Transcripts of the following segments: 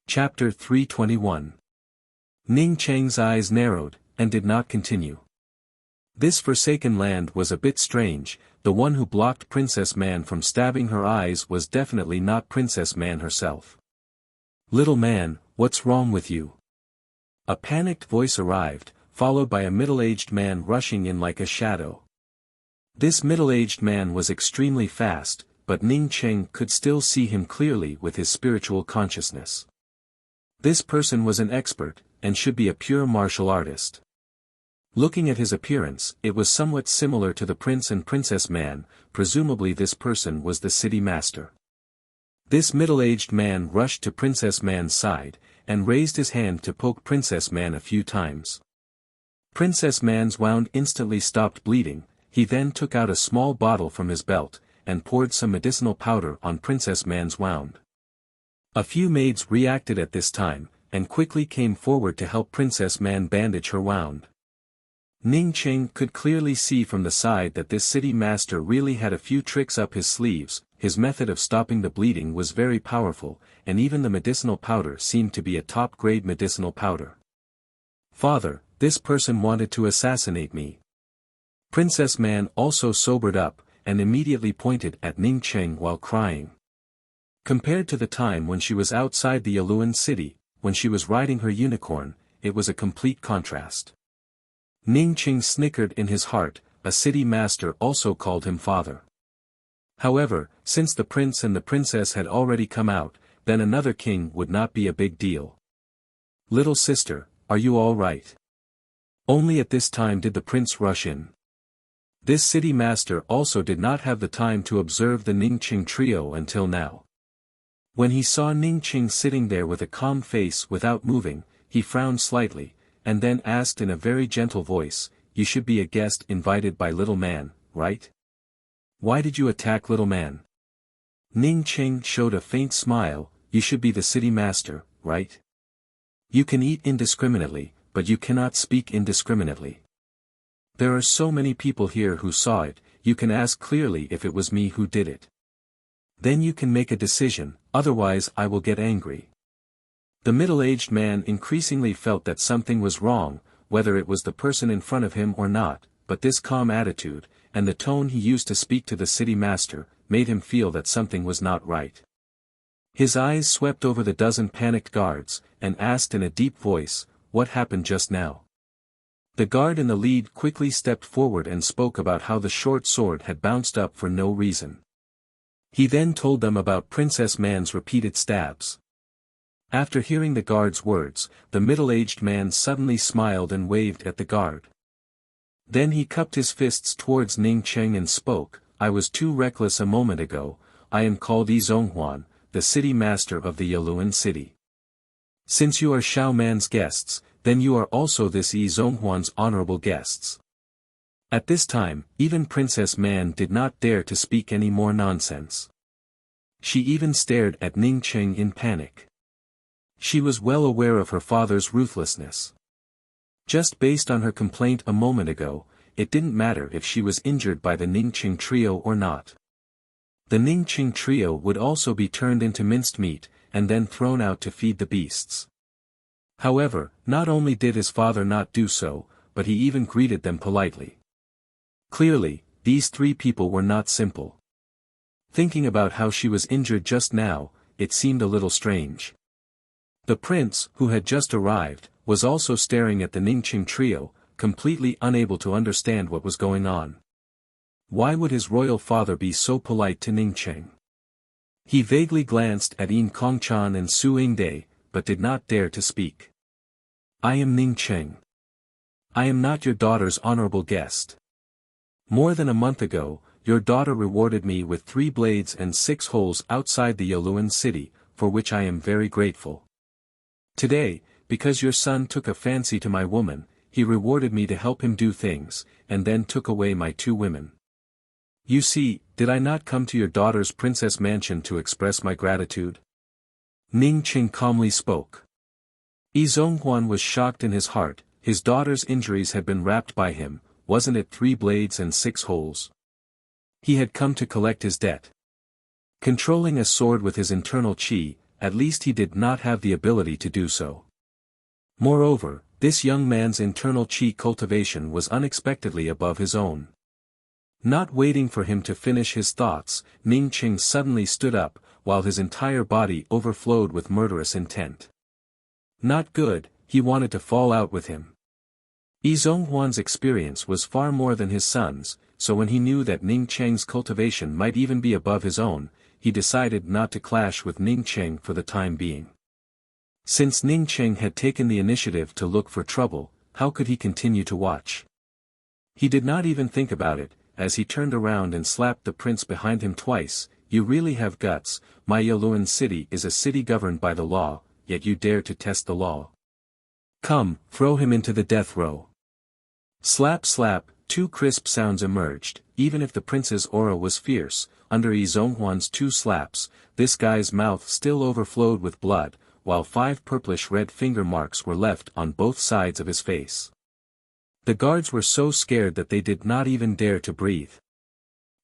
Chapter 321. Ning Cheng's eyes narrowed, and did not continue. This forsaken land was a bit strange. The one who blocked Princess Man from stabbing her eyes was definitely not Princess Man herself. "Little man, what's wrong with you?" A panicked voice arrived, followed by a middle-aged man rushing in like a shadow. This middle-aged man was extremely fast, but Ning Cheng could still see him clearly with his spiritual consciousness. This person was an expert, and should be a pure martial artist. Looking at his appearance, it was somewhat similar to the Prince and Princess Man. Presumably this person was the city master. This middle-aged man rushed to Princess Man's side, and raised his hand to poke Princess Man a few times. Princess Man's wound instantly stopped bleeding. He then took out a small bottle from his belt, and poured some medicinal powder on Princess Man's wound. A few maids reacted at this time, and quickly came forward to help Princess Man bandage her wound. Ning Cheng could clearly see from the side that this city master really had a few tricks up his sleeves. His method of stopping the bleeding was very powerful, and even the medicinal powder seemed to be a top-grade medicinal powder. "Father, this person wanted to assassinate me." Princess Man also sobered up, and immediately pointed at Ning Cheng while crying. Compared to the time when she was outside the Yaluan city, when she was riding her unicorn, it was a complete contrast. Ning Cheng snickered in his heart. A city master also called him father. However, since the prince and the princess had already come out, then another king would not be a big deal. "Little sister, are you all right?" Only at this time did the prince rush in. This city master also did not have the time to observe the Ning Cheng trio until now. When he saw Ning Cheng sitting there with a calm face without moving, he frowned slightly, and then asked in a very gentle voice, "You should be a guest invited by Little Man, right? Why did you attack Little Man?" Ning Cheng showed a faint smile. "You should be the city master, right? You can eat indiscriminately, but you cannot speak indiscriminately. There are so many people here who saw it. You can ask clearly if it was me who did it. Then you can make a decision, otherwise I will get angry." The middle-aged man increasingly felt that something was wrong, whether it was the person in front of him or not, but this calm attitude, and the tone he used to speak to the city master, made him feel that something was not right. His eyes swept over the dozen panicked guards, and asked in a deep voice, "What happened just now?" The guard in the lead quickly stepped forward and spoke about how the short sword had bounced up for no reason. He then told them about Princess Man's repeated stabs. After hearing the guard's words, the middle-aged man suddenly smiled and waved at the guard. Then he cupped his fists towards Ning Cheng and spoke, "I was too reckless a moment ago. I am called Yi Zhonghuan, the city master of the Yaluan city. Since you are Xiao Man's guests, then you are also this Yi Zhonghuan's honorable guests." At this time, even Princess Man did not dare to speak any more nonsense. She even stared at Ning Cheng in panic. She was well aware of her father's ruthlessness. Just based on her complaint a moment ago, it didn't matter if she was injured by the Ning Cheng trio or not. The Ning Cheng trio would also be turned into minced meat, and then thrown out to feed the beasts. However, not only did his father not do so, but he even greeted them politely. Clearly, these three people were not simple. Thinking about how she was injured just now, it seemed a little strange. The prince, who had just arrived, was also staring at the Ning Cheng trio, completely unable to understand what was going on. Why would his royal father be so polite to Ning Cheng? He vaguely glanced at Yin Kongchan and Su Yingde, but did not dare to speak. "I am Ning Cheng. I am not your daughter's honorable guest. More than a month ago, your daughter rewarded me with 3 blades and 6 holes outside the Yaluan city, for which I am very grateful. Today, because your son took a fancy to my woman, he rewarded me to help him do things, and then took away my 2 women. You see, did I not come to your daughter's princess mansion to express my gratitude?" Ning Cheng calmly spoke. Yi Zhonghuan was shocked in his heart. His daughter's injuries had been wrapped by him. Wasn't it 3 blades and 6 holes? He had come to collect his debt. Controlling a sword with his internal chi, at least he did not have the ability to do so. Moreover, this young man's internal qi cultivation was unexpectedly above his own. Not waiting for him to finish his thoughts, Ning Qing suddenly stood up, while his entire body overflowed with murderous intent. Not good, he wanted to fall out with him. Yi Zhonghuan's experience was far more than his son's, so when he knew that Ning Cheng's cultivation might even be above his own, he decided not to clash with Ning Cheng for the time being. Since Ning Cheng had taken the initiative to look for trouble, how could he continue to watch? He did not even think about it, as he turned around and slapped the prince behind him twice. You really have guts. My Yaluan city is a city governed by the law, yet you dare to test the law. Come, throw him into the death row. Slap slap, two crisp sounds emerged. Even if the prince's aura was fierce, under Yi Zhonghuan's 2 slaps, this guy's mouth still overflowed with blood, while 5 purplish-red finger marks were left on both sides of his face. The guards were so scared that they did not even dare to breathe.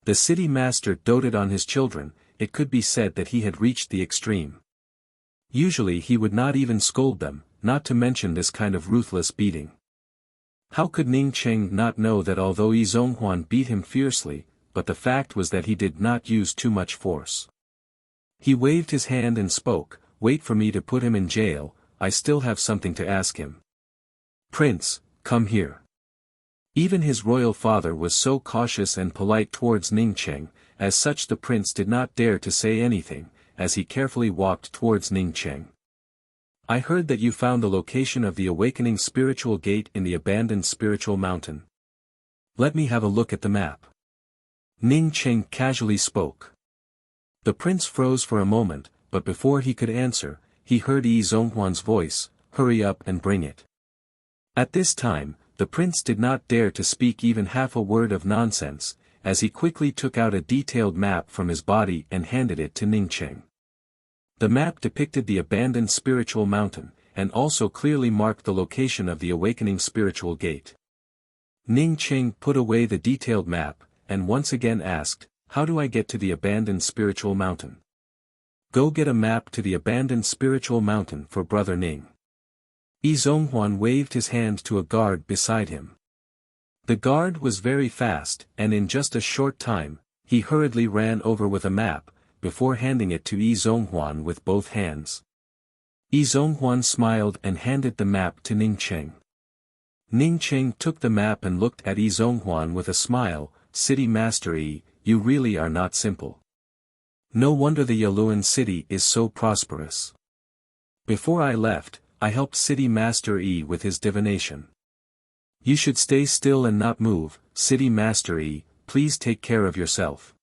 The city master doted on his children. It could be said that he had reached the extreme. Usually he would not even scold them, not to mention this kind of ruthless beating. How could Ning Cheng not know that although Yi Zhonghuan beat him fiercely, but the fact was that he did not use too much force. He waved his hand and spoke, "Wait for me to put him in jail, I still have something to ask him." "Prince, come here." Even his royal father was so cautious and polite towards Ning Cheng, as such the prince did not dare to say anything, as he carefully walked towards Ning Cheng. "I heard that you found the location of the awakening spiritual gate in the abandoned spiritual mountain. Let me have a look at the map." Ning Cheng casually spoke. The prince froze for a moment, but before he could answer, he heard Yi Zhonghuan's voice, "Hurry up and bring it." At this time, the prince did not dare to speak even half a word of nonsense, as he quickly took out a detailed map from his body and handed it to Ning Cheng. The map depicted the abandoned spiritual mountain, and also clearly marked the location of the awakening spiritual gate. Ning Cheng put away the detailed map, and once again asked, "How do I get to the abandoned spiritual mountain?" "Go get a map to the abandoned spiritual mountain for Brother Ning." Yi Zhonghuan waved his hand to a guard beside him. The guard was very fast, and in just a short time, he hurriedly ran over with a map, before handing it to Yi Zhonghuan with both hands. Yi Zhonghuan smiled and handed the map to Ning Cheng. Ning Cheng took the map and looked at Yi Zhonghuan with a smile. "City Master Yi, you really are not simple. No wonder the Yaluan city is so prosperous. Before I left, I helped City Master Yi with his divination. You should stay still and not move. City Master Yi, please take care of yourself."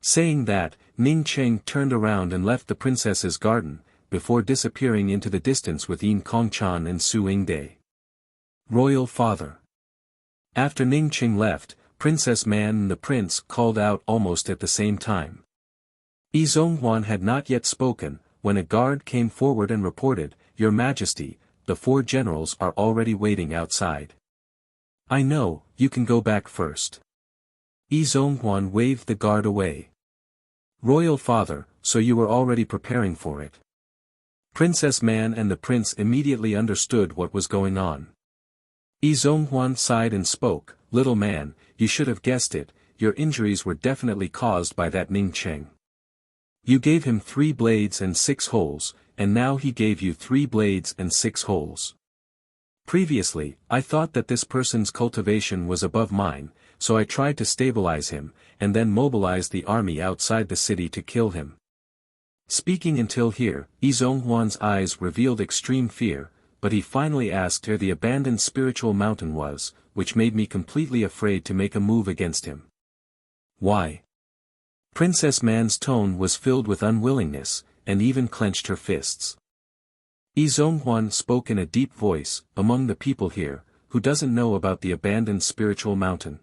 Saying that, Ning Cheng turned around and left the princess's garden, before disappearing into the distance with Yin Kongchan and Su Yingde. Royal Father. After Ning Cheng left, Princess Man and the prince called out almost at the same time. Yi Zhonghuan had not yet spoken, when a guard came forward and reported, "Your Majesty, the 4 generals are already waiting outside." "I know, you can go back first." Yi Zhonghuan waved the guard away. "Royal Father, so you were already preparing for it." Princess Man and the prince immediately understood what was going on. Yi Zhonghuan sighed and spoke, "Little man, you should have guessed it, your injuries were definitely caused by that Ning Cheng. You gave him 3 blades and 6 holes, and now he gave you 3 blades and 6 holes. Previously, I thought that this person's cultivation was above mine, so I tried to stabilize him, and then mobilize the army outside the city to kill him." Speaking until here, Yi Zhonghuan's eyes revealed extreme fear, but he finally asked where the abandoned spiritual mountain was, which made me completely afraid to make a move against him. "Why?" Princess Man's tone was filled with unwillingness, and even clenched her fists. Yi Zhonghuan spoke in a deep voice, "Among the people here, who doesn't know about the abandoned spiritual mountain?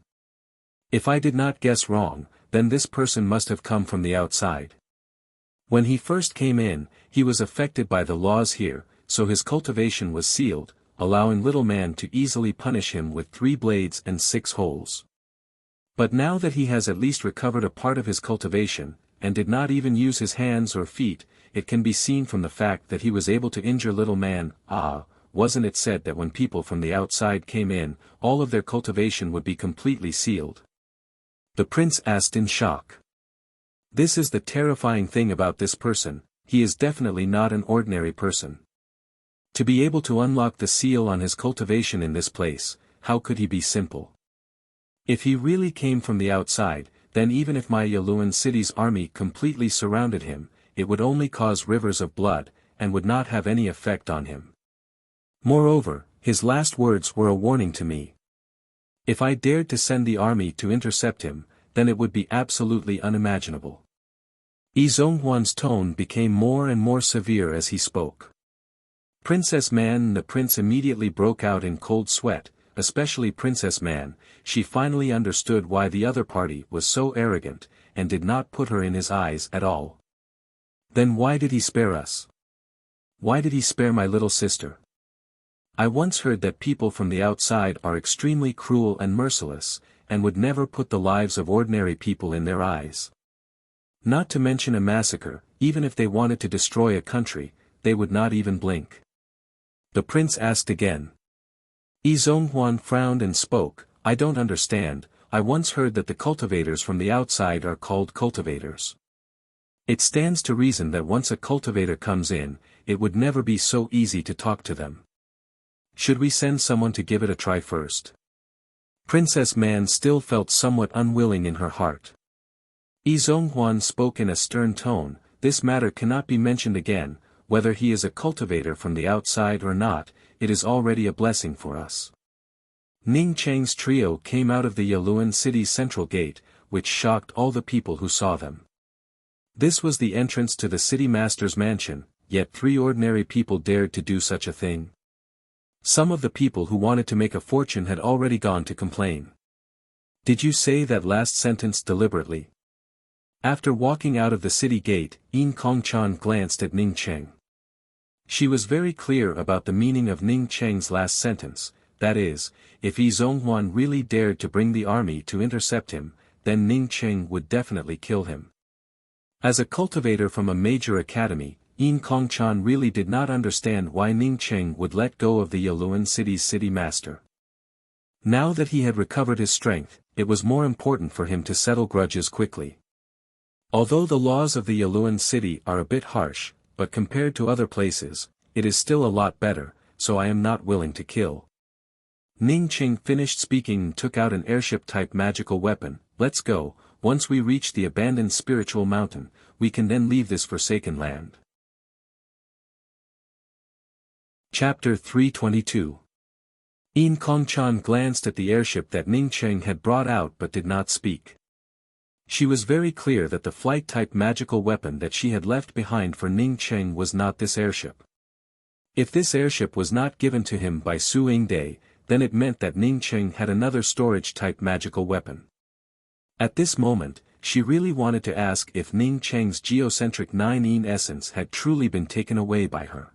If I did not guess wrong, then this person must have come from the outside. When he first came in, he was affected by the laws here, so his cultivation was sealed, allowing little man to easily punish him with 3 blades and 6 holes. But now that he has at least recovered a part of his cultivation, and did not even use his hands or feet. It can be seen from the fact that he was able to injure little man. Wasn't it said that when people from the outside came in, all of their cultivation would be completely sealed? The prince asked in shock. This is the terrifying thing about this person, he is definitely not an ordinary person. To be able to unlock the seal on his cultivation in this place, how could he be simple? If he really came from the outside, then even if my Yaluan city's army completely surrounded him, it would only cause rivers of blood, and would not have any effect on him. Moreover, his last words were a warning to me. If I dared to send the army to intercept him, then it would be absolutely unimaginable. Yi Zhonghuan's tone became more and more severe as he spoke. Princess Man and the prince immediately broke out in cold sweat, especially Princess Man. She finally understood why the other party was so arrogant, and did not put her in his eyes at all. Then why did he spare us? Why did he spare my little sister? I once heard that people from the outside are extremely cruel and merciless, and would never put the lives of ordinary people in their eyes. Not to mention a massacre, even if they wanted to destroy a country, they would not even blink. The prince asked again. Yi Zhonghuan frowned and spoke, I don't understand. I once heard that the cultivators from the outside are called cultivators. It stands to reason that once a cultivator comes in, it would never be so easy to talk to them. Should we send someone to give it a try first? Princess Man still felt somewhat unwilling in her heart. Yi Zhonghuan spoke in a stern tone, this matter cannot be mentioned again, whether he is a cultivator from the outside or not, it is already a blessing for us. Ning Cheng's trio came out of the Yaluan city's central gate, which shocked all the people who saw them. This was the entrance to the city master's mansion, yet 3 ordinary people dared to do such a thing. Some of the people who wanted to make a fortune had already gone to complain. Did you say that last sentence deliberately? After walking out of the city gate, Yin Kongchan glanced at Ning Cheng. She was very clear about the meaning of Ning Cheng's last sentence, that is, if Yi Zhonghuan really dared to bring the army to intercept him, then Ning Cheng would definitely kill him. As a cultivator from a major academy, Yin Kongchan really did not understand why Ning Cheng would let go of the Yaluan city's city master. Now that he had recovered his strength, it was more important for him to settle grudges quickly. Although the laws of the Yaluan city are a bit harsh, but compared to other places, it is still a lot better, so I am not willing to kill. Ning Cheng finished speaking and took out an airship-type magical weapon. Let's go, once we reach the abandoned spiritual mountain, we can then leave this forsaken land. Chapter 322. Yin Kongchan glanced at the airship that Ning Cheng had brought out but did not speak. She was very clear that the flight-type magical weapon that she had left behind for Ning Cheng was not this airship. If this airship was not given to him by Su Yingde, then it meant that Ning Cheng had another storage-type magical weapon. At this moment, she really wanted to ask if Ning Cheng's geocentric 9 Yin essence had truly been taken away by her.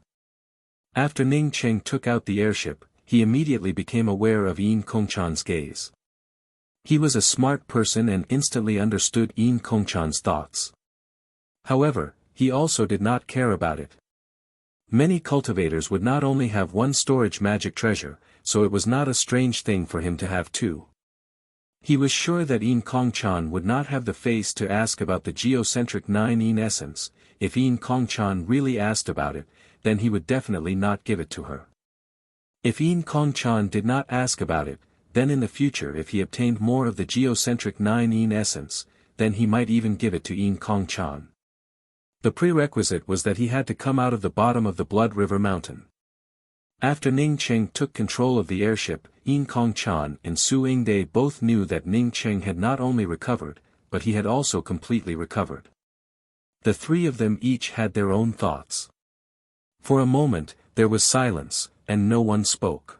After Ning Cheng took out the airship, he immediately became aware of Yin Kongchan's gaze. He was a smart person and instantly understood Yin Kongchan's thoughts. However, he also did not care about it. Many cultivators would not only have one storage magic treasure, so it was not a strange thing for him to have 2. He was sure that Yin Kongchan would not have the face to ask about the geocentric 9 Yin essence. If Yin Kongchan really asked about it, then he would definitely not give it to her. If Yin Kongchan did not ask about it, then in the future if he obtained more of the geocentric 9 Yin essence, then he might even give it to Yin Kongchan. The prerequisite was that he had to come out of the bottom of the Blood River Mountain. After Ning Cheng took control of the airship, Yin Kongchan and Su Yingde both knew that Ning Cheng had not only recovered, but he had also completely recovered. The 3 of them each had their own thoughts. For a moment, there was silence, and no one spoke.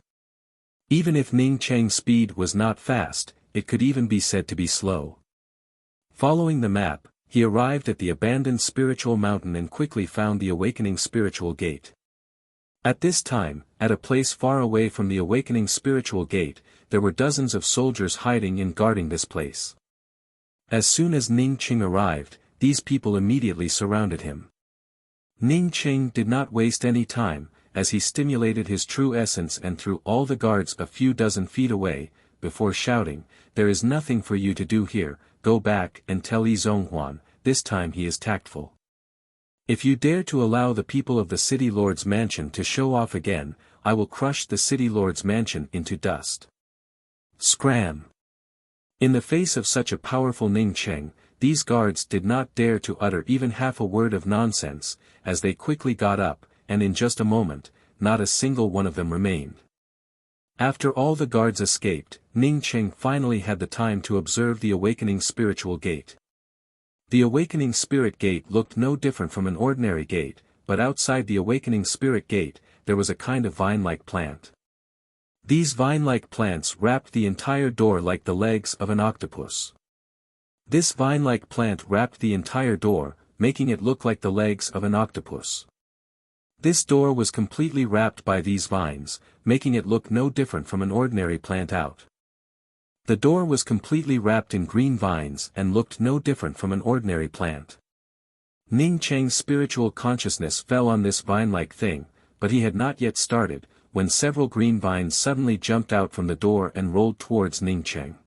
Even if Ning Cheng's speed was not fast, it could even be said to be slow. Following the map, he arrived at the abandoned spiritual mountain and quickly found the awakening spiritual gate. At this time, at a place far away from the awakening spiritual gate, there were dozens of soldiers hiding and guarding this place. As soon as Ning Cheng arrived, these people immediately surrounded him. Ning Qing did not waste any time, as he stimulated his true essence and threw all the guards a few dozen feet away, before shouting, "There is nothing for you to do here, go back and tell Yi Zhonghuan, this time he is tactful. If you dare to allow the people of the city lord's mansion to show off again, I will crush the city lord's mansion into dust." Scram! In the face of such a powerful Ning Cheng, these guards did not dare to utter even half a word of nonsense, as they quickly got up, and in just a moment, not a single one of them remained. After all the guards escaped, Ning Cheng finally had the time to observe the awakening spiritual gate. The awakening spirit gate looked no different from an ordinary gate, but outside the awakening spirit gate, there was a kind of vine-like plant. These vine-like plants wrapped the entire door like the legs of an octopus. This vine-like plant wrapped the entire door, making it look like the legs of an octopus. This door was completely wrapped by these vines, making it look no different from an ordinary plant out. The door was completely wrapped in green vines and looked no different from an ordinary plant. Ning Cheng's spiritual consciousness fell on this vine-like thing, but he had not yet started, when several green vines suddenly jumped out from the door and rolled towards Ning Cheng.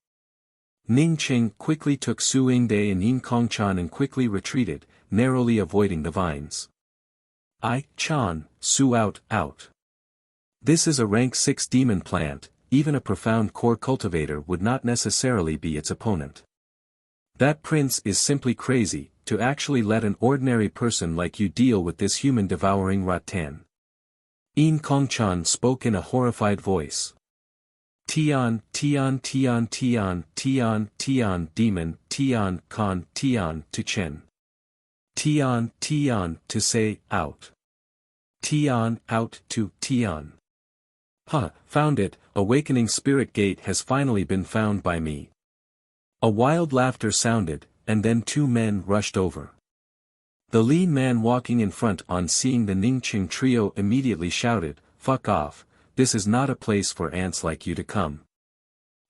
Ning Cheng quickly took Su Yingde and Yin Kongchan and quickly retreated, narrowly avoiding the vines. "I, Chan, Su out. This is a rank 6 demon plant, even a profound core cultivator would not necessarily be its opponent. That prince is simply crazy, to actually let an ordinary person like you deal with this human-devouring rattan." Yin Kongchan spoke in a horrified voice. "Tian, Tian, Tian, Tian, Tian, Tian, demon, Tian, Kan, Tian, to Chen. Tian, Tian, to say, out. Tian, out to, Tian. Found it, awakening spirit gate has finally been found by me." A wild laughter sounded, and then 2 men rushed over. The lean man walking in front on seeing the Ning Cheng trio immediately shouted, "Fuck off, this is not a place for ants like you to come."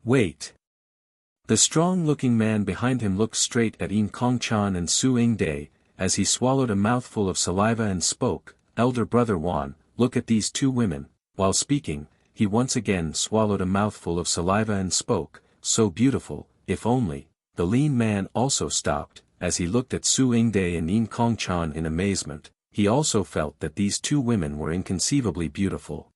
"Wait." The strong-looking man behind him looked straight at Yin Kongchan and Su Yingde, as he swallowed a mouthful of saliva and spoke, "Elder brother Wan, look at these 2 women." While speaking, he once again swallowed a mouthful of saliva and spoke, "So beautiful, if only." The lean man also stopped, as he looked at Su Yingde and Yin Kongchan in amazement. He also felt that these 2 women were inconceivably beautiful.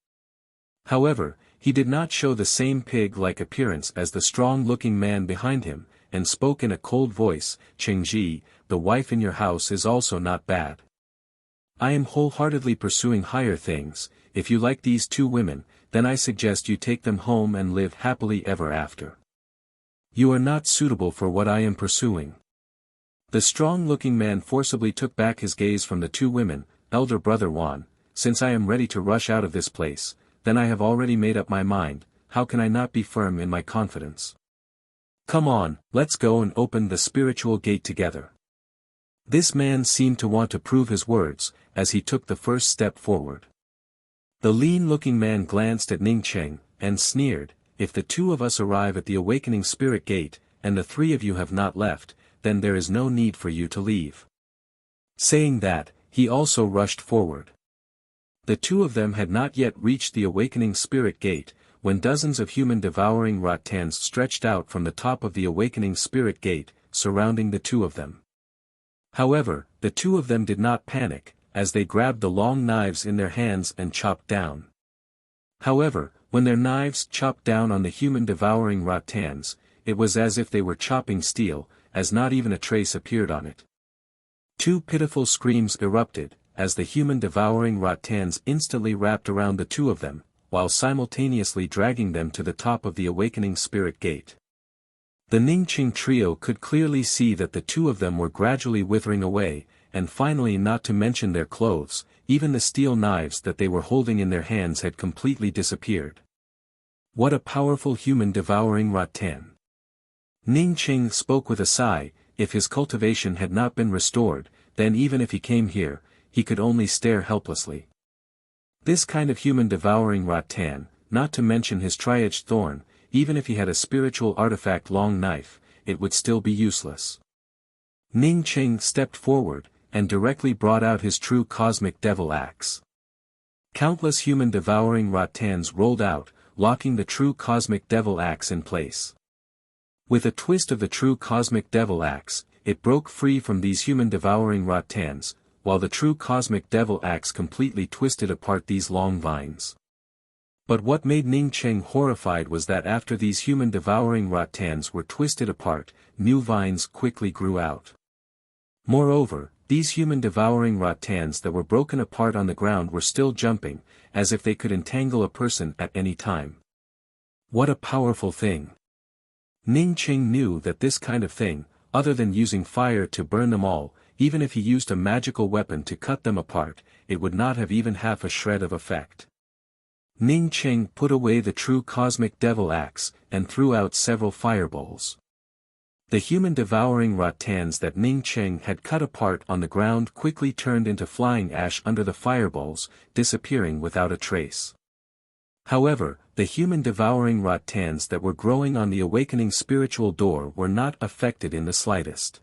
However, he did not show the same pig-like appearance as the strong-looking man behind him, and spoke in a cold voice, "Chengji, the wife in your house is also not bad. I am wholeheartedly pursuing higher things. If you like these 2 women, then I suggest you take them home and live happily ever after. You are not suitable for what I am pursuing." The strong-looking man forcibly took back his gaze from the 2 women. "Elder brother Wan, since I am ready to rush out of this place, then I have already made up my mind, how can I not be firm in my confidence? Come on, let's go and open the spiritual gate together." This man seemed to want to prove his words, as he took the first step forward. The lean-looking man glanced at Ning Cheng, and sneered, "If the 2 of us arrive at the awakening spirit gate, and the 3 of you have not left, then there is no need for you to leave." Saying that, he also rushed forward. The 2 of them had not yet reached the awakening spirit gate, when dozens of human-devouring rattans stretched out from the top of the awakening spirit gate, surrounding the 2 of them. However, the 2 of them did not panic, as they grabbed the long knives in their hands and chopped down. However, when their knives chopped down on the human-devouring rattans, it was as if they were chopping steel, as not even a trace appeared on it. 2 pitiful screams erupted, as the human-devouring rattans instantly wrapped around the 2 of them, while simultaneously dragging them to the top of the awakening spirit gate. The Ning Cheng trio could clearly see that the 2 of them were gradually withering away, and finally, not to mention their clothes, even the steel knives that they were holding in their hands had completely disappeared. What a powerful human-devouring rattan! Ning Cheng spoke with a sigh. If his cultivation had not been restored, then even if he came here, he could only stare helplessly. This kind of human-devouring rattan, not to mention his tri-edged thorn, even if he had a spiritual artifact long knife, it would still be useless. Ning Cheng stepped forward, and directly brought out his true cosmic devil axe. Countless human-devouring rattans rolled out, locking the true cosmic devil axe in place. With a twist of the true cosmic devil axe, it broke free from these human-devouring rattans, while the true cosmic devil axe completely twisted apart these long vines. But what made Ning Cheng horrified was that after these human-devouring rattans were twisted apart, new vines quickly grew out. Moreover, these human-devouring rattans that were broken apart on the ground were still jumping, as if they could entangle a person at any time. What a powerful thing! Ning Cheng knew that this kind of thing, other than using fire to burn them all, even if he used a magical weapon to cut them apart, it would not have even half a shred of effect. Ning Cheng put away the true cosmic devil axe, and threw out several fireballs. The human-devouring rattans that Ning Cheng had cut apart on the ground quickly turned into flying ash under the fireballs, disappearing without a trace. However, the human-devouring rattans that were growing on the awakening spiritual door were not affected in the slightest.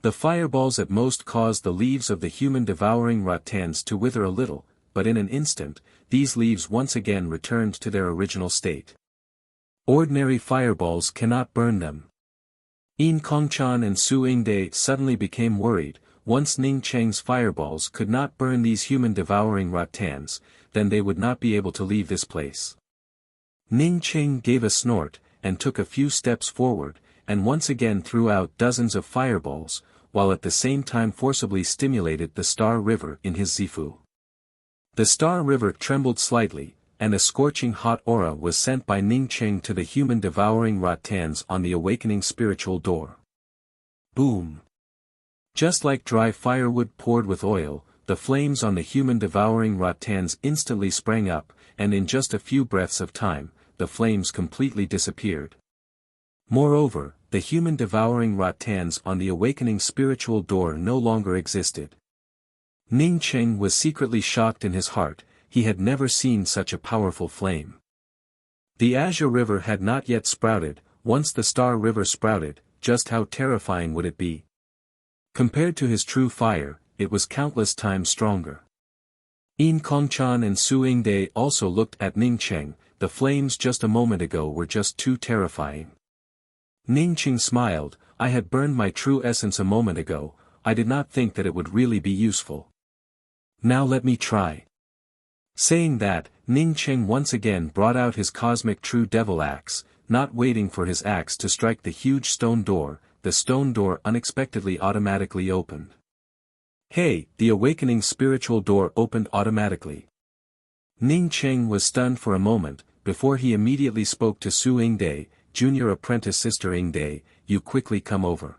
The fireballs at most caused the leaves of the human-devouring rattans to wither a little, but in an instant, these leaves once again returned to their original state. Ordinary fireballs cannot burn them. Yin Kongchan and Su Yingde suddenly became worried. Once Ning Cheng's fireballs could not burn these human-devouring rattans, then they would not be able to leave this place. Ning Cheng gave a snort, and took a few steps forward, and once again threw out dozens of fireballs, while at the same time forcibly stimulated the Star River in his Zifu. The Star River trembled slightly, and a scorching hot aura was sent by Ning Cheng to the human-devouring rattans on the awakening spiritual door. Boom! Just like dry firewood poured with oil, the flames on the human-devouring rattans instantly sprang up, and in just a few breaths of time, the flames completely disappeared. Moreover, the human-devouring rattans on the awakening spiritual door no longer existed. Ning Cheng was secretly shocked in his heart. He had never seen such a powerful flame. The Azure River had not yet sprouted. Once the Star River sprouted, just how terrifying would it be? Compared to his true fire, it was countless times stronger. Yin Kongchan and Su Yingde also looked at Ning Cheng. The flames just a moment ago were just too terrifying. Ning Cheng smiled. I had burned my true essence a moment ago. I did not think that it would really be useful. Now let me try. Saying that, Ning Cheng once again brought out his cosmic true devil axe. Not waiting for his axe to strike the huge stone door, the stone door unexpectedly automatically opened. Hey, the awakening spiritual door opened automatically. Ning Cheng was stunned for a moment, before he immediately spoke to Su Yingde, junior apprentice sister Yingde, you quickly come over.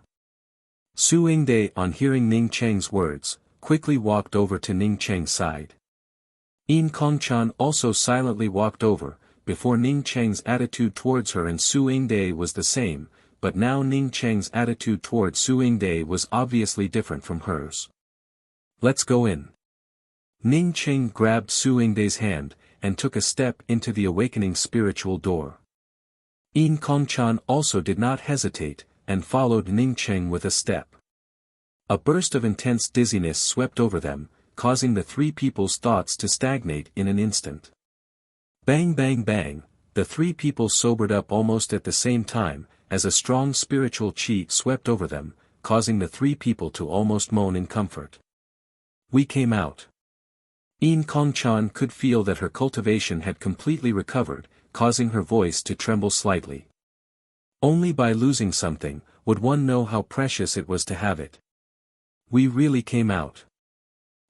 Su Yingde, on hearing Ning Cheng's words, quickly walked over to Ning Cheng's side. Yin Kongchan also silently walked over, before Ning Cheng's attitude towards her and Su Yingde was the same, but now Ning Cheng's attitude towards Su Yingde was obviously different from hers. Let's go in. Ning Cheng grabbed Su Yingde's hand, and took a step into the awakening spiritual door. Yin Kongchan also did not hesitate, and followed Ning Cheng with a step. A burst of intense dizziness swept over them, causing the three people's thoughts to stagnate in an instant. Bang bang bang, the three people sobered up almost at the same time, as a strong spiritual chi swept over them, causing the three people to almost moan in comfort. We came out. Yin Kongchan could feel that her cultivation had completely recovered, causing her voice to tremble slightly. Only by losing something, would one know how precious it was to have it. We really came out.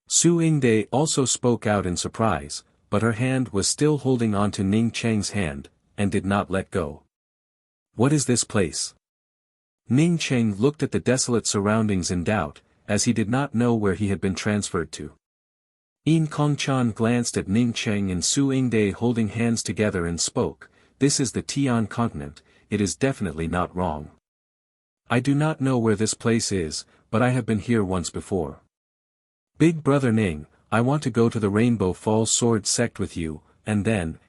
Su Yingde also spoke out in surprise, but her hand was still holding on to Ning Cheng's hand, and did not let go. What is this place? Ning Cheng looked at the desolate surroundings in doubt, as he did not know where he had been transferred to. Yin Kongchan glanced at Ning Cheng and Su Yingde holding hands together and spoke, this is the Tian continent, it is definitely not wrong. I do not know where this place is, but I have been here once before. Big brother Ning, I want to go to the Rainbow Falls Sword sect with you, and then.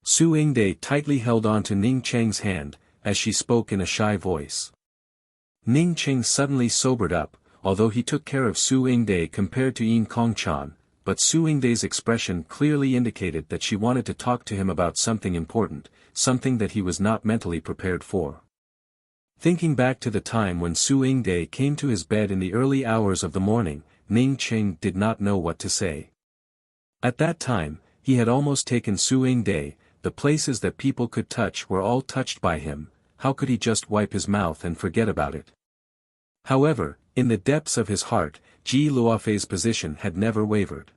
Su Yingde tightly held on to Ning Cheng's hand, as she spoke in a shy voice. Ning Qing suddenly sobered up, although he took care of Su Yingde compared to Yin Kongchan, but Su Yingde's expression clearly indicated that she wanted to talk to him about something important, something that he was not mentally prepared for. Thinking back to the time when Su Yingde came to his bed in the early hours of the morning, Ning Qing did not know what to say. At that time, he had almost taken Su Yingde, the places that people could touch were all touched by him, how could he just wipe his mouth and forget about it? However, in the depths of his heart, Ji Luofei's position had never wavered.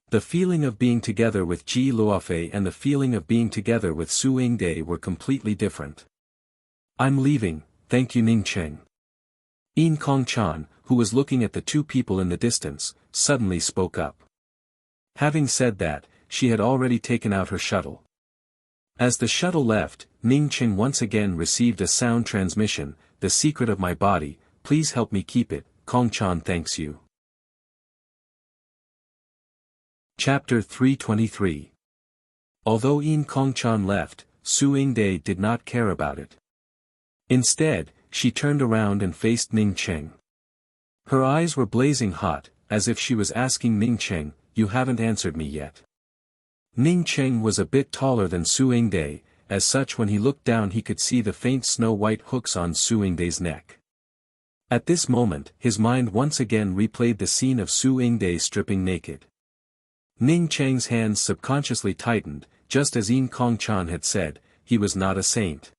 The feeling of being together with Ji Luofei and the feeling of being together with Su Yingde were completely different. "I'm leaving, thank you Ning Qing." Yin Kongchan, who was looking at the two people in the distance, suddenly spoke up. Having said that, she had already taken out her shuttle. As the shuttle left, Ning Qing once again received a sound transmission, "The secret of my body, please help me keep it, Kongchan thanks you." Chapter 323. Although Yin Kongchan left, Su Yingde did not care about it. Instead, she turned around and faced Ning Qing. Her eyes were blazing hot, as if she was asking Ning Qing, "You haven't answered me yet." Ning Qing was a bit taller than Su Yingde, as such when he looked down he could see the faint snow-white hooks on Su Yingde's neck. At this moment, his mind once again replayed the scene of Su Yingde stripping naked. Ning Qing's hands subconsciously tightened, just as Yin Kongchan had said, he was not a saint.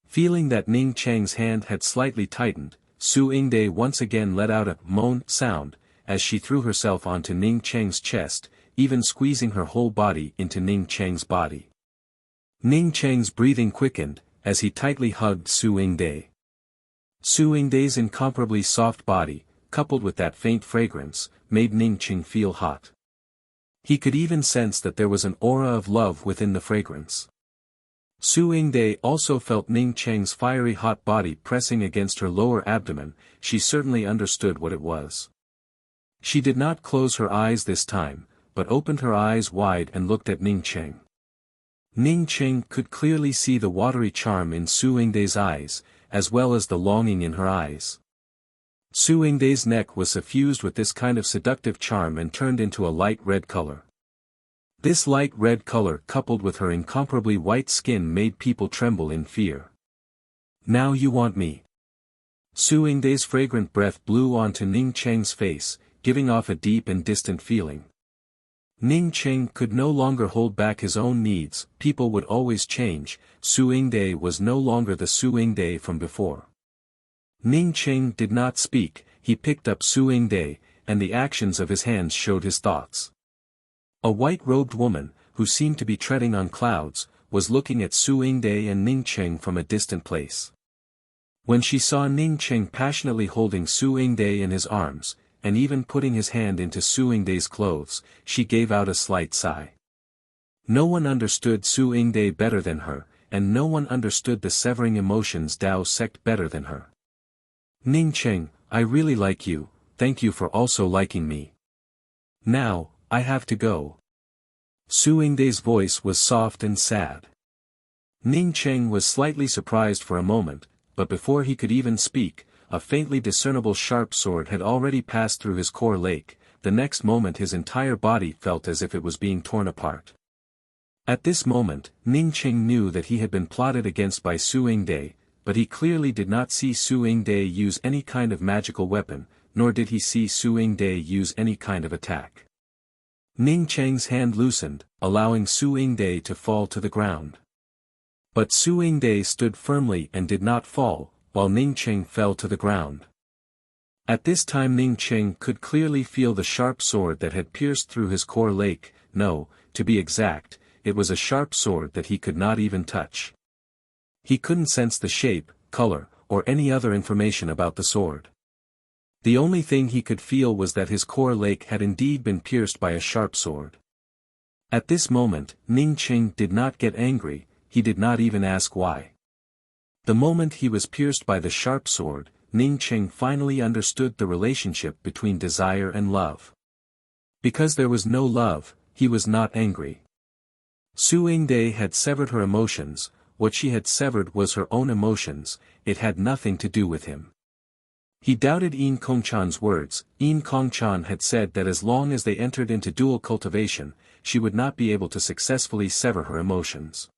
Feeling that Ning Qing's hand had slightly tightened, Su Yingde once again let out a moan sound, as she threw herself onto Ning Qing's chest, even squeezing her whole body into Ning Qing's body. Ning Qing's breathing quickened, as he tightly hugged Su Yingde. Su Yingde's incomparably soft body, coupled with that faint fragrance, made Ning Qing feel hot. He could even sense that there was an aura of love within the fragrance. Su Yingde also felt Ning Qing's fiery hot body pressing against her lower abdomen, she certainly understood what it was. She did not close her eyes this time, but opened her eyes wide and looked at Ning Qing. Ning Qing could clearly see the watery charm in Su Yingde's eyes, as well as the longing in her eyes. Su Yingde's neck was suffused with this kind of seductive charm and turned into a light red color. This light red color coupled with her incomparably white skin made people tremble in fear. "Now you want me." Su Yingde's fragrant breath blew onto Ning Qing's face, giving off a deep and distant feeling. Ning Qing could no longer hold back his own needs, people would always change, Su Yingde was no longer the Su Yingde from before. Ning Qing did not speak, he picked up Su Yingde, and the actions of his hands showed his thoughts. A white-robed woman, who seemed to be treading on clouds, was looking at Su Yingde and Ning Qing from a distant place. When she saw Ning Qing passionately holding Su Yingde in his arms, and even putting his hand into Su Yingde's clothes, she gave out a slight sigh. No one understood Su Yingde better than her, and no one understood the severing emotions Dao sect better than her. "Ning Qing, I really like you, thank you for also liking me. Now, I have to go." Su Yingde's voice was soft and sad. Ning Qing was slightly surprised for a moment, but before he could even speak, a faintly discernible sharp sword had already passed through his core lake, the next moment his entire body felt as if it was being torn apart. At this moment, Ning Qing knew that he had been plotted against by Su Yingde, but he clearly did not see Su Yingde use any kind of magical weapon, nor did he see Su Yingde use any kind of attack. Ning Qing's hand loosened, allowing Su Yingde to fall to the ground. But Su Yingde stood firmly and did not fall, while Ning Qing fell to the ground. At this time Ning Qing could clearly feel the sharp sword that had pierced through his core lake, no, to be exact, it was a sharp sword that he could not even touch. He couldn't sense the shape, color, or any other information about the sword. The only thing he could feel was that his core lake had indeed been pierced by a sharp sword. At this moment, Ning Qing did not get angry, he did not even ask why. The moment he was pierced by the sharp sword, Ning Qing finally understood the relationship between desire and love. Because there was no love, he was not angry. Su Yingde had severed her emotions, what she had severed was her own emotions, it had nothing to do with him. He doubted In Kongchan's words. In Kongchan had said that as long as they entered into dual cultivation, she would not be able to successfully sever her emotions.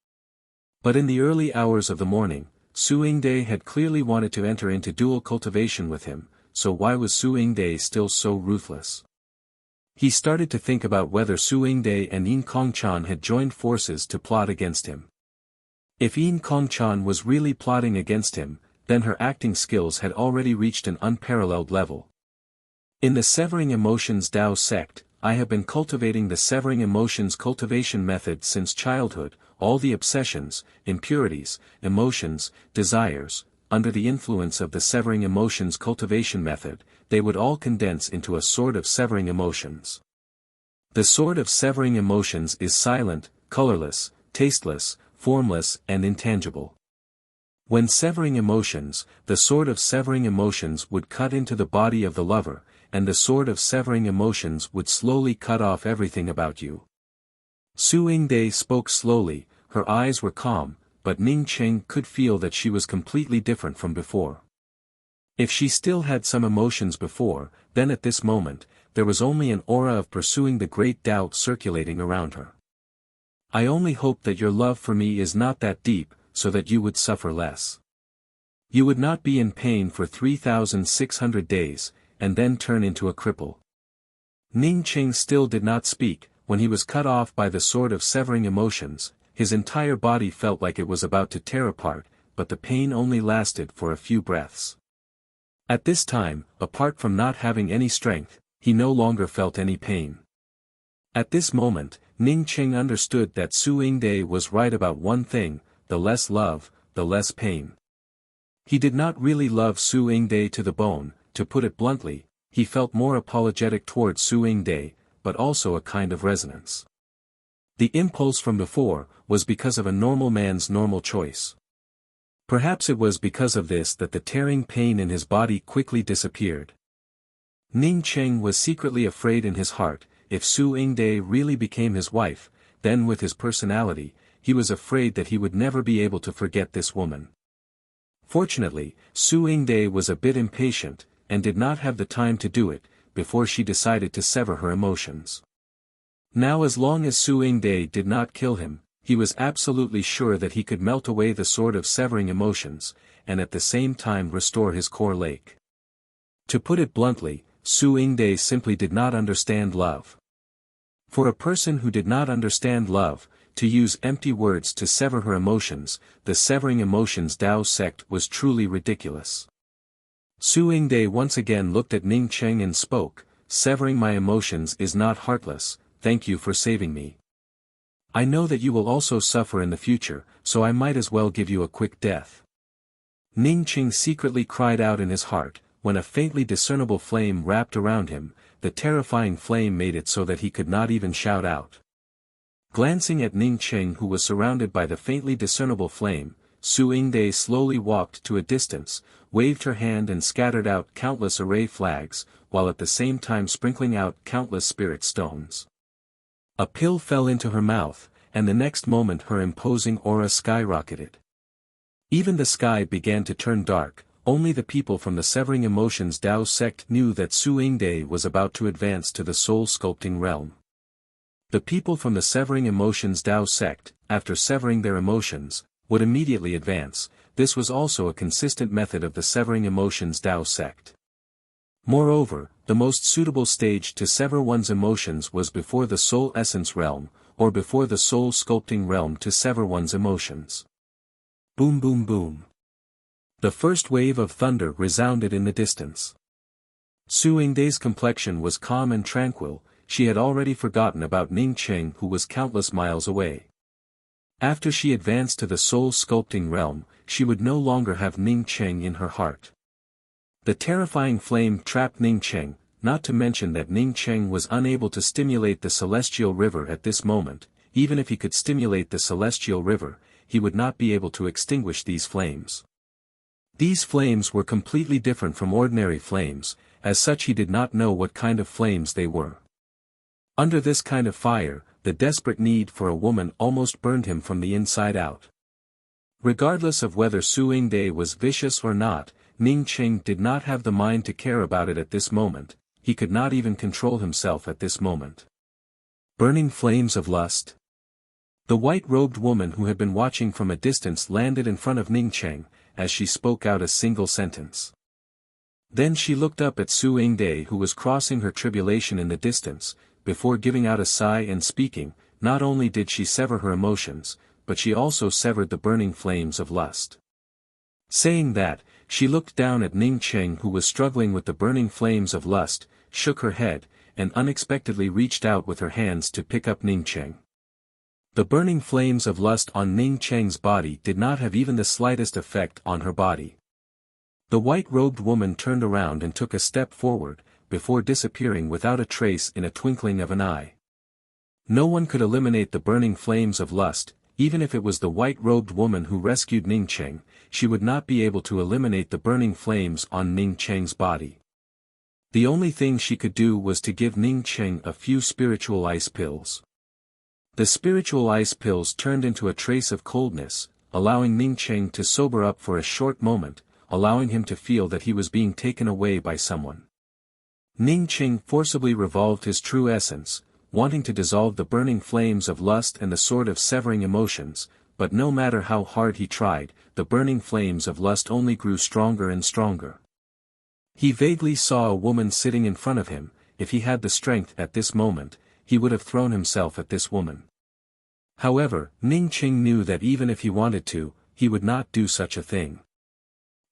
But in the early hours of the morning, Su Yingde had clearly wanted to enter into dual cultivation with him, so why was Su Yingde still so ruthless? He started to think about whether Su Yingde and In Kongchan had joined forces to plot against him. If In Kongchan was really plotting against him, then her acting skills had already reached an unparalleled level. In the Severing Emotions Dao sect, I have been cultivating the Severing Emotions cultivation method since childhood. All the obsessions, impurities, emotions, desires, under the influence of the Severing Emotions cultivation method, they would all condense into a sword of severing emotions. The sword of severing emotions is silent, colorless, tasteless, formless and intangible. When severing emotions, the sword of severing emotions would cut into the body of the lover, and the sword of severing emotions would slowly cut off everything about you. Su Yingde spoke slowly, her eyes were calm, but Ning Cheng could feel that she was completely different from before. If she still had some emotions before, then at this moment, there was only an aura of pursuing the great doubt circulating around her. I only hope that your love for me is not that deep, so that you would suffer less. You would not be in pain for 3,600 days, and then turn into a cripple. Ning Cheng still did not speak. When he was cut off by the sword of severing emotions, his entire body felt like it was about to tear apart, but the pain only lasted for a few breaths. At this time, apart from not having any strength, he no longer felt any pain. At this moment, Ning Cheng understood that Su Yingde was right about one thing: the less love, the less pain. He did not really love Su Yingde to the bone. To put it bluntly, he felt more apologetic towards Su Yingde, but also a kind of resonance. The impulse from before was because of a normal man's normal choice. Perhaps it was because of this that the tearing pain in his body quickly disappeared. Ning Cheng was secretly afraid in his heart. If Su Yingde really became his wife, then with his personality, he was afraid that he would never be able to forget this woman. Fortunately, Su Yingde was a bit impatient, and did not have the time to do it, before she decided to sever her emotions. Now as long as Su Yingde did not kill him, he was absolutely sure that he could melt away the sword of severing emotions, and at the same time restore his core lake. To put it bluntly, Su Yingde simply did not understand love. For a person who did not understand love, to use empty words to sever her emotions, the Severing Emotions Dao sect was truly ridiculous. Su Yingde once again looked at Ning Cheng and spoke, "Severing my emotions is not heartless, thank you for saving me. I know that you will also suffer in the future, so I might as well give you a quick death." Ning Cheng secretly cried out in his heart. When a faintly discernible flame wrapped around him, the terrifying flame made it so that he could not even shout out. Glancing at Ning Cheng, who was surrounded by the faintly discernible flame, Su Yingde slowly walked to a distance, waved her hand and scattered out countless array flags, while at the same time sprinkling out countless spirit stones. A pill fell into her mouth, and the next moment her imposing aura skyrocketed. Even the sky began to turn dark. Only the people from the Severing Emotions Dao sect knew that Su Yingde was about to advance to the soul-sculpting realm. The people from the Severing Emotions Dao sect, after severing their emotions, would immediately advance. This was also a consistent method of the Severing Emotions Dao sect. Moreover, the most suitable stage to sever one's emotions was before the Soul Essence realm, or before the soul-sculpting realm to sever one's emotions. Boom boom boom. The first wave of thunder resounded in the distance. Su Yingde's complexion was calm and tranquil. She had already forgotten about Ning Cheng, who was countless miles away. After she advanced to the soul-sculpting realm, she would no longer have Ning Cheng in her heart. The terrifying flame trapped Ning Cheng, not to mention that Ning Cheng was unable to stimulate the celestial river at this moment. Even if he could stimulate the celestial river, he would not be able to extinguish these flames. These flames were completely different from ordinary flames, as such he did not know what kind of flames they were. Under this kind of fire, the desperate need for a woman almost burned him from the inside out. Regardless of whether Su Yingde was vicious or not, Ning Qing did not have the mind to care about it at this moment. He could not even control himself at this moment. Burning flames of lust. The white-robed woman who had been watching from a distance landed in front of Ning Qing, as she spoke out a single sentence. Then she looked up at Su Yingde, who was crossing her tribulation in the distance, before giving out a sigh and speaking. Not only did she sever her emotions, but she also severed the burning flames of lust. Saying that, she looked down at Ning Qing, who was struggling with the burning flames of lust, shook her head, and unexpectedly reached out with her hands to pick up Ning Qing. The burning flames of lust on Ning Qing's body did not have even the slightest effect on her body. The white-robed woman turned around and took a step forward, before disappearing without a trace in a twinkling of an eye. No one could eliminate the burning flames of lust. Even if it was the white-robed woman who rescued Ning Qing, she would not be able to eliminate the burning flames on Ning Qing's body. The only thing she could do was to give Ning Qing a few spiritual ice pills. The spiritual ice pills turned into a trace of coldness, allowing Ning Qing to sober up for a short moment, allowing him to feel that he was being taken away by someone. Ning Qing forcibly revolved his true essence, wanting to dissolve the burning flames of lust and the sword of severing emotions, but no matter how hard he tried, the burning flames of lust only grew stronger and stronger. He vaguely saw a woman sitting in front of him. If he had the strength at this moment, he would have thrown himself at this woman. However, Ning Qing knew that even if he wanted to, he would not do such a thing.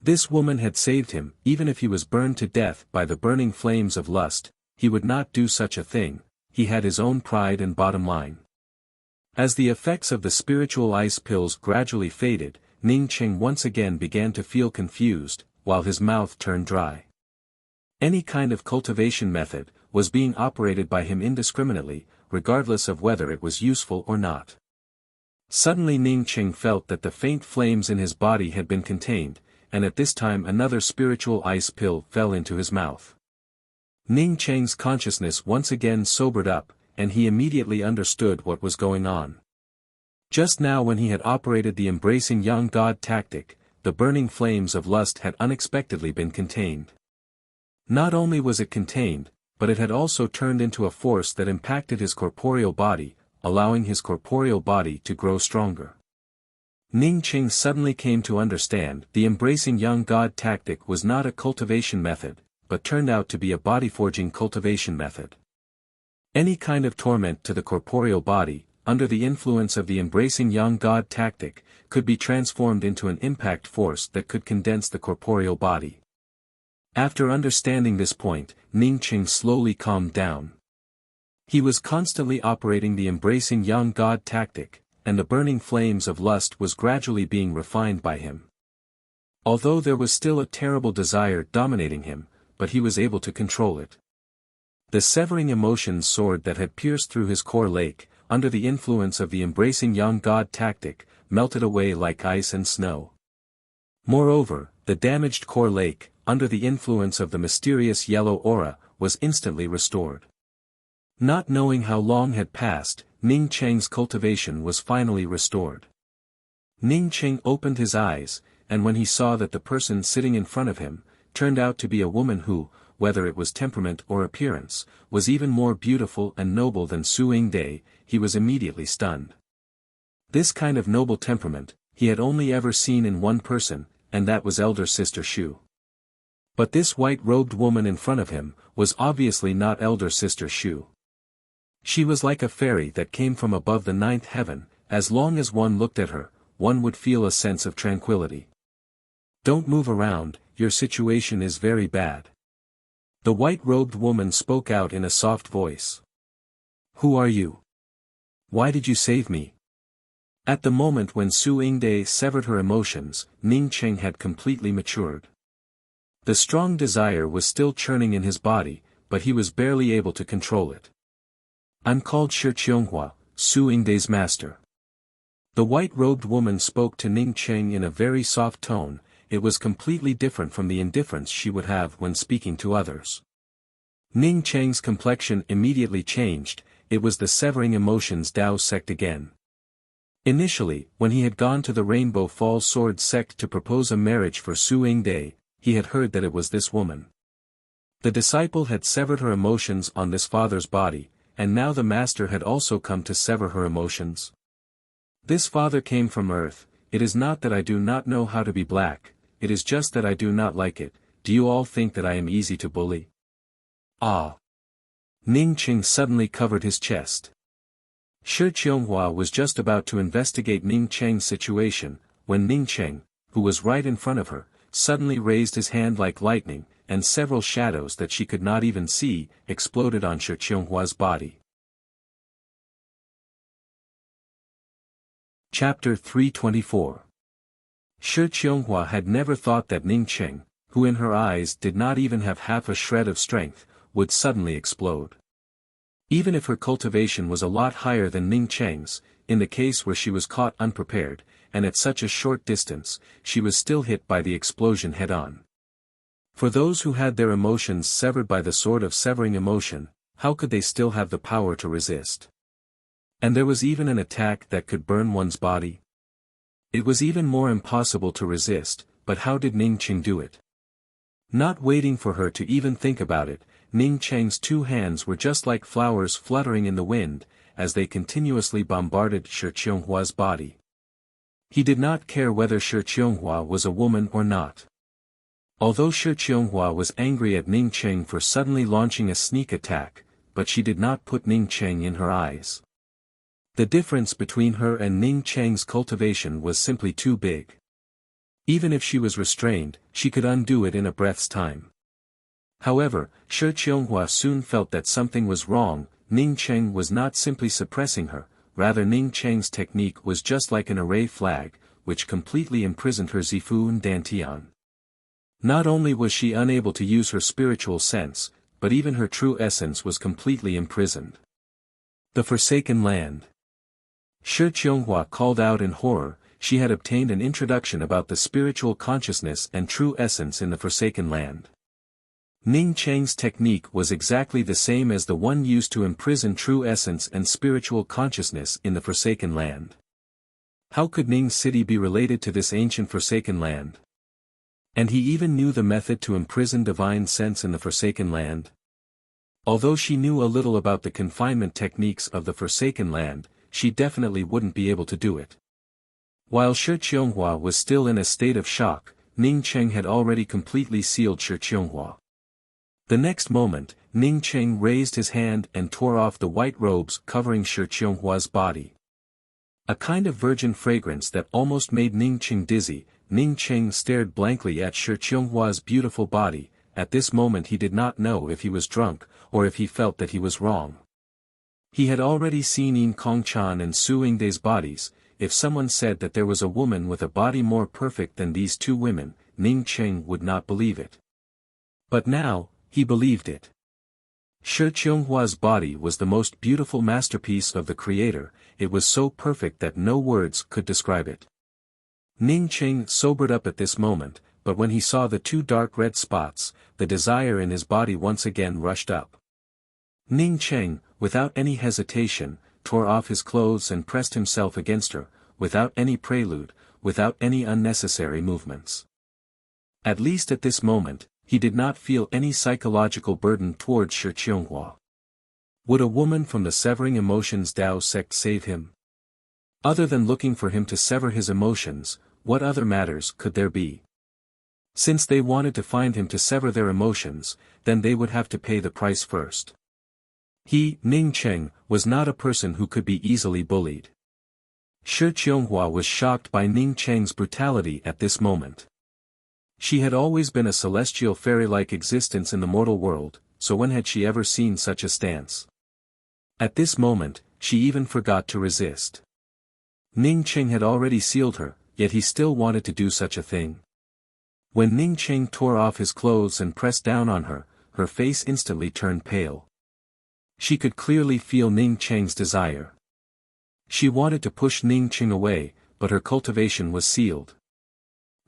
This woman had saved him. Even if he was burned to death by the burning flames of lust, he would not do such a thing. He had his own pride and bottom line. As the effects of the spiritual ice pills gradually faded, Ning Qing once again began to feel confused, while his mouth turned dry. Any kind of cultivation method was being operated by him indiscriminately, regardless of whether it was useful or not. Suddenly Ning Qing felt that the faint flames in his body had been contained, and at this time another spiritual ice pill fell into his mouth. Ning Qing's consciousness once again sobered up, and he immediately understood what was going on. Just now, when he had operated the embracing young god tactic, the burning flames of lust had unexpectedly been contained. Not only was it contained, but it had also turned into a force that impacted his corporeal body, allowing his corporeal body to grow stronger. Ning Qing suddenly came to understand the embracing young god tactic was not a cultivation method, but turned out to be a body-forging cultivation method. Any kind of torment to the corporeal body, under the influence of the embracing young god tactic, could be transformed into an impact force that could condense the corporeal body. After understanding this point, Ning Qing slowly calmed down. He was constantly operating the embracing young god tactic, and the burning flames of lust was gradually being refined by him. Although there was still a terrible desire dominating him, but he was able to control it. The severing emotions sword that had pierced through his core lake, under the influence of the embracing young god tactic, melted away like ice and snow. Moreover, the damaged core lake, under the influence of the mysterious yellow aura, was instantly restored. Not knowing how long had passed, Ning Qing's cultivation was finally restored. Ning Qing opened his eyes, and when he saw that the person sitting in front of him turned out to be a woman who, whether it was temperament or appearance, was even more beautiful and noble than Su Yingde, he was immediately stunned. This kind of noble temperament, he had only ever seen in one person, and that was elder sister Shu. But this white-robed woman in front of him, was obviously not elder sister Shu. She was like a fairy that came from above the ninth heaven. As long as one looked at her, one would feel a sense of tranquility. "Don't move around, your situation is very bad." The white-robed woman spoke out in a soft voice. "Who are you? Why did you save me?" At the moment when Su Yingde severed her emotions, Ning Qing had completely matured. The strong desire was still churning in his body, but he was barely able to control it. "I'm called Shi Qianghua, Su Yingde's master." The white-robed woman spoke to Ning Qing in a very soft tone. It was completely different from the indifference she would have when speaking to others. Ning Qing's complexion immediately changed. It was the severing emotions Dao sect again. Initially, when he had gone to the Rainbow Falls Sword sect to propose a marriage for Su Yingde, he had heard that it was this woman. The disciple had severed her emotions on this father's body, and now the master had also come to sever her emotions. This father came from earth. It is not that I do not know how to be black, it is just that I do not like it. Do you all think that I am easy to bully? Ah! Ning Qing suddenly covered his chest. Shi Qianghua was just about to investigate Ning Cheng's situation, when Ning Cheng, who was right in front of her, suddenly raised his hand like lightning, and several shadows that she could not even see, exploded on Shi Qianghua's body. Chapter 324. Shi Qianghua had never thought that Ning Cheng, who in her eyes did not even have half a shred of strength, would suddenly explode. Even if her cultivation was a lot higher than Ning Cheng's, in the case where she was caught unprepared, and at such a short distance, she was still hit by the explosion head-on. For those who had their emotions severed by the sword of severing emotion, how could they still have the power to resist? And there was even an attack that could burn one's body? It was even more impossible to resist, but how did Ning Cheng do it? Not waiting for her to even think about it, Ning Cheng's two hands were just like flowers fluttering in the wind, as they continuously bombarded Shi Qianghua's body. He did not care whether Shi Qianghua was a woman or not. Although Shi Qianghua was angry at Ning Cheng for suddenly launching a sneak attack, but she did not put Ning Cheng in her eyes. The difference between her and Ning Cheng's cultivation was simply too big. Even if she was restrained, she could undo it in a breath's time. However, Shi Qianghua soon felt that something was wrong. Ning Cheng was not simply suppressing her, rather Ning Cheng's technique was just like an array flag, which completely imprisoned her Zifu and Dantian. Not only was she unable to use her spiritual sense, but even her true essence was completely imprisoned. The Forsaken Land. Shi Qianghua called out in horror. She had obtained an introduction about the spiritual consciousness and true essence in the Forsaken Land. Ning Cheng's technique was exactly the same as the one used to imprison true essence and spiritual consciousness in the Forsaken Land. How could Ning City be related to this ancient Forsaken Land? And he even knew the method to imprison divine sense in the Forsaken Land? Although she knew a little about the confinement techniques of the Forsaken Land, she definitely wouldn't be able to do it. While Shi Qianghua was still in a state of shock, Ning Cheng had already completely sealed Shi Qianghua. The next moment, Ning Cheng raised his hand and tore off the white robes covering Shi Qianghua's body. A kind of virgin fragrance that almost made Ning Cheng dizzy. Ning Cheng stared blankly at Shi Qianghua's beautiful body. At this moment he did not know if he was drunk, or if he felt that he was wrong. He had already seen Yin Kongchan and Su Yingde's bodies. If someone said that there was a woman with a body more perfect than these two women, Ning Cheng would not believe it. But now, he believed it. Shi Qianghua's body was the most beautiful masterpiece of the Creator. It was so perfect that no words could describe it. Ning Cheng sobered up at this moment, but when he saw the two dark red spots, the desire in his body once again rushed up. Ning Cheng, without any hesitation, tore off his clothes and pressed himself against her, without any prelude, without any unnecessary movements. At least at this moment, he did not feel any psychological burden towards Shi Qianghua. Would a woman from the Severing Emotions Tao sect save him? Other than looking for him to sever his emotions, what other matters could there be? Since they wanted to find him to sever their emotions, then they would have to pay the price first. He, Ning Cheng, was not a person who could be easily bullied. Shi Qianghua was shocked by Ning Cheng's brutality at this moment. She had always been a celestial fairy-like existence in the mortal world, so when had she ever seen such a stance? At this moment, she even forgot to resist. Ning Cheng had already sealed her, yet he still wanted to do such a thing. When Ning Cheng tore off his clothes and pressed down on her, her face instantly turned pale. She could clearly feel Ning Cheng's desire. She wanted to push Ning Cheng away, but her cultivation was sealed.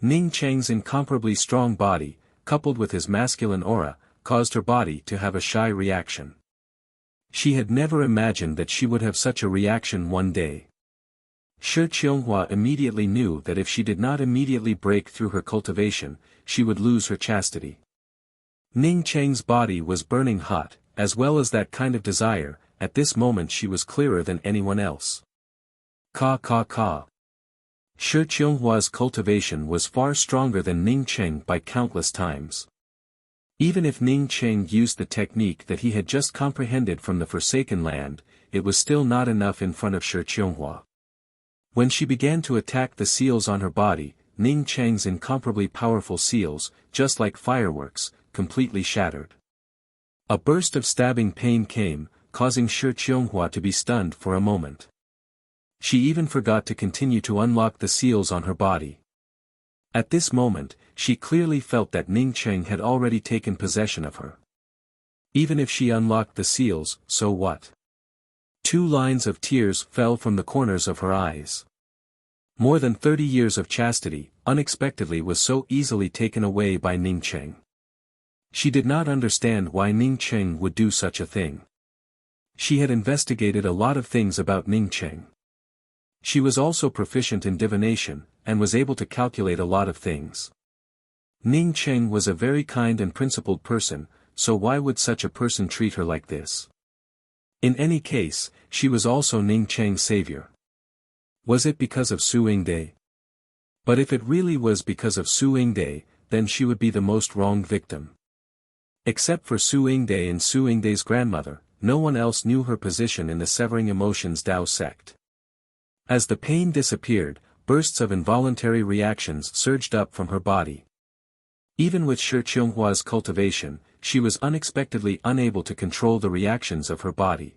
Ning Cheng's incomparably strong body, coupled with his masculine aura, caused her body to have a shy reaction. She had never imagined that she would have such a reaction one day. Shi Qianghua immediately knew that if she did not immediately break through her cultivation, she would lose her chastity. Ning Cheng's body was burning hot, as well as that kind of desire. At this moment she was clearer than anyone else. Ka ka ka. Shi Qianghua's cultivation was far stronger than Ning Cheng by countless times. Even if Ning Cheng used the technique that he had just comprehended from the Forsaken Land, it was still not enough in front of Shi Qianghua. When she began to attack the seals on her body, Ning Cheng's incomparably powerful seals, just like fireworks, completely shattered. A burst of stabbing pain came, causing Shi Qianghua to be stunned for a moment. She even forgot to continue to unlock the seals on her body. At this moment, she clearly felt that Ning Cheng had already taken possession of her. Even if she unlocked the seals, so what? 2 lines of tears fell from the corners of her eyes. More than 30 years of chastity, unexpectedly was so easily taken away by Ning Cheng. She did not understand why Ning Cheng would do such a thing. She had investigated a lot of things about Ning Cheng. She was also proficient in divination, and was able to calculate a lot of things. Ning Cheng was a very kind and principled person, so why would such a person treat her like this? In any case, she was also Ning Cheng's savior. Was it because of Su Yingde? But if it really was because of Su Yingde, then she would be the most wronged victim. Except for Su Yingde and Su Yingde's grandmother, no one else knew her position in the Severing Emotions Dao sect. As the pain disappeared, bursts of involuntary reactions surged up from her body. Even with Shi Qianghua's cultivation, she was unexpectedly unable to control the reactions of her body.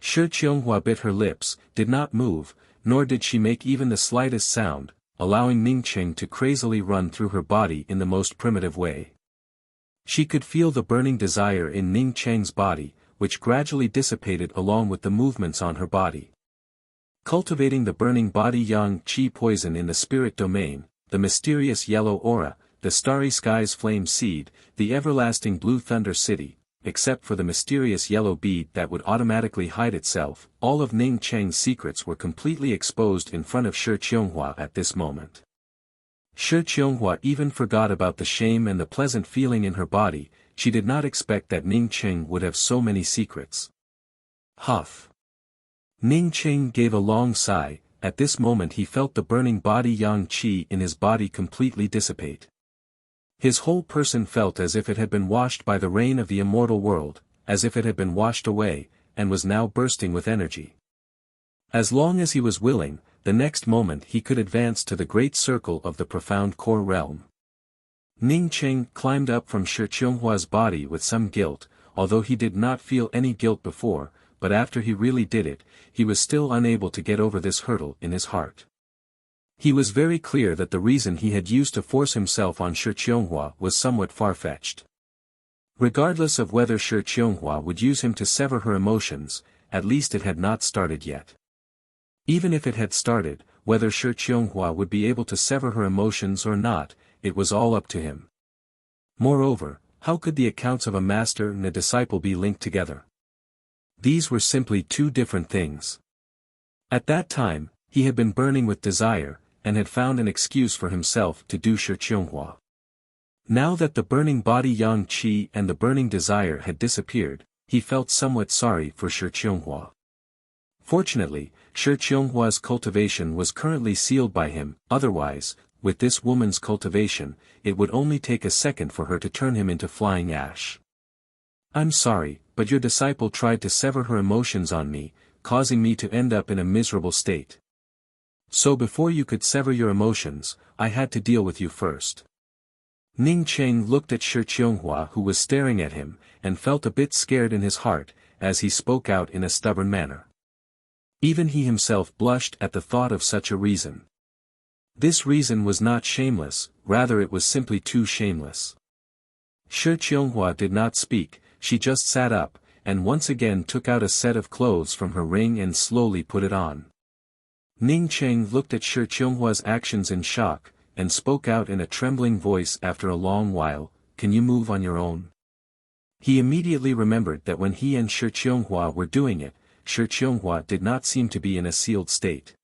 Shi Qianghua bit her lips, did not move, nor did she make even the slightest sound, allowing Ning Cheng to crazily run through her body in the most primitive way. She could feel the burning desire in Ning Cheng's body, which gradually dissipated along with the movements on her body. Cultivating the burning body yang qi poison in the spirit domain, the mysterious yellow aura, the starry skies flame seed, the everlasting blue thunder city, except for the mysterious yellow bead that would automatically hide itself, all of Ning Cheng's secrets were completely exposed in front of Shi Qianghua at this moment. Shi Qianghua even forgot about the shame and the pleasant feeling in her body. She did not expect that Ning Cheng would have so many secrets. Huff. Ning Cheng gave a long sigh. At this moment he felt the burning body yang qi in his body completely dissipate. His whole person felt as if it had been washed by the rain of the immortal world, as if it had been washed away, and was now bursting with energy. As long as he was willing, the next moment he could advance to the great circle of the profound core realm. Ning Cheng climbed up from Shi Qianghua's body with some guilt, although he did not feel any guilt before, but after he really did it, he was still unable to get over this hurdle in his heart. He was very clear that the reason he had used to force himself on Shi Qianghua was somewhat far-fetched. Regardless of whether Shi Qianghua would use him to sever her emotions, at least it had not started yet. Even if it had started, whether Shi Qianghua would be able to sever her emotions or not, it was all up to him. Moreover, how could the accounts of a master and a disciple be linked together? These were simply 2 different things. At that time, he had been burning with desire, and had found an excuse for himself to do Shi Qianghua. Now that the burning body yang qi and the burning desire had disappeared, he felt somewhat sorry for Shi Qianghua. Fortunately, Shi Qianghua's cultivation was currently sealed by him, otherwise, with this woman's cultivation, it would only take a second for her to turn him into flying ash. I'm sorry, but your disciple tried to sever her emotions on me, causing me to end up in a miserable state. So before you could sever your emotions, I had to deal with you first. Ning Cheng looked at Shi Qianghua who was staring at him, and felt a bit scared in his heart, as he spoke out in a stubborn manner. Even he himself blushed at the thought of such a reason. This reason was not shameless, rather it was simply too shameless. Shi Qianghua did not speak, she just sat up, and once again took out a set of clothes from her ring and slowly put it on. Ning Cheng looked at Shi Qianghua's actions in shock, and spoke out in a trembling voice after a long while, "Can you move on your own?" He immediately remembered that when he and Shi Qianghua were doing it, Shi Qianghua did not seem to be in a sealed state.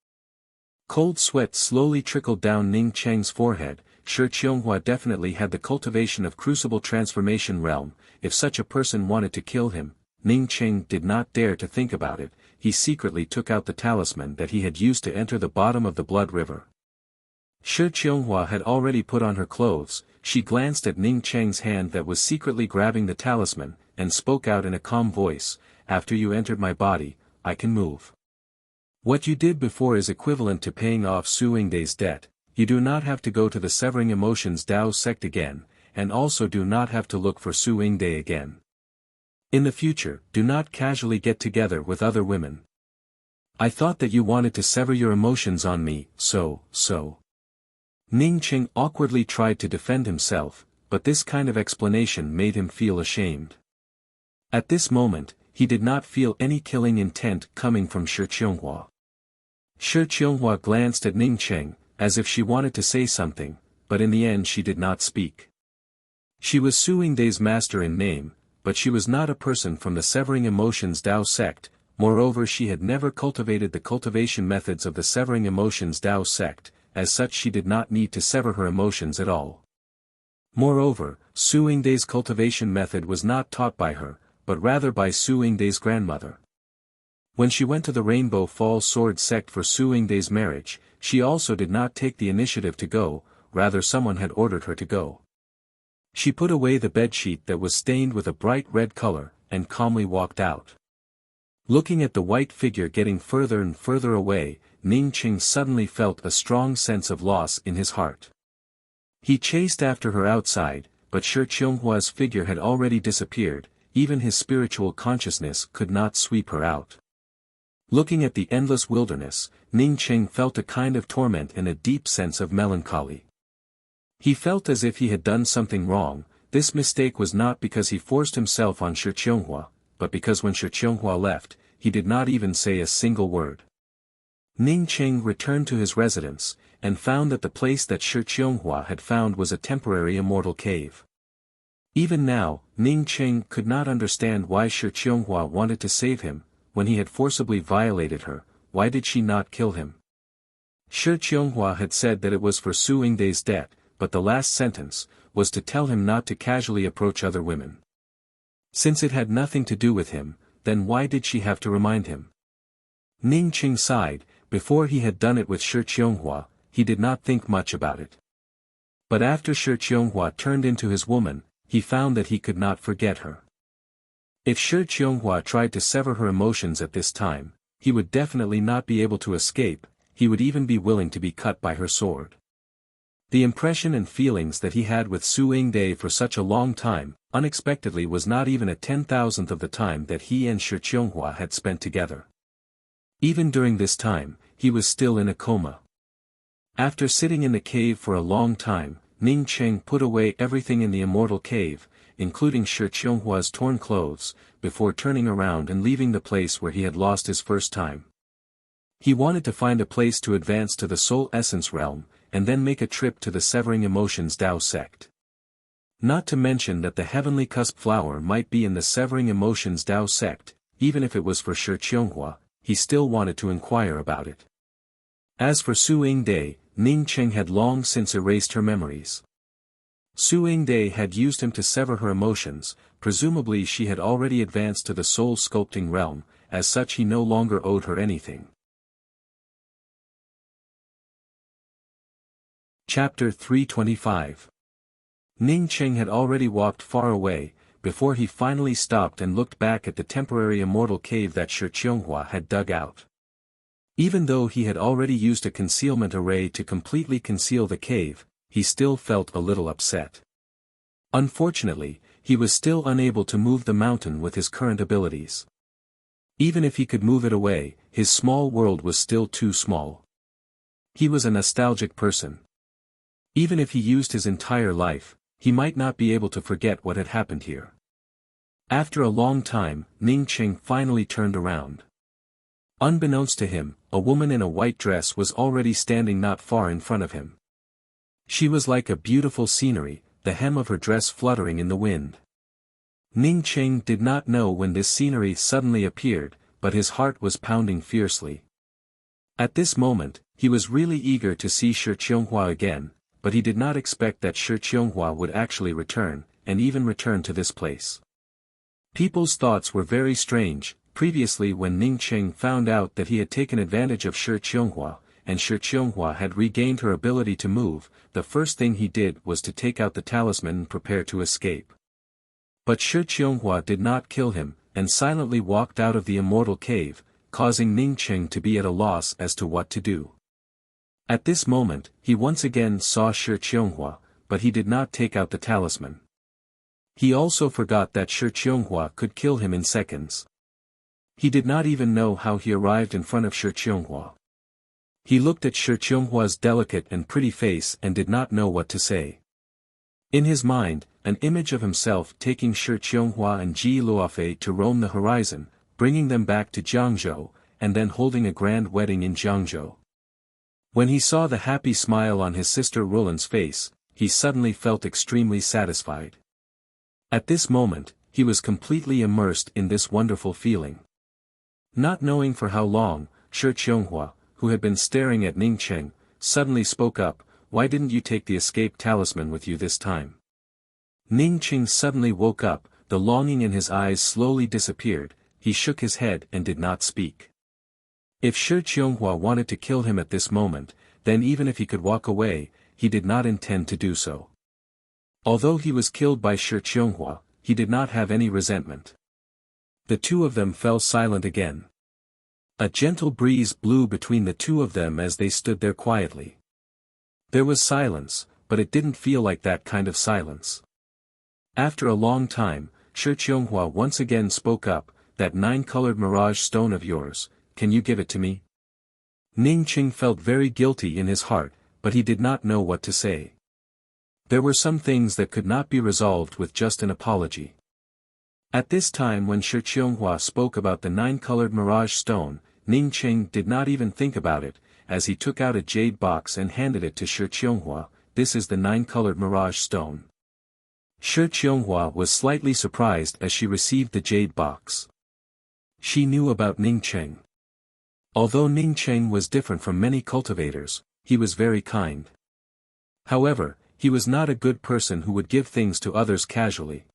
Cold sweat slowly trickled down Ning Cheng's forehead. Shi Qianghua definitely had the cultivation of crucible transformation realm. If such a person wanted to kill him, Ning Cheng did not dare to think about it. He secretly took out the talisman that he had used to enter the bottom of the blood river. Shi Qianghua had already put on her clothes. She glanced at Ning Cheng's hand that was secretly grabbing the talisman, and spoke out in a calm voice, "After you entered my body, I can move. What you did before is equivalent to paying off Su Yingdai's debt. You do not have to go to the Severing Emotions Dao sect again, and also do not have to look for Su Yingdai again. In the future, do not casually get together with other women. I thought that you wanted to sever your emotions on me, so. Ning Cheng awkwardly tried to defend himself, but this kind of explanation made him feel ashamed. At this moment, he did not feel any killing intent coming from Shi Qianghua. Shi Qianghua glanced at Ning Cheng, as if she wanted to say something, but in the end she did not speak. She was Su Yingdai's master in name, but she was not a person from the Severing Emotions Dao sect. Moreover, she had never cultivated the cultivation methods of the Severing Emotions Dao sect. As such, she did not need to sever her emotions at all. Moreover, Su Yingdai's cultivation method was not taught by her, but rather by Su Yingdai's grandmother. When she went to the Rainbow Falls Sword sect for Su Yingdai's marriage, she also did not take the initiative to go, rather someone had ordered her to go. She put away the bedsheet that was stained with a bright red color, and calmly walked out. Looking at the white figure getting further and further away, Ning Cheng suddenly felt a strong sense of loss in his heart. He chased after her outside, but Shi Qianghua's figure had already disappeared. Even his spiritual consciousness could not sweep her out. Looking at the endless wilderness, Ning Cheng felt a kind of torment and a deep sense of melancholy. He felt as if he had done something wrong. This mistake was not because he forced himself on Shi Qianghua, but because when Shi Qianghua left, he did not even say a single word. Ning Cheng returned to his residence, and found that the place that Shi Qianghua had found was a temporary immortal cave. Even now, Ning Cheng could not understand why Shi Qianghua wanted to save him. When he had forcibly violated her, why did she not kill him? Shi Qianghua had said that it was for Su Yingdai's debt, but the last sentence was to tell him not to casually approach other women. Since it had nothing to do with him, then why did she have to remind him? Ning Cheng sighed. Before he had done it with Shi Qianghua, he did not think much about it. But after Shi Qianghua turned into his woman, he found that he could not forget her. If Shi Qianghua tried to sever her emotions at this time, he would definitely not be able to escape. He would even be willing to be cut by her sword. The impression and feelings that he had with Su Yingdai for such a long time, unexpectedly was not even a 10,000th of the time that he and Shi Qianghua had spent together. Even during this time, he was still in a coma. After sitting in the cave for a long time, Ning Cheng put away everything in the immortal cave, including Shi Qianghua's torn clothes, before turning around and leaving the place where he had lost his first time. He wanted to find a place to advance to the Soul Essence realm, and then make a trip to the Severing Emotions Dao sect. Not to mention that the Heavenly Cusp flower might be in the Severing Emotions Dao sect. Even if it was for Shi Qianghua, he still wanted to inquire about it. As for Su Yingdai, Ning Cheng had long since erased her memories. Su Yingdai had used him to sever her emotions. Presumably she had already advanced to the soul sculpting realm. As such, he no longer owed her anything. Chapter 325. Ning Cheng had already walked far away, before he finally stopped and looked back at the temporary immortal cave that Shi Qianghua had dug out. Even though he had already used a concealment array to completely conceal the cave, he still felt a little upset. Unfortunately, he was still unable to move the mountain with his current abilities. Even if he could move it away, his small world was still too small. He was a nostalgic person. Even if he used his entire life, he might not be able to forget what had happened here. After a long time, Ning Cheng finally turned around. Unbeknownst to him, a woman in a white dress was already standing not far in front of him. She was like a beautiful scenery, the hem of her dress fluttering in the wind. Ning Cheng did not know when this scenery suddenly appeared, but his heart was pounding fiercely. At this moment, He was really eager to see Shi Qianghua again, but he did not expect that Shi Qianghua would actually return, and even return to this place. People's thoughts were very strange. Previously, when Ning Qing found out that he had taken advantage of Shi Qianghua, and Shi Qianghua had regained her ability to move, the first thing he did was to take out the talisman and prepare to escape. But Shi Qianghua did not kill him, and silently walked out of the immortal cave, causing Ning Qing to be at a loss as to what to do. At this moment, he once again saw Shi Qianghua, but he did not take out the talisman. He also forgot that Shi Qianghua could kill him in seconds. He did not even know how he arrived in front of Shi Qianghua. He looked at Shi Qianghua's delicate and pretty face and did not know what to say. In his mind, an image of himself taking Shi Qianghua and Ji Luofei to roam the horizon, bringing them back to Jiangzhou, and then holding a grand wedding in Jiangzhou. When he saw the happy smile on his sister Rulan's face, he suddenly felt extremely satisfied. At this moment, he was completely immersed in this wonderful feeling. Not knowing for how long, Shi Qianghua, who had been staring at Ning Qing, suddenly spoke up, "Why didn't you take the escape talisman with you this time?" Ning Qing suddenly woke up, the longing in his eyes slowly disappeared, he shook his head and did not speak. If Shi Qianghua wanted to kill him at this moment, then even if he could walk away, he did not intend to do so. Although he was killed by Shi Qianghua, he did not have any resentment. The two of them fell silent again. A gentle breeze blew between the two of them as they stood there quietly. There was silence, but it didn't feel like that kind of silence. After a long time, Shi Qianghua once again spoke up, "That 9-colored mirage stone of yours, can you give it to me?" Ning Qing felt very guilty in his heart, but he did not know what to say. There were some things that could not be resolved with just an apology. At this time when Shi Qianghua spoke about the 9-colored mirage stone, Ning Qing did not even think about it, as he took out a jade box and handed it to Shi Qianghua. "This is the 9-colored mirage stone." Shi Qianghua was slightly surprised as she received the jade box. She knew about Ning Qing. Although Ning Qing was different from many cultivators, he was very kind. However, he was not a good person who would give things to others casually.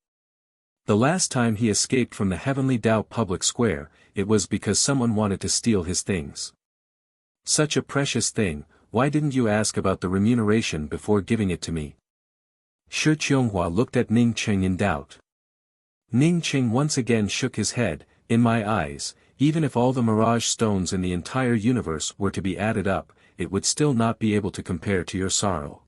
The last time he escaped from the Heavenly Tao public square, it was because someone wanted to steal his things. "Such a precious thing, why didn't you ask about the remuneration before giving it to me?" Shi Qianghua looked at Ning Qing in doubt. Ning Qing once again shook his head, "In my eyes, even if all the mirage stones in the entire universe were to be added up, it would still not be able to compare to your sorrow.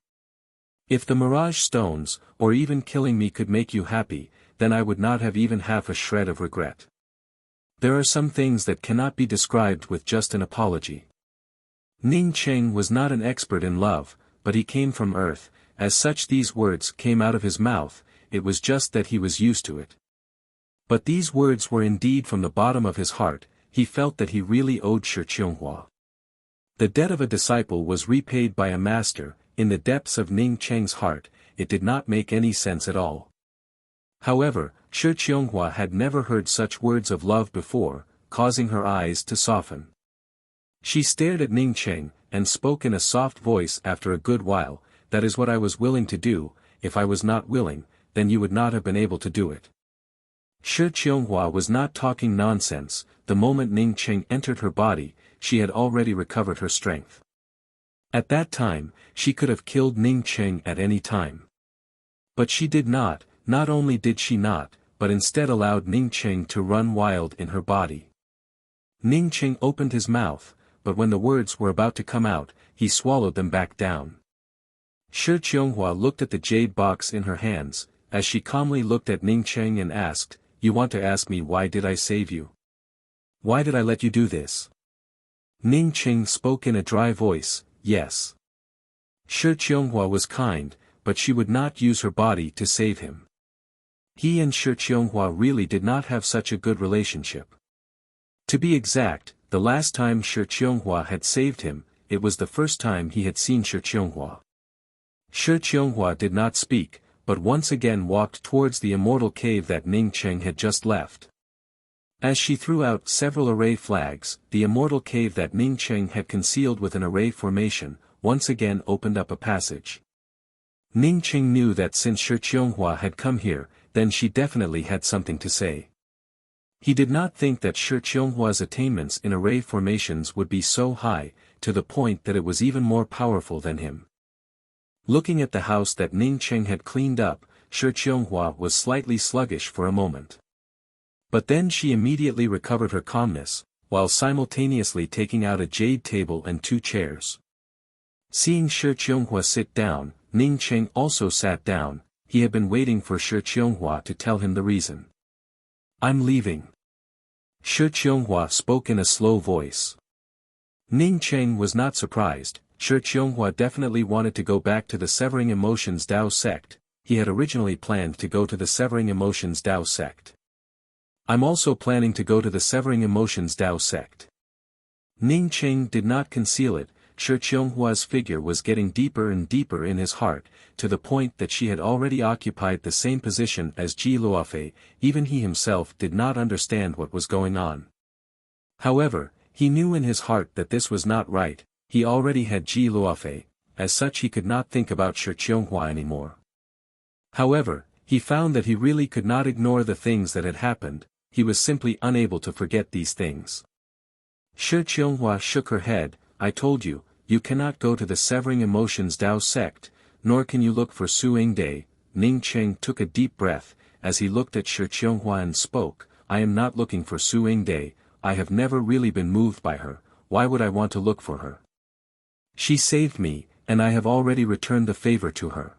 If the mirage stones, or even killing me could make you happy, then I would not have even half a shred of regret. There are some things that cannot be described with just an apology." Ning Qing was not an expert in love, but he came from Earth, as such these words came out of his mouth, it was just that he was used to it. But these words were indeed from the bottom of his heart, he felt that he really owed Shi Qianghua. The debt of a disciple was repaid by a master. In the depths of Ning Qing's heart, it did not make any sense at all. However, Shi Qianghua had never heard such words of love before, causing her eyes to soften. She stared at Ning Qing, and spoke in a soft voice after a good while, "That is what I was willing to do. If I was not willing, then you would not have been able to do it." Shi Qianghua was not talking nonsense. The moment Ning Qing entered her body, she had already recovered her strength. At that time, she could have killed Ning Qing at any time. But she did not only did she not, but instead allowed Ning Qing to run wild in her body. Ning Qing opened his mouth, but when the words were about to come out, he swallowed them back down. Shi Qianghua looked at the jade box in her hands, as she calmly looked at Ning Qing and asked, "You want to ask me why did I save you? Why did I let you do this?" Ning Qing spoke in a dry voice, "Yes." Shi Qianghua was kind, but she would not use her body to save him. He and Shi Qianghua really did not have such a good relationship. To be exact, the last time Shi Qianghua had saved him, it was the first time he had seen Shi Qianghua. Shi Qianghua did not speak, but once again walked towards the immortal cave that Ning Qing had just left. As she threw out several array flags, the immortal cave that Ning Cheng had concealed with an array formation, once again opened up a passage. Ning Cheng knew that since Shi Qianghua had come here, then she definitely had something to say. He did not think that Shi Qianghua's attainments in array formations would be so high, to the point that it was even more powerful than him. Looking at the house that Ning Cheng had cleaned up, Shi Qianghua was slightly sluggish for a moment. But then she immediately recovered her calmness, while simultaneously taking out a jade table and 2 chairs. Seeing Shi Qianghua sit down, Ning Cheng also sat down. He had been waiting for Shi Qianghua to tell him the reason. "I'm leaving." Shi Qianghua spoke in a slow voice. Ning Cheng was not surprised. Shi Qianghua definitely wanted to go back to the Severing Emotions Dao sect. He had originally planned to go to the Severing Emotions Dao sect. "I'm also planning to go to the Severing Emotions Dao sect." Ning Cheng did not conceal it. Shi Qianghua's figure was getting deeper and deeper in his heart, to the point that she had already occupied the same position as Ji Luofei. Even he himself did not understand what was going on. However, he knew in his heart that this was not right. He already had Ji Luofei, as such he could not think about Shi Qianghua anymore. However, he found that he really could not ignore the things that had happened. He was simply unable to forget these things. Shi Qianghua shook her head. "I told you, you cannot go to the Severing Emotions Dao sect, nor can you look for Su Yingde." Ning Cheng took a deep breath, as he looked at Shi Qianghua and spoke, "I am not looking for Su Yingde. I have never really been moved by her. Why would I want to look for her? She saved me, and I have already returned the favor to her.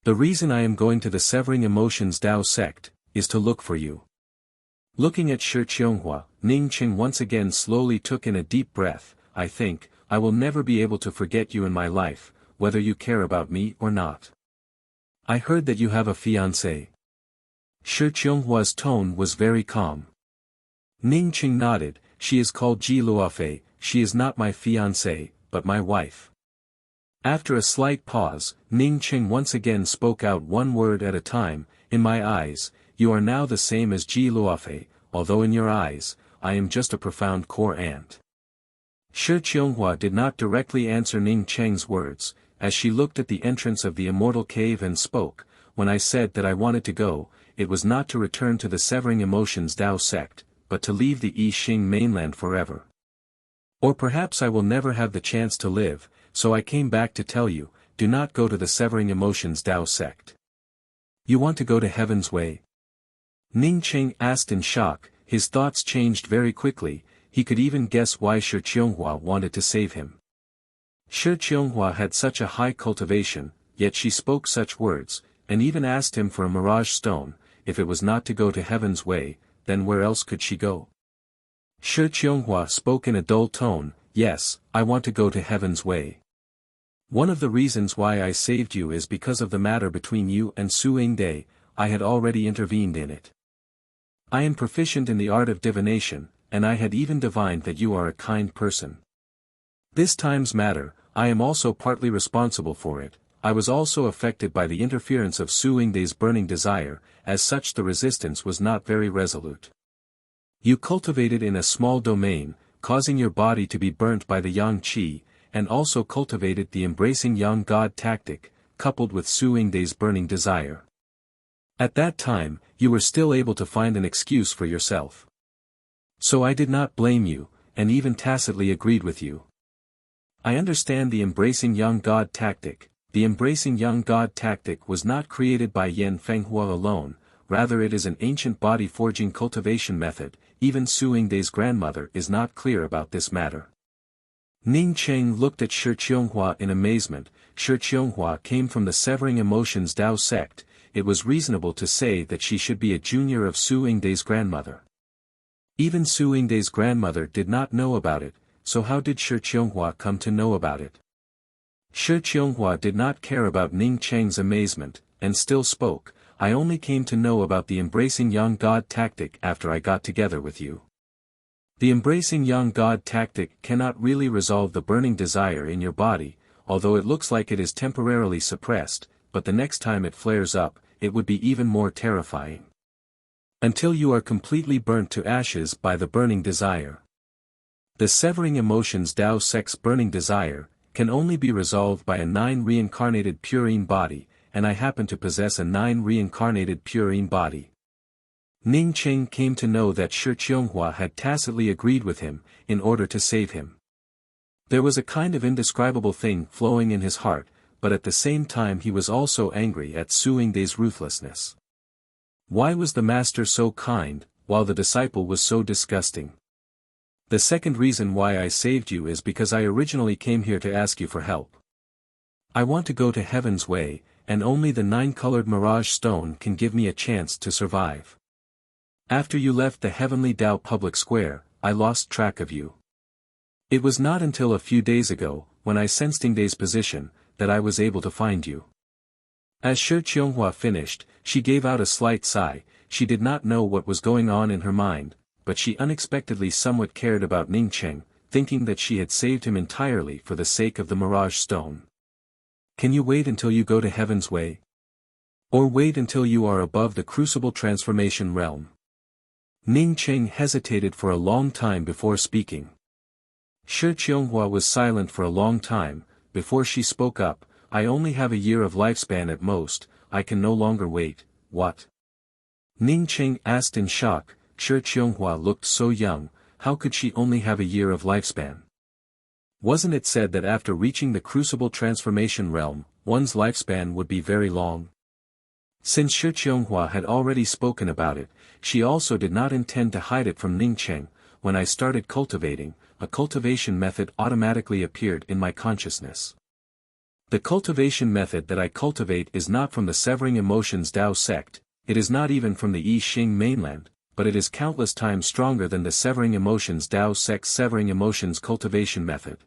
The reason I am going to the Severing Emotions Dao sect, is to look for you." Looking at Shi Qianghua, Ning Cheng once again slowly took in a deep breath. "I think, I will never be able to forget you in my life, whether you care about me or not. I heard that you have a fiancé." Shi Qianghua's tone was very calm. Ning Cheng nodded. "She is called Ji Luofei. She is not my fiancé, but my wife." After a slight pause, Ning Cheng once again spoke out one word at a time. "In my eyes, you are now the same as Ji Luofei, although in your eyes, I am just a profound core ant." Shi Qianghua did not directly answer Ning Cheng's words, as she looked at the entrance of the immortal cave and spoke. "When I said that I wanted to go, it was not to return to the Severing Emotions Dao sect, but to leave the I Ching mainland forever. Or perhaps I will never have the chance to live, so I came back to tell you, do not go to the Severing Emotions Dao sect." "You want to go to Heaven's Way?" Ning Cheng asked in shock. His thoughts changed very quickly. He could even guess why Shi Qianghua wanted to save him. Shi Qianghua had such a high cultivation, yet she spoke such words, and even asked him for a mirage stone. If it was not to go to Heaven's Way, then where else could she go? Shi Qianghua spoke in a dull tone. "Yes, I want to go to Heaven's Way. One of the reasons why I saved you is because of the matter between you and Su Yingde. I had already intervened in it. I am proficient in the art of divination, and I had even divined that you are a kind person. This time's matter, I am also partly responsible for it. I was also affected by the interference of Su Yingde's burning desire. As such the resistance was not very resolute. You cultivated in a small domain, causing your body to be burnt by the yang qi, and also cultivated the embracing young god tactic, coupled with Su Yingde's burning desire. At that time, you were still able to find an excuse for yourself. So I did not blame you, and even tacitly agreed with you. I understand the embracing young god tactic. The embracing young god tactic was not created by Yan Fenghua alone, rather it is an ancient body-forging cultivation method. Even Su Yingde's grandmother is not clear about this matter." Ning Cheng looked at Shi Qianghua in amazement. Shi Qianghua came from the Severing Emotions Dao sect. It was reasonable to say that she should be a junior of Su Yingde's grandmother. Even Su Yingde's grandmother did not know about it, so how did Shi Qianghua come to know about it? Shi Qianghua did not care about Ning Cheng's amazement, and still spoke. "I only came to know about the embracing young god tactic after I got together with you. The embracing young god tactic cannot really resolve the burning desire in your body, although it looks like it is temporarily suppressed, but the next time it flares up, it would be even more terrifying. Until you are completely burnt to ashes by the burning desire. The severing emotions Tao Sect's burning desire, can only be resolved by a 9 reincarnated purine body, and I happen to possess a 9 reincarnated purine body. Ning Cheng came to know that Shi Qianghua had tacitly agreed with him, in order to save him. There was a kind of indescribable thing flowing in his heart, but at the same time he was also angry at Su Yingdai's ruthlessness. Why was the master so kind, while the disciple was so disgusting? The second reason why I saved you is because I originally came here to ask you for help. I want to go to heaven's way, and only the 9-colored mirage stone can give me a chance to survive. After you left the Heavenly Tao public square, I lost track of you. It was not until a few days ago, when I sensed Yingdai's position, that I was able to find you. As Shi Qianghua finished, she gave out a slight sigh. She did not know what was going on in her mind, but she unexpectedly somewhat cared about Ning Cheng, thinking that she had saved him entirely for the sake of the mirage stone. Can you wait until you go to heaven's way? Or wait until you are above the crucible transformation realm? Ning Cheng hesitated for a long time before speaking. Shi Qianghua was silent for a long time, before she spoke up. I only have a year of lifespan at most, I can no longer wait. What? Ning Cheng asked in shock. Shi Qianghua looked so young, how could she only have a year of lifespan? Wasn't it said that after reaching the crucible transformation realm, one's lifespan would be very long? Since Shi Qianghua had already spoken about it, she also did not intend to hide it from Ning Cheng. When I started cultivating, a cultivation method automatically appeared in my consciousness. The cultivation method that I cultivate is not from the Severing Emotions Tao sect, it is not even from the I Ching mainland, but it is countless times stronger than the Severing Emotions Tao sect's Severing Emotions cultivation method.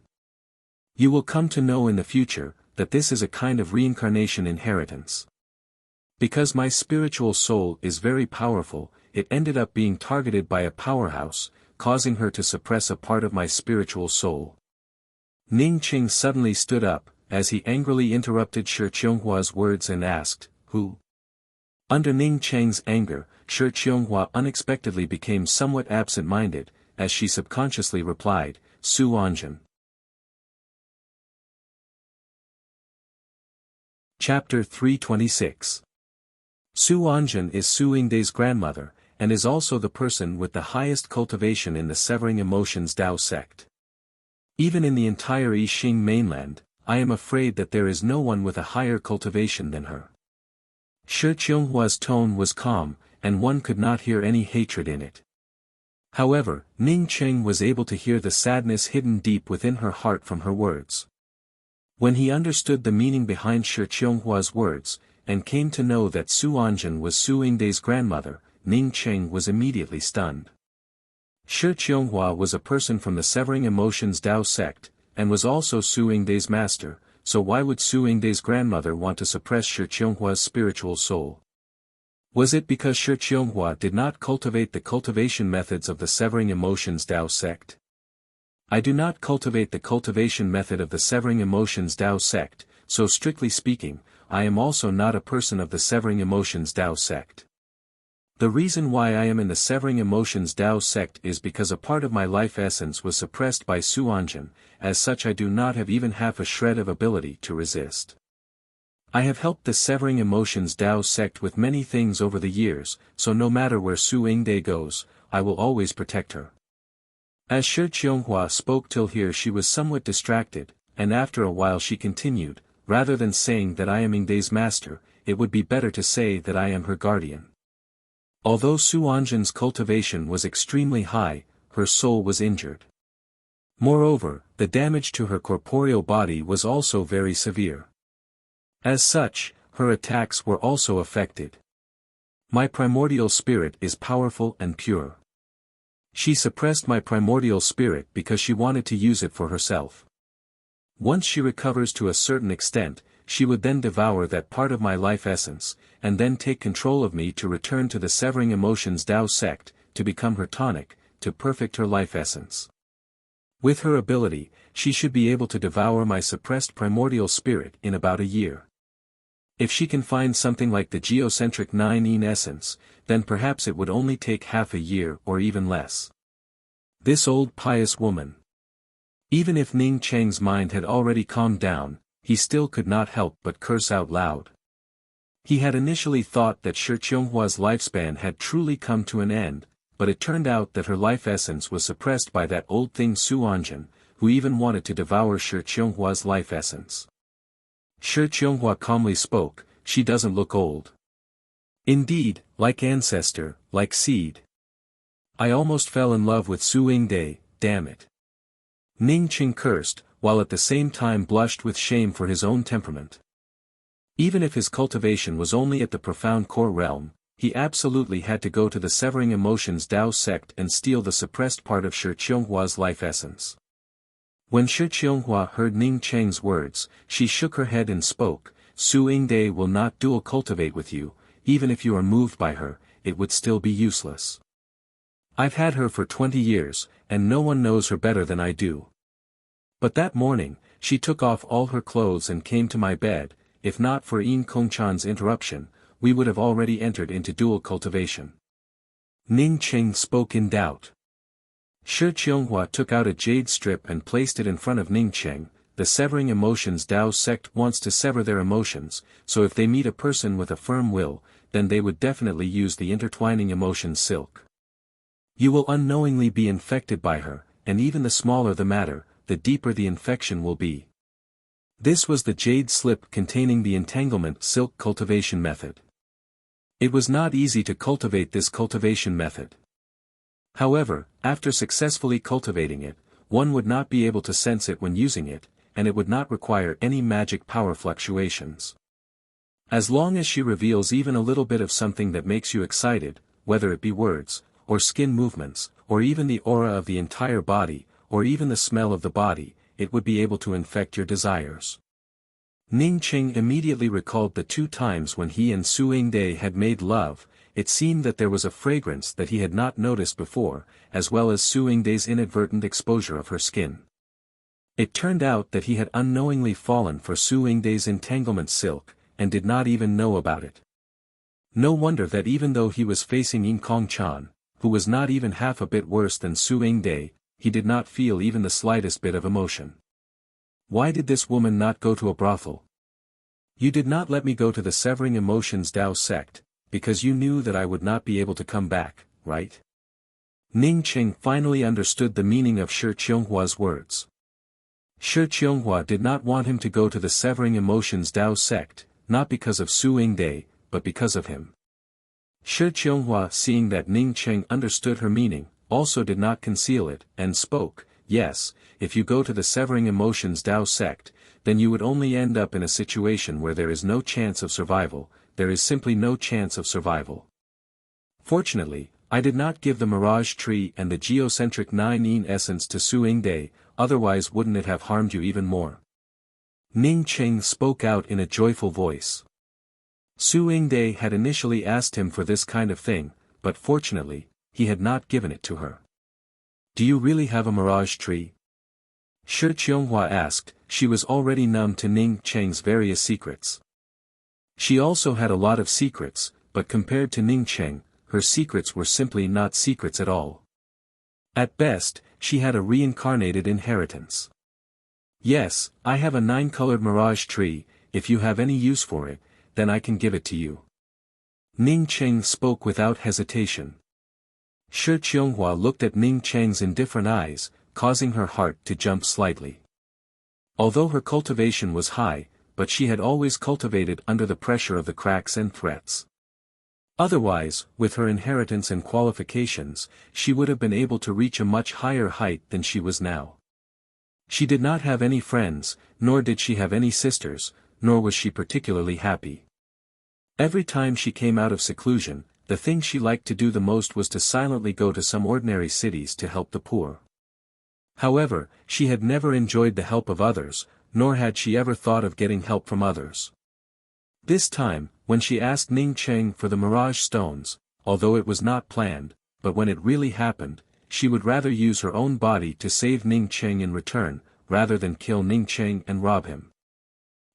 You will come to know in the future, that this is a kind of reincarnation inheritance. Because my spiritual soul is very powerful, it ended up being targeted by a powerhouse, causing her to suppress a part of my spiritual soul. Ning Cheng suddenly stood up, as he angrily interrupted Shi Qianghua's words and asked, "Who?" Under Ning Cheng's anger, Shi Qianghua unexpectedly became somewhat absent-minded, as she subconsciously replied, "Su Anjun." Chapter 326. Su Anjun is Su Yingdai's grandmother, and is also the person with the highest cultivation in the Severing Emotions Tao sect. Even in the entire I Ching mainland, I am afraid that there is no one with a higher cultivation than her. Shi Qianghua's tone was calm, and one could not hear any hatred in it. However, Ning Cheng was able to hear the sadness hidden deep within her heart from her words. When he understood the meaning behind Shi Qianghua's words, and came to know that Su Anjun was Su Yingdai's grandmother, Ning Cheng was immediately stunned. Shi Qianghua was a person from the Severing Emotions Tao sect, and was also Su Yingdai's master, so why would Su Yingdai's grandmother want to suppress Shi Qianghua's spiritual soul? Was it because Shi Qianghua did not cultivate the cultivation methods of the Severing Emotions Tao sect? I do not cultivate the cultivation method of the Severing Emotions Tao sect, so strictly speaking, I am also not a person of the Severing Emotions Tao sect. The reason why I am in the Severing Emotions Tao sect is because a part of my life essence was suppressed by Su Anjun, as such I do not have even half a shred of ability to resist. I have helped the Severing Emotions Tao sect with many things over the years, so no matter where Su Yingdai goes, I will always protect her. As Shi Qianghua spoke till here she was somewhat distracted, and after a while she continued, rather than saying that I am Yingdai's master, it would be better to say that I am her guardian. Although Su Anjun's cultivation was extremely high, her soul was injured. Moreover, the damage to her corporeal body was also very severe. As such, her attacks were also affected. My primordial spirit is powerful and pure. She suppressed my primordial spirit because she wanted to use it for herself. Once she recovers to a certain extent, she would then devour that part of my life essence, and then take control of me to return to the Severing Emotions Tao sect, to become her tonic, to perfect her life essence. With her ability, she should be able to devour my suppressed primordial spirit in about a year. If she can find something like the geocentric 9-ene essence, then perhaps it would only take half a year or even less. This old pious woman. Even if Ning Cheng's mind had already calmed down, he still could not help but curse out loud. He had initially thought that Shi Qionghua's lifespan had truly come to an end, but it turned out that her life essence was suppressed by that old thing Su Anjin, who even wanted to devour Shi Qionghua's life essence. Shi Qionghua calmly spoke, "She doesn't look old. Indeed, like ancestor, like seed. I almost fell in love with Su Yingde, damn it." Ning Qing cursed, while at the same time blushed with shame for his own temperament. Even if his cultivation was only at the profound core realm, he absolutely had to go to the Severing Emotions Dao sect and steal the suppressed part of Shi Qionghua's life essence. When Shi Qionghua heard Ning Cheng's words, she shook her head and spoke, "Su Yingde will not dual cultivate with you, even if you are moved by her, it would still be useless. I've had her for 20 years, and no one knows her better than I do. But that morning, she took off all her clothes and came to my bed. If not for Yin Kongchan's interruption, we would have already entered into dual cultivation." Ning Cheng spoke in doubt. Shi Qionghua took out a jade strip and placed it in front of Ning Cheng. The Severing Emotions Dao sect wants to sever their emotions, so if they meet a person with a firm will, then they would definitely use the intertwining emotion silk. You will unknowingly be infected by her, and even the smaller the matter, the deeper the infection will be. This was the jade slip containing the entanglement silk cultivation method. It was not easy to cultivate this cultivation method. However, after successfully cultivating it, one would not be able to sense it when using it, and it would not require any magic power fluctuations. As long as she reveals even a little bit of something that makes you excited, whether it be words, or skin movements, or even the aura of the entire body, or even the smell of the body, it would be able to infect your desires. Ning Qing immediately recalled the 2 times when he and Su Yingde had made love. It seemed that there was a fragrance that he had not noticed before, as well as Su Yingde's inadvertent exposure of her skin. It turned out that he had unknowingly fallen for Su Yingde's entanglement silk, and did not even know about it. No wonder that even though he was facing Yin Kongchan, who was not even half a bit worse than Su Yingde, he did not feel even the slightest bit of emotion. Why did this woman not go to a brothel? You did not let me go to the Severing Emotions Dao sect, because you knew that I would not be able to come back, right? Ning Qing finally understood the meaning of Shi Qionghua's words. Shi Qionghua did not want him to go to the Severing Emotions Dao sect, not because of Su Yingde, but because of him. Shi Qionghua, seeing that Ning Qing understood her meaning, also did not conceal it, and spoke, "Yes, if you go to the Severing Emotions Dao sect, then you would only end up in a situation where there is no chance of survival, there is simply no chance of survival. Fortunately, I did not give the Mirage Tree and the geocentric 9-ene essence to Su Yingde, otherwise wouldn't it have harmed you even more?" Ning Qing spoke out in a joyful voice. Su Yingde had initially asked him for this kind of thing, but fortunately, he had not given it to her. "Do you really have a Mirage Tree?" Shi Qionghua asked. She was already numb to Ning Cheng's various secrets. She also had a lot of secrets, but compared to Ning Cheng, her secrets were simply not secrets at all. At best, she had a reincarnated inheritance. "Yes, I have a 9-colored Mirage Tree. If you have any use for it, then I can give it to you." Ning Cheng spoke without hesitation. Shi Qionghua looked at Ning Cheng's indifferent eyes, causing her heart to jump slightly. Although her cultivation was high, but she had always cultivated under the pressure of the cracks and threats. Otherwise, with her inheritance and qualifications, she would have been able to reach a much higher height than she was now. She did not have any friends, nor did she have any sisters, nor was she particularly happy. Every time she came out of seclusion, the thing she liked to do the most was to silently go to some ordinary cities to help the poor. However, she had never enjoyed the help of others, nor had she ever thought of getting help from others. This time, when she asked Ning Cheng for the Mirage Stones, although it was not planned, but when it really happened, she would rather use her own body to save Ning Cheng in return, rather than kill Ning Cheng and rob him.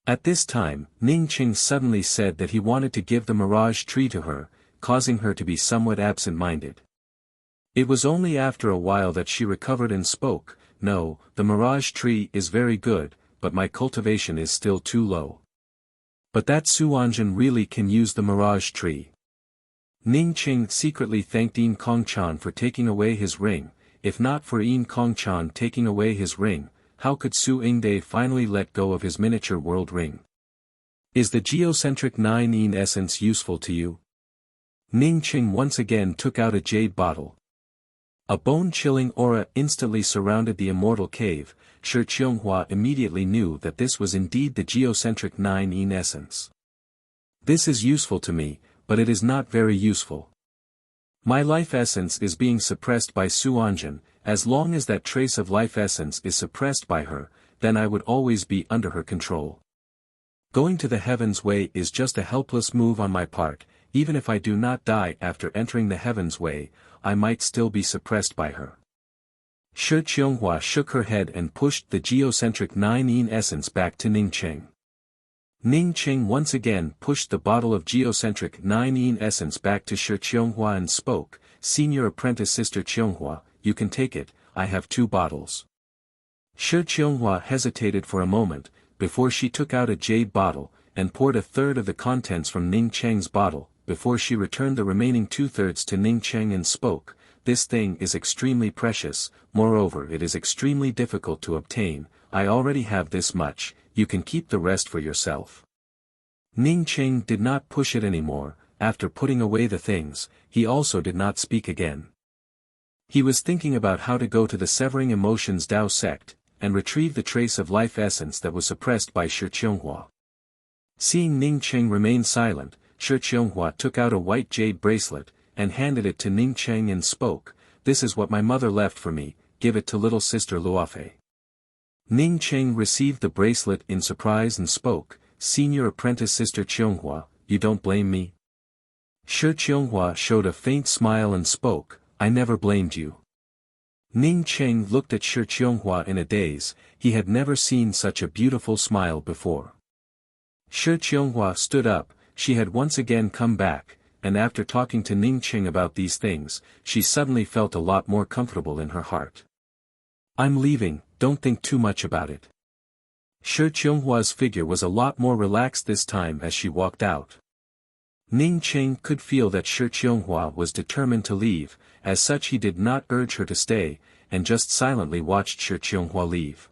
At this time, Ning Qing suddenly said that he wanted to give the mirage tree to her, causing her to be somewhat absent-minded. It was only after a while that she recovered and spoke, "No, the mirage tree is very good, but my cultivation is still too low. But that Suanjin really can use the mirage tree." Ning Qing secretly thanked Yin Kongchan for taking away his ring. If not for Yin Kongchan taking away his ring, how could Su Yingde finally let go of his miniature world ring? Is the geocentric 9 Yin essence useful to you? Ning Qing once again took out a jade bottle. A bone-chilling aura instantly surrounded the immortal cave. Shi Qianghua immediately knew that this was indeed the geocentric 9 Yin essence. This is useful to me, but it is not very useful. My life essence is being suppressed by Suanjin. As long as that trace of life essence is suppressed by her, then I would always be under her control. Going to the Heaven's Way is just a helpless move on my part. Even if I do not die after entering the Heaven's Way, I might still be suppressed by her. Shi Qianghua shook her head and pushed the geocentric 9 Yin essence back to Ning Qing. Ning Qing once again pushed the bottle of geocentric 9 Yin essence back to Shi Qianghua and spoke, "Senior apprentice Sister Qianghua, you can take it, I have 2 bottles." Shi Qianghua hesitated for a moment, before she took out a jade bottle, and poured a third of the contents from Ning Cheng's bottle, before she returned the remaining 2/3 to Ning Cheng and spoke, "This thing is extremely precious, moreover it is extremely difficult to obtain. I already have this much, you can keep the rest for yourself." Ning Cheng did not push it anymore. After putting away the things, he also did not speak again. He was thinking about how to go to the Severing Emotions Dao sect, and retrieve the trace of life essence that was suppressed by Shi Qianghua. Seeing Ning Cheng remain silent, Shi Qianghua took out a white jade bracelet, and handed it to Ning Cheng and spoke, "This is what my mother left for me, give it to little sister Luofei." Ning Cheng received the bracelet in surprise and spoke, "Senior apprentice Sister Qianghua, you don't blame me?" Shi Qianghua showed a faint smile and spoke, "I never blamed you." Ning Cheng looked at Shi Qianghua in a daze. He had never seen such a beautiful smile before. Shi Qianghua stood up. She had once again come back, and after talking to Ning Cheng about these things, she suddenly felt a lot more comfortable in her heart. "I'm leaving, don't think too much about it." Shi Qianghua's figure was a lot more relaxed this time as she walked out. Ning Cheng could feel that Shi Qianghua was determined to leave. As such he did not urge her to stay, and just silently watched Shi Qianghua leave.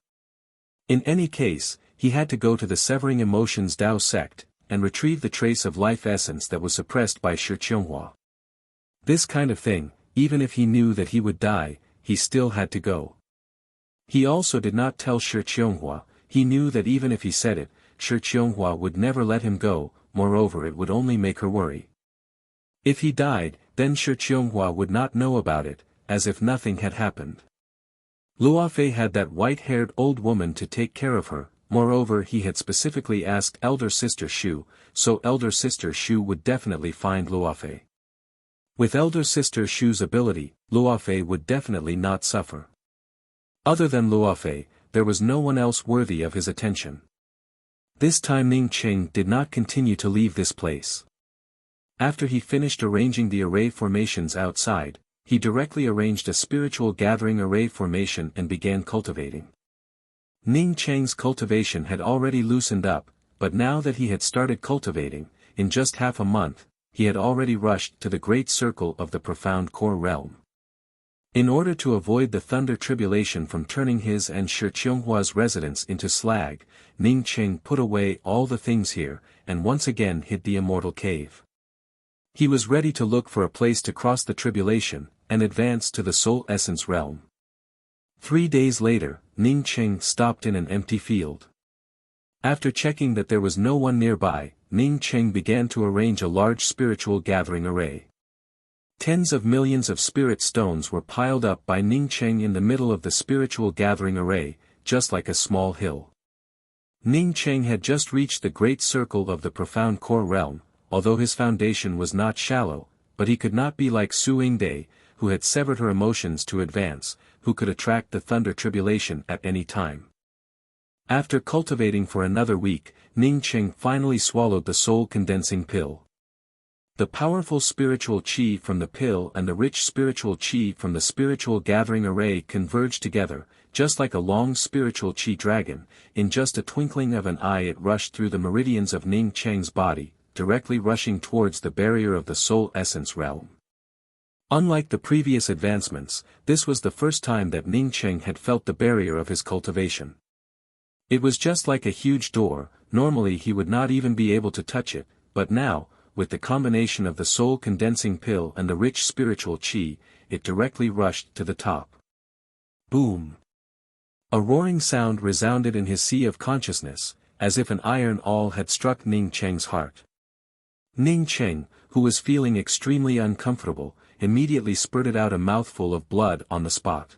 In any case, he had to go to the Severing Emotions Dao sect, and retrieve the trace of life essence that was suppressed by Shi Qianghua. This kind of thing, even if he knew that he would die, he still had to go. He also did not tell Shi Qianghua. He knew that even if he said it, Shi Qianghua would never let him go, moreover it would only make her worry. If he died, then Shi Qianghua would not know about it, as if nothing had happened. Luofei had that white-haired old woman to take care of her, moreover he had specifically asked Elder Sister Shu, so Elder Sister Shu would definitely find Luofei. With Elder Sister Shu's ability, Luofei would definitely not suffer. Other than Luofei, there was no one else worthy of his attention. This time Ning Cheng did not continue to leave this place. After he finished arranging the array formations outside, he directly arranged a spiritual gathering array formation and began cultivating. Ning Cheng's cultivation had already loosened up, but now that he had started cultivating, in just half a month, he had already rushed to the great circle of the profound core realm. In order to avoid the thunder tribulation from turning his and Shi Qianghua's residence into slag, Ning Cheng put away all the things here, and once again hid the immortal cave. He was ready to look for a place to cross the tribulation, and advance to the soul essence realm. 3 days later, Ning Cheng stopped in an empty field. After checking that there was no one nearby, Ning Cheng began to arrange a large spiritual gathering array. Tens of millions of spirit stones were piled up by Ning Cheng in the middle of the spiritual gathering array, just like a small hill. Ning Cheng had just reached the great circle of the profound core realm, although his foundation was not shallow, but he could not be like Su Yingde, who had severed her emotions to advance, who could attract the thunder tribulation at any time. After cultivating for another week, Ning Cheng finally swallowed the soul-condensing pill. The powerful spiritual qi from the pill and the rich spiritual qi from the spiritual gathering array converged together, just like a long spiritual qi dragon. In just a twinkling of an eye it rushed through the meridians of Ning Cheng's body, directly rushing towards the barrier of the soul essence realm. Unlike the previous advancements, this was the first time that Ning Cheng had felt the barrier of his cultivation. It was just like a huge door. Normally he would not even be able to touch it, but now, with the combination of the soul-condensing pill and the rich spiritual qi, it directly rushed to the top. Boom! A roaring sound resounded in his sea of consciousness, as if an iron awl had struck Ning Cheng's heart. Ning Cheng, who was feeling extremely uncomfortable, immediately spurted out a mouthful of blood on the spot.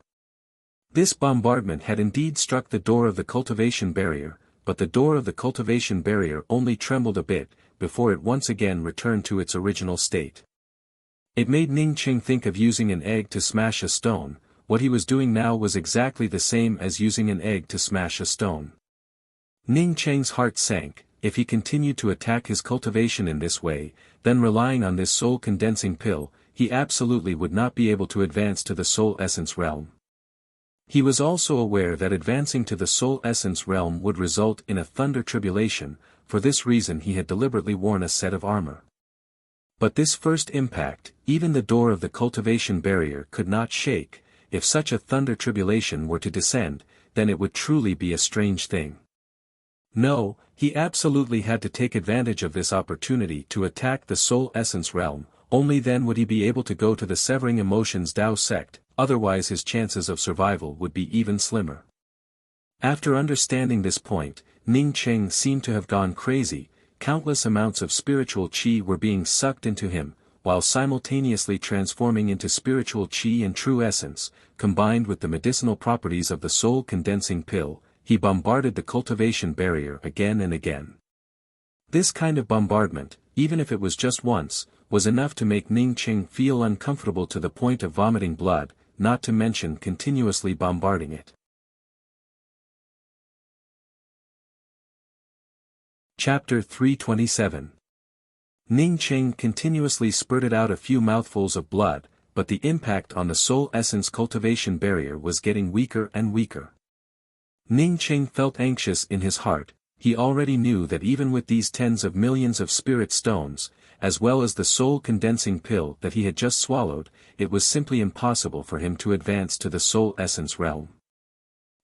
This bombardment had indeed struck the door of the cultivation barrier, but the door of the cultivation barrier only trembled a bit, before it once again returned to its original state. It made Ning Cheng think of using an egg to smash a stone. What he was doing now was exactly the same as using an egg to smash a stone. Ning Cheng's heart sank. If he continued to attack his cultivation in this way, then relying on this soul-condensing pill, he absolutely would not be able to advance to the soul essence realm. He was also aware that advancing to the soul essence realm would result in a thunder tribulation. For this reason he had deliberately worn a set of armor. But this first impact, even the door of the cultivation barrier could not shake. If such a thunder tribulation were to descend, then it would truly be a strange thing. No, he absolutely had to take advantage of this opportunity to attack the soul essence realm. Only then would he be able to go to the Severing Emotions Tao sect, otherwise his chances of survival would be even slimmer. After understanding this point, Ning Cheng seemed to have gone crazy. Countless amounts of spiritual qi were being sucked into him, while simultaneously transforming into spiritual qi and true essence. Combined with the medicinal properties of the soul-condensing pill, he bombarded the cultivation barrier again and again. This kind of bombardment, even if it was just once, was enough to make Ning Cheng feel uncomfortable to the point of vomiting blood, not to mention continuously bombarding it. Chapter 327. Ning Cheng continuously spurted out a few mouthfuls of blood, but the impact on the soul essence cultivation barrier was getting weaker and weaker. Ning Cheng felt anxious in his heart. He already knew that even with these tens of millions of spirit stones, as well as the soul-condensing pill that he had just swallowed, it was simply impossible for him to advance to the soul essence realm.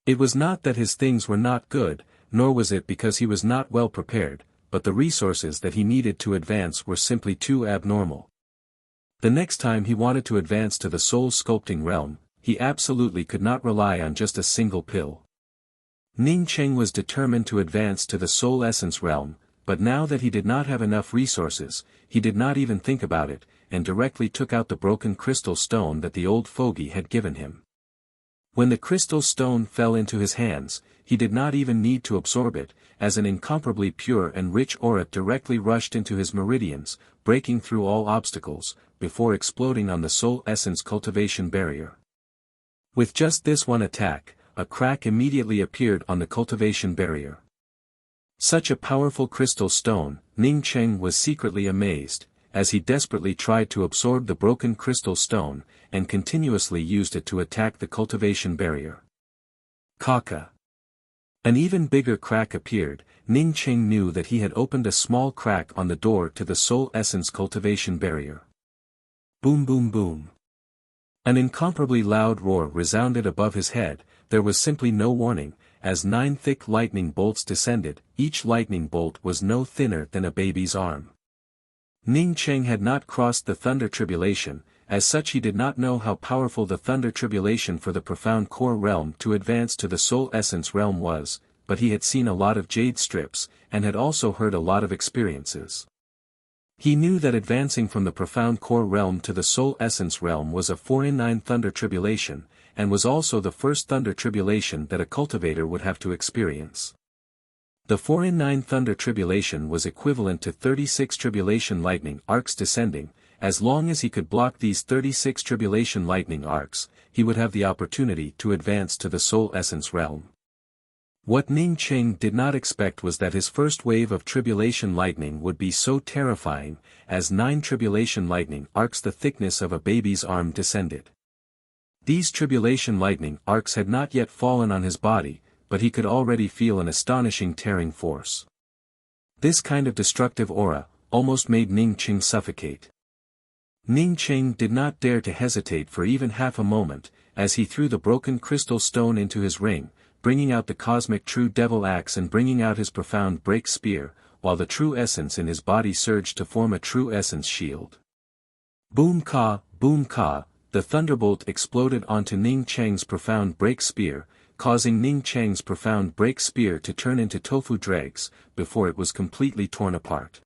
It was not that his things were not good, nor was it because he was not well prepared, but the resources that he needed to advance were simply too abnormal. The next time he wanted to advance to the soul-sculpting realm, he absolutely could not rely on just a single pill. Ning Cheng was determined to advance to the soul essence realm, but now that he did not have enough resources, he did not even think about it, and directly took out the broken crystal stone that the old fogey had given him. When the crystal stone fell into his hands, he did not even need to absorb it, as an incomparably pure and rich aura directly rushed into his meridians, breaking through all obstacles, before exploding on the soul essence cultivation barrier. With just this one attack, a crack immediately appeared on the cultivation barrier. Such a powerful crystal stone, Ning Cheng was secretly amazed, as he desperately tried to absorb the broken crystal stone, and continuously used it to attack the cultivation barrier. Kaka. An even bigger crack appeared. Ning Cheng knew that he had opened a small crack on the door to the soul essence cultivation barrier. Boom boom boom. An incomparably loud roar resounded above his head. There was simply no warning, as 9 thick lightning bolts descended. Each lightning bolt was no thinner than a baby's arm. Ning Cheng had not crossed the thunder tribulation, as such he did not know how powerful the thunder tribulation for the profound core realm to advance to the soul essence realm was, but he had seen a lot of jade strips, and had also heard a lot of experiences. He knew that advancing from the profound core realm to the soul essence realm was a 4-in-9 thunder tribulation, and was also the first thunder tribulation that a cultivator would have to experience. The 4-in-9 thunder tribulation was equivalent to 36 tribulation lightning arcs descending. As long as he could block these 36 tribulation lightning arcs, he would have the opportunity to advance to the soul essence realm. What Ning Cheng did not expect was that his first wave of tribulation lightning would be so terrifying, as 9 tribulation lightning arcs the thickness of a baby's arm descended. These tribulation lightning arcs had not yet fallen on his body, but he could already feel an astonishing tearing force. This kind of destructive aura almost made Ning Cheng suffocate. Ning Cheng did not dare to hesitate for even half a moment, as he threw the broken crystal stone into his ring, bringing out the cosmic true devil axe and bringing out his profound break spear, while the true essence in his body surged to form a true essence shield. Boom ka, the thunderbolt exploded onto Ning Cheng's profound break spear, causing Ning Cheng's profound break spear to turn into tofu dregs, before it was completely torn apart.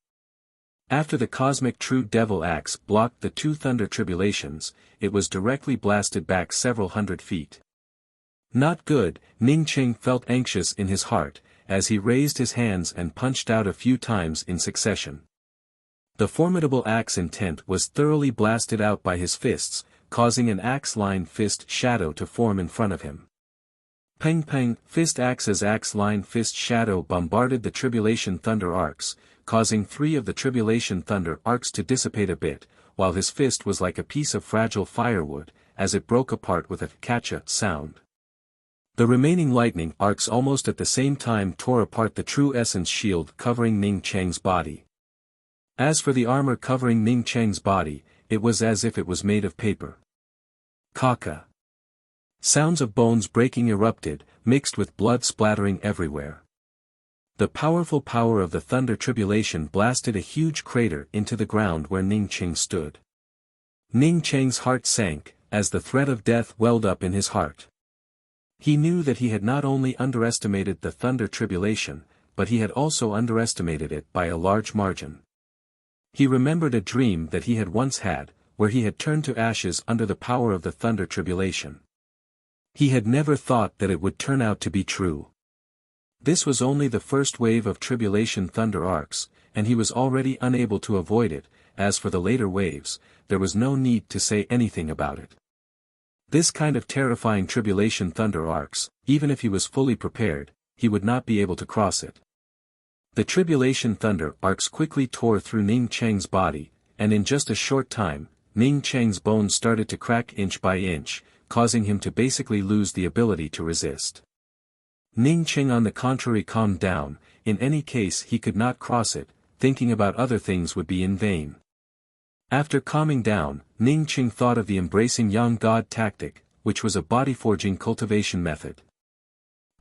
After the cosmic true devil axe blocked the 2 thunder tribulations, it was directly blasted back several hundred feet. Not good, Ning Cheng felt anxious in his heart, as he raised his hands and punched out a few times in succession. The formidable axe intent was thoroughly blasted out by his fists, causing an axe-line fist shadow to form in front of him. Peng peng, fist axe's axe-line fist shadow bombarded the tribulation thunder arcs, causing 3 of the tribulation thunder arcs to dissipate a bit, while his fist was like a piece of fragile firewood, as it broke apart with a kacha sound. The remaining lightning arcs almost at the same time tore apart the true essence shield covering Ning Cheng's body. As for the armor covering Ning Cheng's body, it was as if it was made of paper. Kaka. Sounds of bones breaking erupted, mixed with blood splattering everywhere. The powerful power of the thunder tribulation blasted a huge crater into the ground where Ning Cheng stood. Ning Cheng's heart sank, as the threat of death welled up in his heart. He knew that he had not only underestimated the thunder tribulation, but he had also underestimated it by a large margin. He remembered a dream that he had once had, where he had turned to ashes under the power of the thunder tribulation. He had never thought that it would turn out to be true. This was only the first wave of tribulation thunder arcs, and he was already unable to avoid it. As for the later waves, there was no need to say anything about it. This kind of terrifying tribulation thunder arcs, even if he was fully prepared, he would not be able to cross it. The tribulation thunder arcs quickly tore through Ning Cheng's body, and in just a short time, Ning Cheng's bones started to crack inch by inch, causing him to basically lose the ability to resist. Ning Cheng on the contrary calmed down. In any case he could not cross it, thinking about other things would be in vain. After calming down, Ning Cheng thought of the embracing young god tactic, which was a body-forging cultivation method.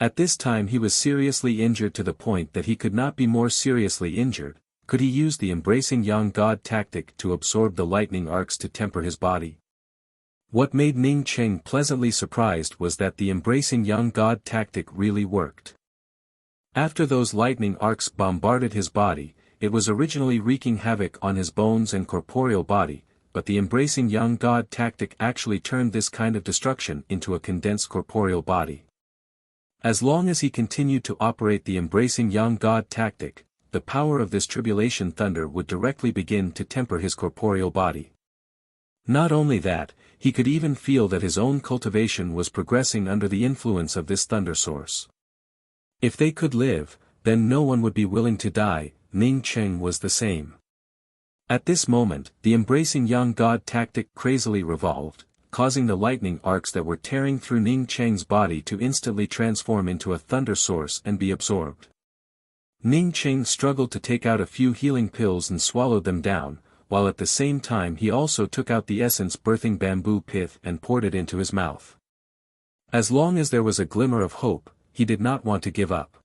At this time he was seriously injured to the point that he could not be more seriously injured. Could he use the embracing young god tactic to absorb the lightning arcs to temper his body? What made Ning Cheng pleasantly surprised was that the embracing young god tactic really worked. After those lightning arcs bombarded his body, it was originally wreaking havoc on his bones and corporeal body, but the embracing young god tactic actually turned this kind of destruction into a condensed corporeal body. As long as he continued to operate the embracing young god tactic, the power of this tribulation thunder would directly begin to temper his corporeal body. Not only that, he could even feel that his own cultivation was progressing under the influence of this thunder source. If they could live, then no one would be willing to die. Ning Cheng was the same. At this moment, the embracing young god tactic crazily revolved, causing the lightning arcs that were tearing through Ning Cheng's body to instantly transform into a thunder source and be absorbed. Ning Cheng struggled to take out a few healing pills and swallowed them down, while at the same time he also took out the essence birthing bamboo pith and poured it into his mouth. As long as there was a glimmer of hope, he did not want to give up.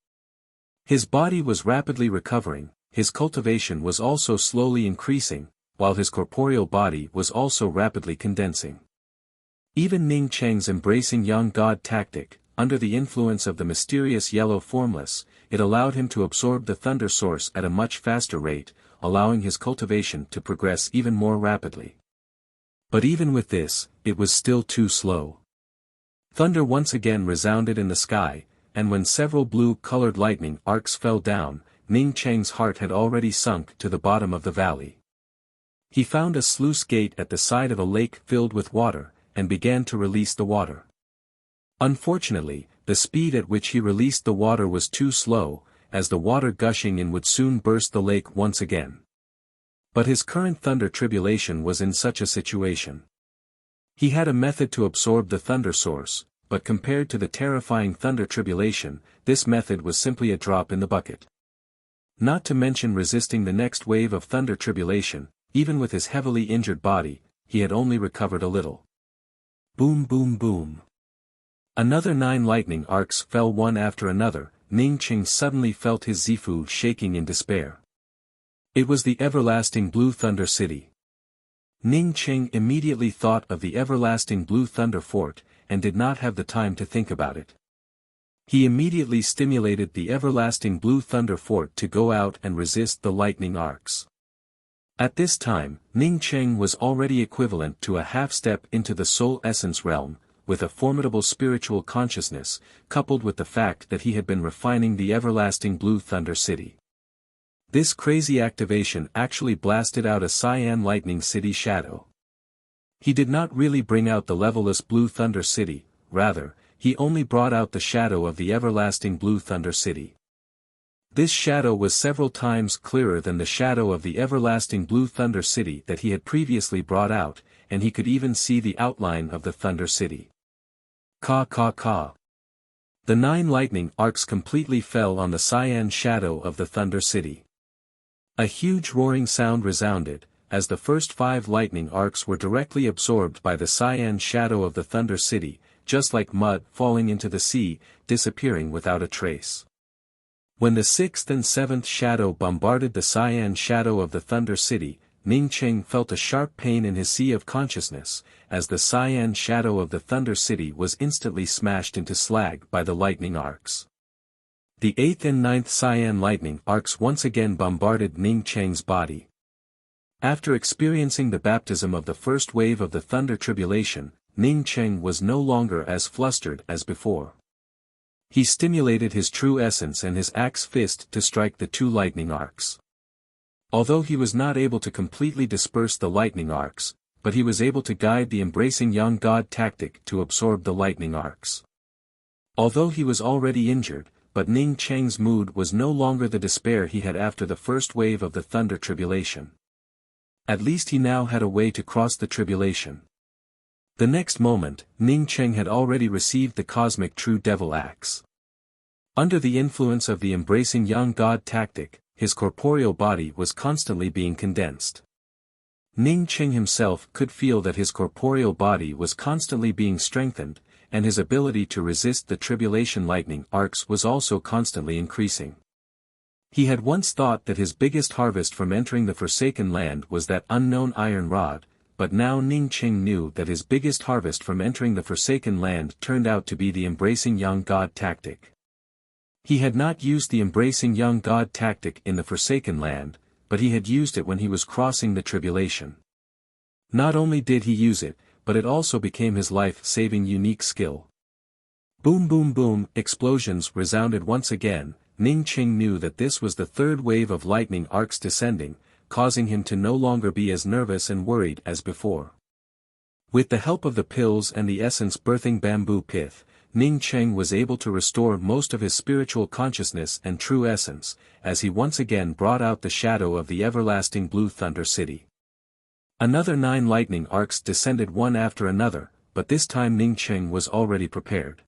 His body was rapidly recovering, his cultivation was also slowly increasing, while his corporeal body was also rapidly condensing. Even Ning Cheng's embracing young god tactic, under the influence of the mysterious yellow formless, it allowed him to absorb the thunder source at a much faster rate, allowing his cultivation to progress even more rapidly. But even with this, it was still too slow. Thunder once again resounded in the sky, and when several blue-colored lightning arcs fell down, Ning Cheng's heart had already sunk to the bottom of the valley. He found a sluice gate at the side of a lake filled with water, and began to release the water. Unfortunately, the speed at which he released the water was too slow, as the water gushing in would soon burst the lake once again. But his current thunder tribulation was in such a situation. He had a method to absorb the thunder source, but compared to the terrifying thunder tribulation, this method was simply a drop in the bucket. Not to mention resisting the next wave of thunder tribulation, even with his heavily injured body, he had only recovered a little. Boom boom boom. Another 9 lightning arcs fell one after another. Ning Cheng suddenly felt his Zifu shaking in despair. It was the everlasting Blue Thunder City. Ning Cheng immediately thought of the everlasting Blue Thunder Fort, and did not have the time to think about it. He immediately stimulated the everlasting Blue Thunder Fort to go out and resist the lightning arcs. At this time, Ning Cheng was already equivalent to a half-step into the soul essence realm, with a formidable spiritual consciousness, coupled with the fact that he had been refining the everlasting Blue Thunder City. This crazy activation actually blasted out a cyan lightning city shadow. He did not really bring out the levelless Blue Thunder City, rather, he only brought out the shadow of the everlasting Blue Thunder City. This shadow was several times clearer than the shadow of the everlasting Blue Thunder City that he had previously brought out, and he could even see the outline of the Thunder City. Ka ka ka. The 9 lightning arcs completely fell on the cyan shadow of the Thunder City. A huge roaring sound resounded, as the first 5 lightning arcs were directly absorbed by the cyan shadow of the Thunder City, just like mud falling into the sea, disappearing without a trace. When the 6th and 7th shadow bombarded the cyan shadow of the Thunder City, Ning Cheng felt a sharp pain in his sea of consciousness, as the cyan shadow of the Thunder City was instantly smashed into slag by the lightning arcs. The 8th and 9th cyan lightning arcs once again bombarded Ning Cheng's body. After experiencing the baptism of the first wave of the thunder tribulation, Ning Cheng was no longer as flustered as before. He stimulated his true essence and his axe fist to strike the 2 lightning arcs. Although he was not able to completely disperse the lightning arcs, but he was able to guide the embracing young god tactic to absorb the lightning arcs. Although he was already injured, but Ning Cheng's mood was no longer the despair he had after the first wave of the thunder tribulation. At least he now had a way to cross the tribulation. The next moment, Ning Cheng had already received the cosmic true devil axe. Under the influence of the embracing young god tactic, his corporeal body was constantly being condensed. Ning Cheng himself could feel that his corporeal body was constantly being strengthened, and his ability to resist the tribulation lightning arcs was also constantly increasing. He had once thought that his biggest harvest from entering the Forsaken Land was that unknown iron rod, but now Ning Cheng knew that his biggest harvest from entering the Forsaken Land turned out to be the embracing young god tactic. He had not used the embracing young god tactic in the Forsaken Land, but he had used it when he was crossing the tribulation. Not only did he use it, but it also became his life-saving unique skill. Boom boom boom, explosions resounded once again. Ning Cheng knew that this was the 3rd wave of lightning arcs descending, causing him to no longer be as nervous and worried as before. With the help of the pills and the essence-birthing bamboo pith, Ning Cheng was able to restore most of his spiritual consciousness and true essence, as he once again brought out the shadow of the everlasting Blue Thunder City. Another 9 lightning arcs descended one after another, but this time Ning Cheng was already prepared.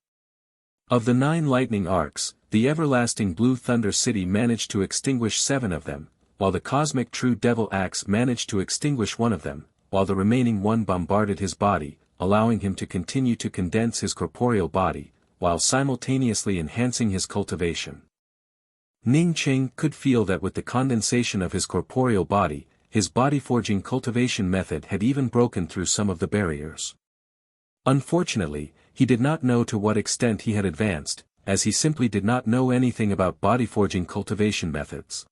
Of the 9 lightning arcs, the everlasting Blue Thunder City managed to extinguish 7 of them, while the cosmic true devil axe managed to extinguish 1 of them, while the remaining 1 bombarded his body, allowing him to continue to condense his corporeal body, while simultaneously enhancing his cultivation. Ning Cheng could feel that with the condensation of his corporeal body, his body-forging cultivation method had even broken through some of the barriers. Unfortunately, he did not know to what extent he had advanced, as he simply did not know anything about body-forging cultivation methods.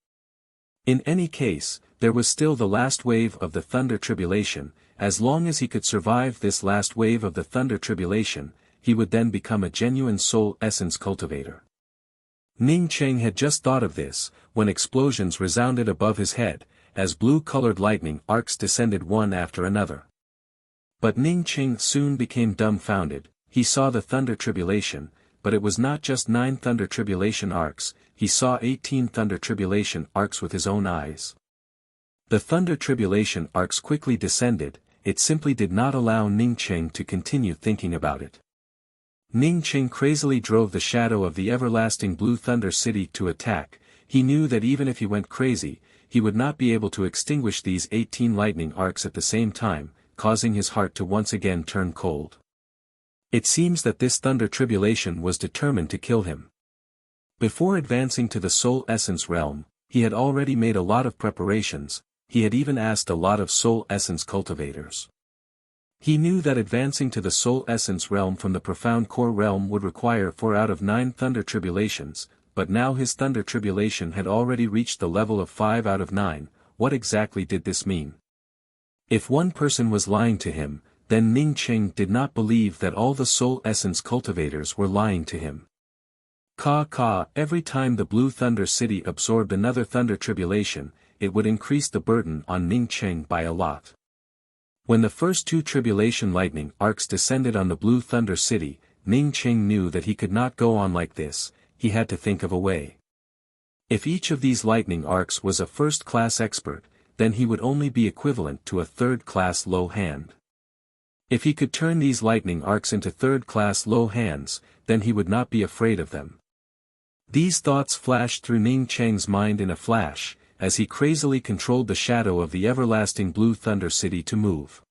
In any case, there was still the last wave of the thunder tribulation. As long as he could survive this last wave of the thunder tribulation, he would then become a genuine soul essence cultivator. Ning Cheng had just thought of this, when explosions resounded above his head, as blue-colored lightning arcs descended one after another. But Ning Cheng soon became dumbfounded. He saw the thunder tribulation, but it was not just 9 thunder tribulation arcs, he saw 18 thunder tribulation arcs with his own eyes. The thunder tribulation arcs quickly descended, it simply did not allow Ning Cheng to continue thinking about it. Ning Cheng crazily drove the shadow of the everlasting blue thunder city to attack. He knew that even if he went crazy, he would not be able to extinguish these 18 lightning arcs at the same time, causing his heart to once again turn cold. It seems that this thunder tribulation was determined to kill him. Before advancing to the soul essence realm, he had already made a lot of preparations, he had even asked a lot of soul essence cultivators. He knew that advancing to the soul essence realm from the profound core realm would require 4 out of 9 thunder tribulations, but now his thunder tribulation had already reached the level of 5 out of 9, what exactly did this mean? If one person was lying to him, then Ning Cheng did not believe that all the soul essence cultivators were lying to him. Every time the blue thunder city absorbed another thunder tribulation, it would increase the burden on Ning Cheng by a lot. When the first 2 tribulation lightning arcs descended on the blue thunder city, Ning Cheng knew that he could not go on like this, he had to think of a way. If each of these lightning arcs was a first-class expert, then he would only be equivalent to a third-class low hand. If he could turn these lightning arcs into third-class low hands, then he would not be afraid of them. These thoughts flashed through Ning Cheng's mind in a flash, as he crazily controlled the shadow of the everlasting blue thunder city to move.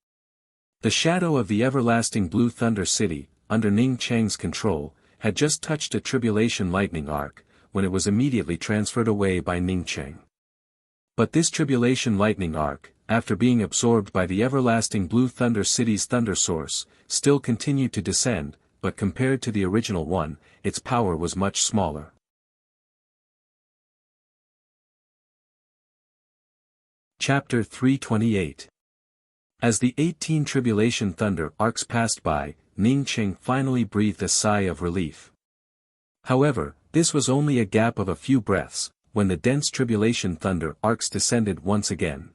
The shadow of the everlasting blue thunder city, under Ning Cheng's control, had just touched a tribulation lightning arc, when it was immediately transferred away by Ning Cheng. But this tribulation lightning arc, after being absorbed by the everlasting blue thunder city's thunder source, still continued to descend, but compared to the original one, its power was much smaller. Chapter 328. As the 18 tribulation thunder arcs passed by, Ning Cheng finally breathed a sigh of relief. However, this was only a gap of a few breaths, when the dense tribulation thunder arcs descended once again.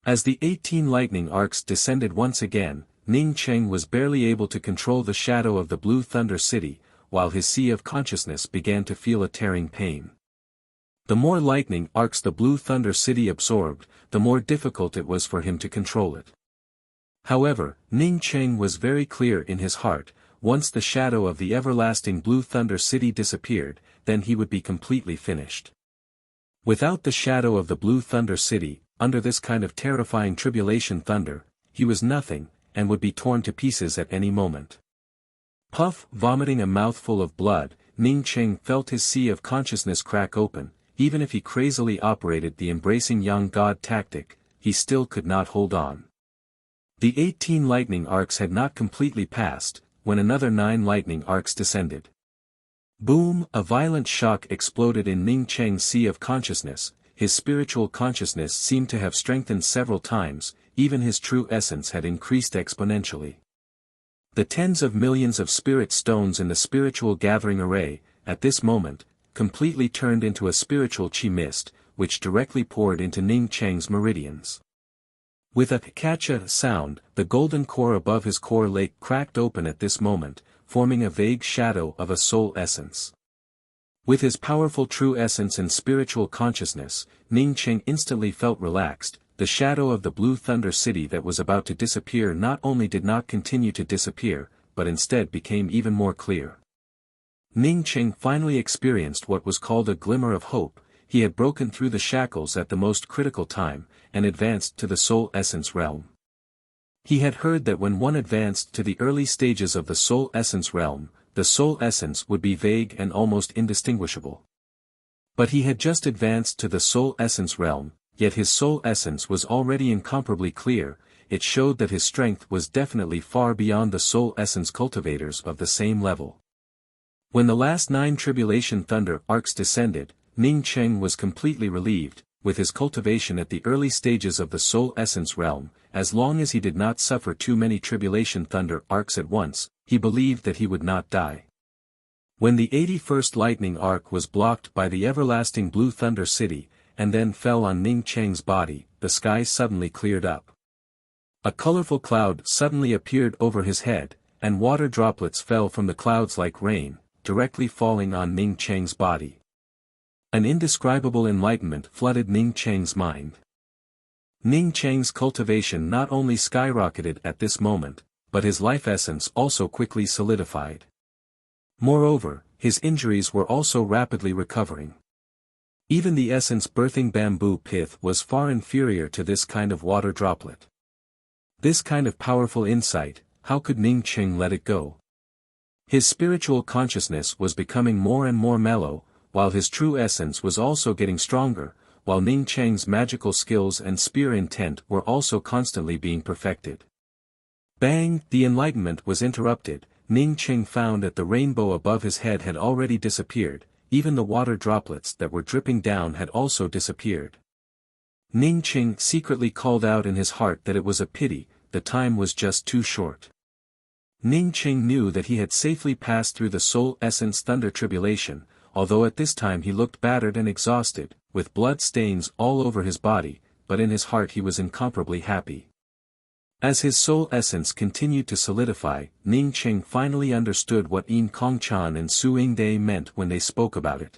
As the 18 lightning arcs descended once again, Ning Cheng was barely able to control the shadow of the blue thunder city, while his sea of consciousness began to feel a tearing pain. The more lightning arcs the blue thunder city absorbed, the more difficult it was for him to control it. However, Ning Cheng was very clear in his heart, once the shadow of the everlasting blue thunder city disappeared, then he would be completely finished. Without the shadow of the blue thunder city, under this kind of terrifying tribulation thunder, he was nothing, and would be torn to pieces at any moment. Vomiting a mouthful of blood, Ning Cheng felt his sea of consciousness crack open. Even if he crazily operated the embracing young god tactic, he still could not hold on. The 18 lightning arcs had not completely passed, when another 9 lightning arcs descended. Boom! A violent shock exploded in Ning Cheng's sea of consciousness, his spiritual consciousness seemed to have strengthened several times, even his true essence had increased exponentially. The tens of millions of spirit stones in the spiritual gathering array, at this moment, completely turned into a spiritual chi mist, which directly poured into Ning Cheng's meridians. With a kacha sound, the golden core above his core lake cracked open at this moment, forming a vague shadow of a soul essence. With his powerful true essence and spiritual consciousness, Ning Cheng instantly felt relaxed. The shadow of the blue thunder city that was about to disappear not only did not continue to disappear, but instead became even more clear. Ning Cheng finally experienced what was called a glimmer of hope. He had broken through the shackles at the most critical time, and advanced to the soul essence realm. He had heard that when one advanced to the early stages of the soul essence realm, the soul essence would be vague and almost indistinguishable. But he had just advanced to the soul essence realm, yet his soul essence was already incomparably clear. It showed that his strength was definitely far beyond the soul essence cultivators of the same level. When the last 9 tribulation thunder arcs descended, Ning Cheng was completely relieved. With his cultivation at the early stages of the soul essence realm, as long as he did not suffer too many tribulation thunder arcs at once, he believed that he would not die. When the 81st lightning arc was blocked by the everlasting blue thunder city, and then fell on Ning Cheng's body, the sky suddenly cleared up. A colorful cloud suddenly appeared over his head, and water droplets fell from the clouds like rain, directly falling on Ning Cheng's body. An indescribable enlightenment flooded Ning Cheng's mind. Ning Cheng's cultivation not only skyrocketed at this moment, but his life essence also quickly solidified. Moreover, his injuries were also rapidly recovering. Even the essence birthing bamboo pith was far inferior to this kind of water droplet. This kind of powerful insight, how could Ning Cheng let it go? His spiritual consciousness was becoming more and more mellow, while his true essence was also getting stronger, while Ning Cheng's magical skills and spear intent were also constantly being perfected. Bang! The enlightenment was interrupted. Ning Cheng found that the rainbow above his head had already disappeared, even the water droplets that were dripping down had also disappeared. Ning Cheng secretly called out in his heart that it was a pity, the time was just too short. Ning Cheng knew that he had safely passed through the soul essence thunder tribulation, although at this time he looked battered and exhausted, with blood stains all over his body, but in his heart he was incomparably happy. As his soul essence continued to solidify, Ning Cheng finally understood what Yin Kongchan and Su Yingde meant when they spoke about it.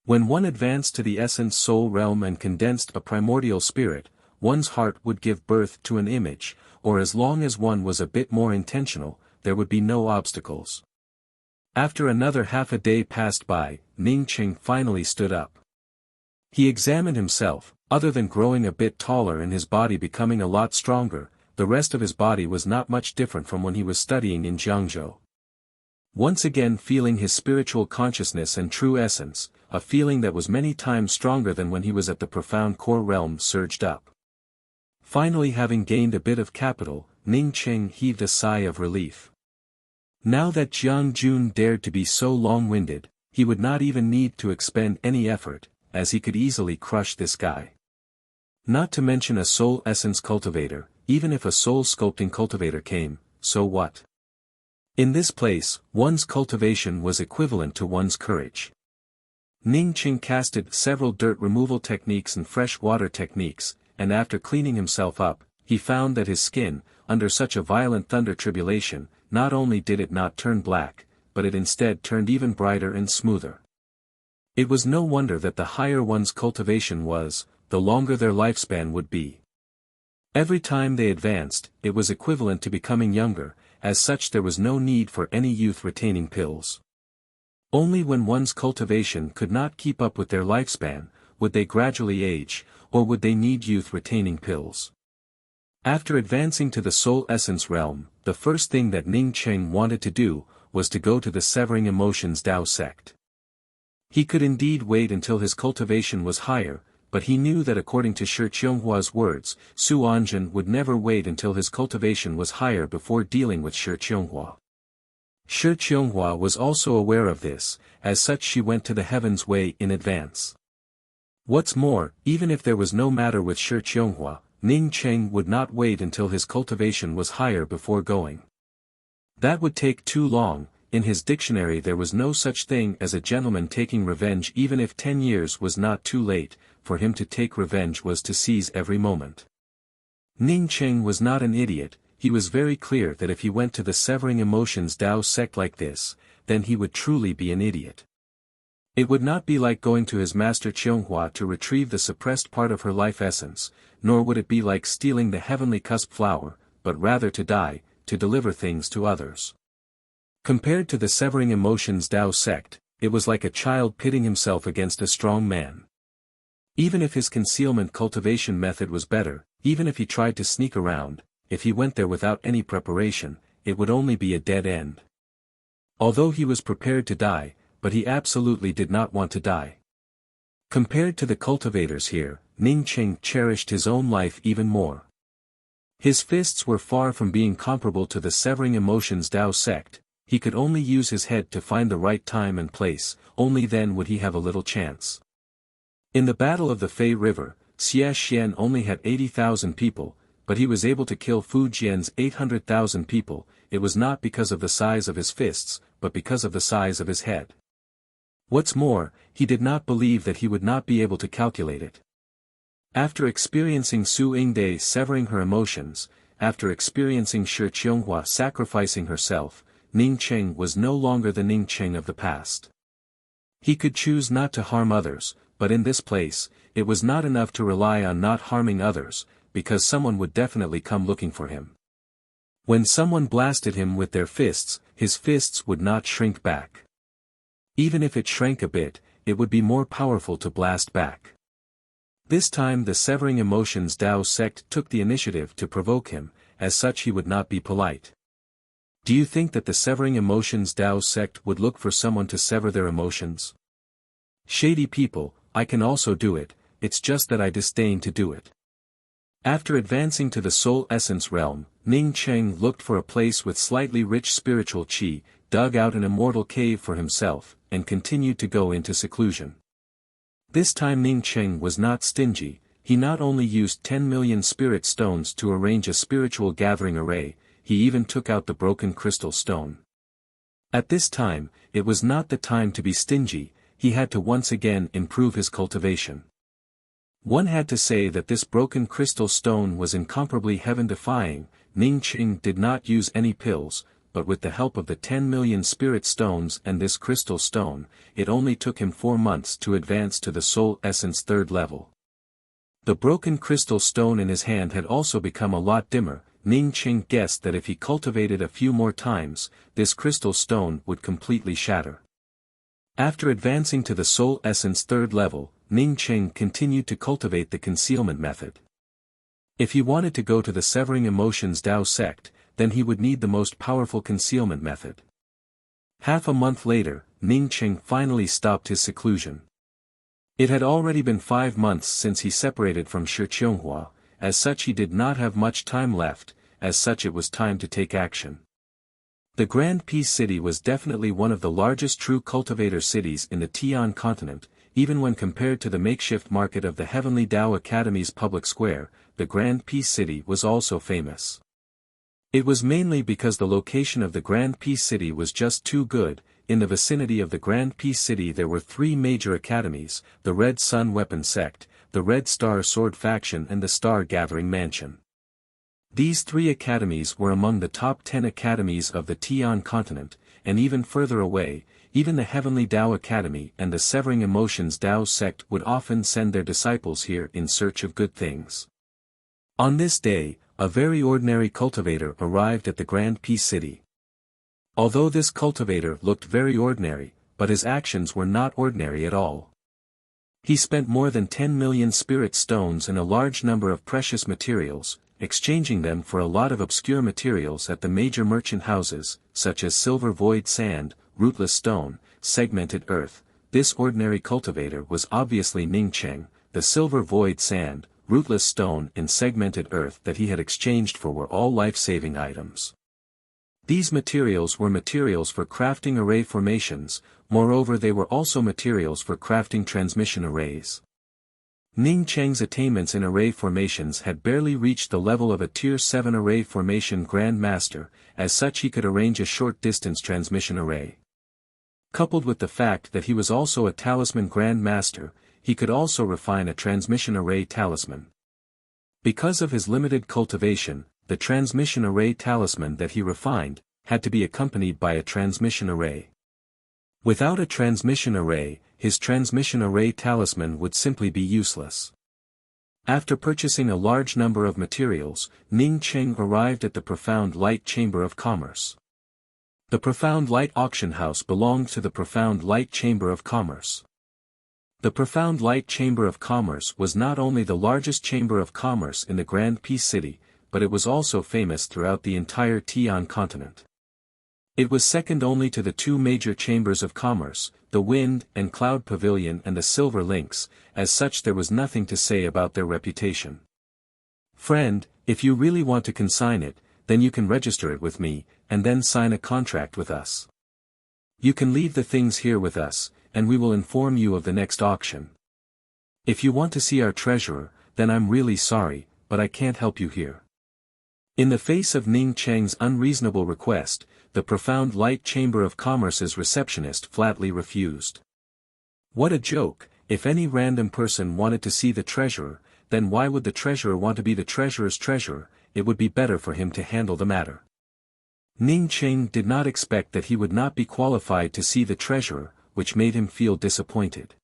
When one advanced to the essence soul realm and condensed a primordial spirit, one's heart would give birth to an image, or as long as one was a bit more intentional, there would be no obstacles. After another half a day passed by, Ning Cheng finally stood up. He examined himself. Other than growing a bit taller and his body becoming a lot stronger, the rest of his body was not much different from when he was studying in Jiangzhou. Once again feeling his spiritual consciousness and true essence, a feeling that was many times stronger than when he was at the profound core realm surged up. Finally having gained a bit of capital, Ning Cheng heaved a sigh of relief. Now that Jiang Jun dared to be so long-winded, he would not even need to expend any effort, as he could easily crush this guy. Not to mention a soul essence cultivator, even if a soul sculpting cultivator came, so what? In this place, one's cultivation was equivalent to one's courage. Ning Cheng casted several dirt removal techniques and fresh water techniques, and after cleaning himself up, he found that his skin, under such a violent thunder tribulation, not only did it not turn black, but it instead turned even brighter and smoother. It was no wonder that the higher one's cultivation was, the longer their lifespan would be. Every time they advanced, it was equivalent to becoming younger, as such there was no need for any youth-retaining pills. Only when one's cultivation could not keep up with their lifespan, would they gradually age, or would they need youth-retaining pills. After advancing to the soul essence realm, the first thing that Ning Cheng wanted to do, was to go to the Severing Emotions Tao sect. He could indeed wait until his cultivation was higher, but he knew that according to Shi Qionghua's words, Su Anjun would never wait until his cultivation was higher before dealing with Shi Qionghuo. Shi Qionghuo was also aware of this, as such she went to the heavens way in advance. What's more, even if there was no matter with Shi Qionghuo, Ning Cheng would not wait until his cultivation was higher before going. That would take too long. In his dictionary there was no such thing as a gentleman taking revenge. Even if 10 years was not too late, for him to take revenge was to seize every moment. Ning Cheng was not an idiot. He was very clear that if he went to the Severing Emotions Tao sect like this, then he would truly be an idiot. It would not be like going to his master Qianghua to retrieve the suppressed part of her life essence, nor would it be like stealing the heavenly cusp flower, but rather to die, to deliver things to others. Compared to the Severing Emotions Tao sect, it was like a child pitting himself against a strong man. Even if his concealment cultivation method was better, even if he tried to sneak around, if he went there without any preparation, it would only be a dead end. Although he was prepared to die, but he absolutely did not want to die. Compared to the cultivators here, Ning Cheng cherished his own life even more. His fists were far from being comparable to the Severing Emotions Tao sect. He could only use his head to find the right time and place, only then would he have a little chance. In the Battle of the Fei River, Xie Xian only had 80,000 people, but he was able to kill Fu Jian's 800,000 people. It was not because of the size of his fists, but because of the size of his head. What's more, he did not believe that he would not be able to calculate it. After experiencing Su Yingde severing her emotions, after experiencing Shi Qianghua sacrificing herself, Ning Cheng was no longer the Ning Cheng of the past. He could choose not to harm others, but in this place, it was not enough to rely on not harming others, because someone would definitely come looking for him. When someone blasted him with their fists, his fists would not shrink back. Even if it shrank a bit, it would be more powerful to blast back. This time the Severing Emotions Dao sect took the initiative to provoke him, as such he would not be polite. Do you think that the Severing Emotions Dao sect would look for someone to sever their emotions? Shady people, I can also do it, it's just that I disdain to do it. After advancing to the Soul Essence realm, Ning Cheng looked for a place with slightly rich spiritual qi, dug out an immortal cave for himself, and continued to go into seclusion. This time Ning Cheng was not stingy, he not only used 10 million spirit stones to arrange a spiritual gathering array, he even took out the broken crystal stone. At this time, it was not the time to be stingy, he had to once again improve his cultivation. One had to say that this broken crystal stone was incomparably heaven-defying. Ning Cheng did not use any pills, but with the help of the 10 million spirit stones and this crystal stone, it only took him 4 months to advance to the Soul Essence 3rd level. The broken crystal stone in his hand had also become a lot dimmer. Ning Cheng guessed that if he cultivated a few more times, this crystal stone would completely shatter. After advancing to the Soul Essence 3rd level, Ning Cheng continued to cultivate the concealment method. If he wanted to go to the Severing Emotions Dao sect, then he would need the most powerful concealment method. Half a month later, Ning Cheng finally stopped his seclusion. It had already been 5 months since he separated from Shi Qianghua, as such he did not have much time left, as such it was time to take action. The Grand Peace City was definitely one of the largest true cultivator cities in the Tian continent, even when compared to the makeshift market of the Heavenly Tao Academy's public square. The Grand Peace City was also famous. It was mainly because the location of the Grand Peace City was just too good. In the vicinity of the Grand Peace City there were 3 major academies, the Red Sun Weapon Sect, the Red Star Sword Faction and the Star Gathering Mansion. These 3 academies were among the top 10 academies of the Tian continent, and even further away, even the Heavenly Tao Academy and the Severing Emotions Tao sect would often send their disciples here in search of good things. On this day, a very ordinary cultivator arrived at the Grand Peace City. Although this cultivator looked very ordinary, but his actions were not ordinary at all. He spent more than 10 million spirit stones and a large number of precious materials, exchanging them for a lot of obscure materials at the major merchant houses, such as silver void sand, rootless stone, segmented earth. This ordinary cultivator was obviously Ning Cheng. The silver void sand, rootless stone and segmented earth that he had exchanged for were all life-saving items. These materials were materials for crafting array formations, moreover they were also materials for crafting transmission arrays. Ning Cheng's attainments in array formations had barely reached the level of a Tier 7 array formation Grand Master, as such he could arrange a short-distance transmission array. Coupled with the fact that he was also a talisman Grand Master, he could also refine a transmission array talisman. Because of his limited cultivation, the transmission array talisman that he refined, had to be accompanied by a transmission array. Without a transmission array, his transmission array talisman would simply be useless. After purchasing a large number of materials, Ning Cheng arrived at the Profound Light Chamber of Commerce. The Profound Light Auction House belonged to the Profound Light Chamber of Commerce. The Profound Light Chamber of Commerce was not only the largest chamber of commerce in the Grand Peace City, but it was also famous throughout the entire Tian continent. It was second only to the 2 major chambers of commerce, the Wind and Cloud Pavilion and the Silver Lynx. As such there was nothing to say about their reputation. Friend, if you really want to consign it, then you can register it with me, and then sign a contract with us. You can leave the things here with us, and we will inform you of the next auction. If you want to see our treasurer, then I'm really sorry, but I can't help you here. In the face of Ning Cheng's unreasonable request, the Profound Light Chamber of Commerce's receptionist flatly refused. What a joke! If any random person wanted to see the treasurer, then why would the treasurer want to be the treasurer's treasurer? It would be better for him to handle the matter. Ning Cheng did not expect that he would not be qualified to see the treasurer, which made him feel disappointed.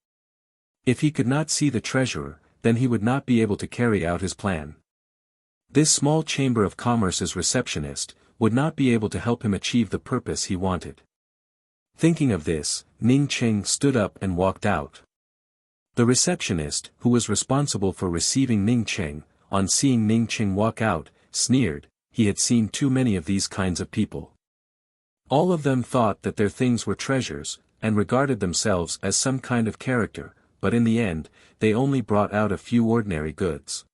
If he could not see the treasurer, then he would not be able to carry out his plan. This small chamber of commerce's receptionist would not be able to help him achieve the purpose he wanted. Thinking of this, Ning Cheng stood up and walked out. The receptionist, who was responsible for receiving Ning Cheng, on seeing Ning Cheng walk out, sneered. He had seen too many of these kinds of people. All of them thought that their things were treasures, and regarded themselves as some kind of character, but in the end, they only brought out a few ordinary goods.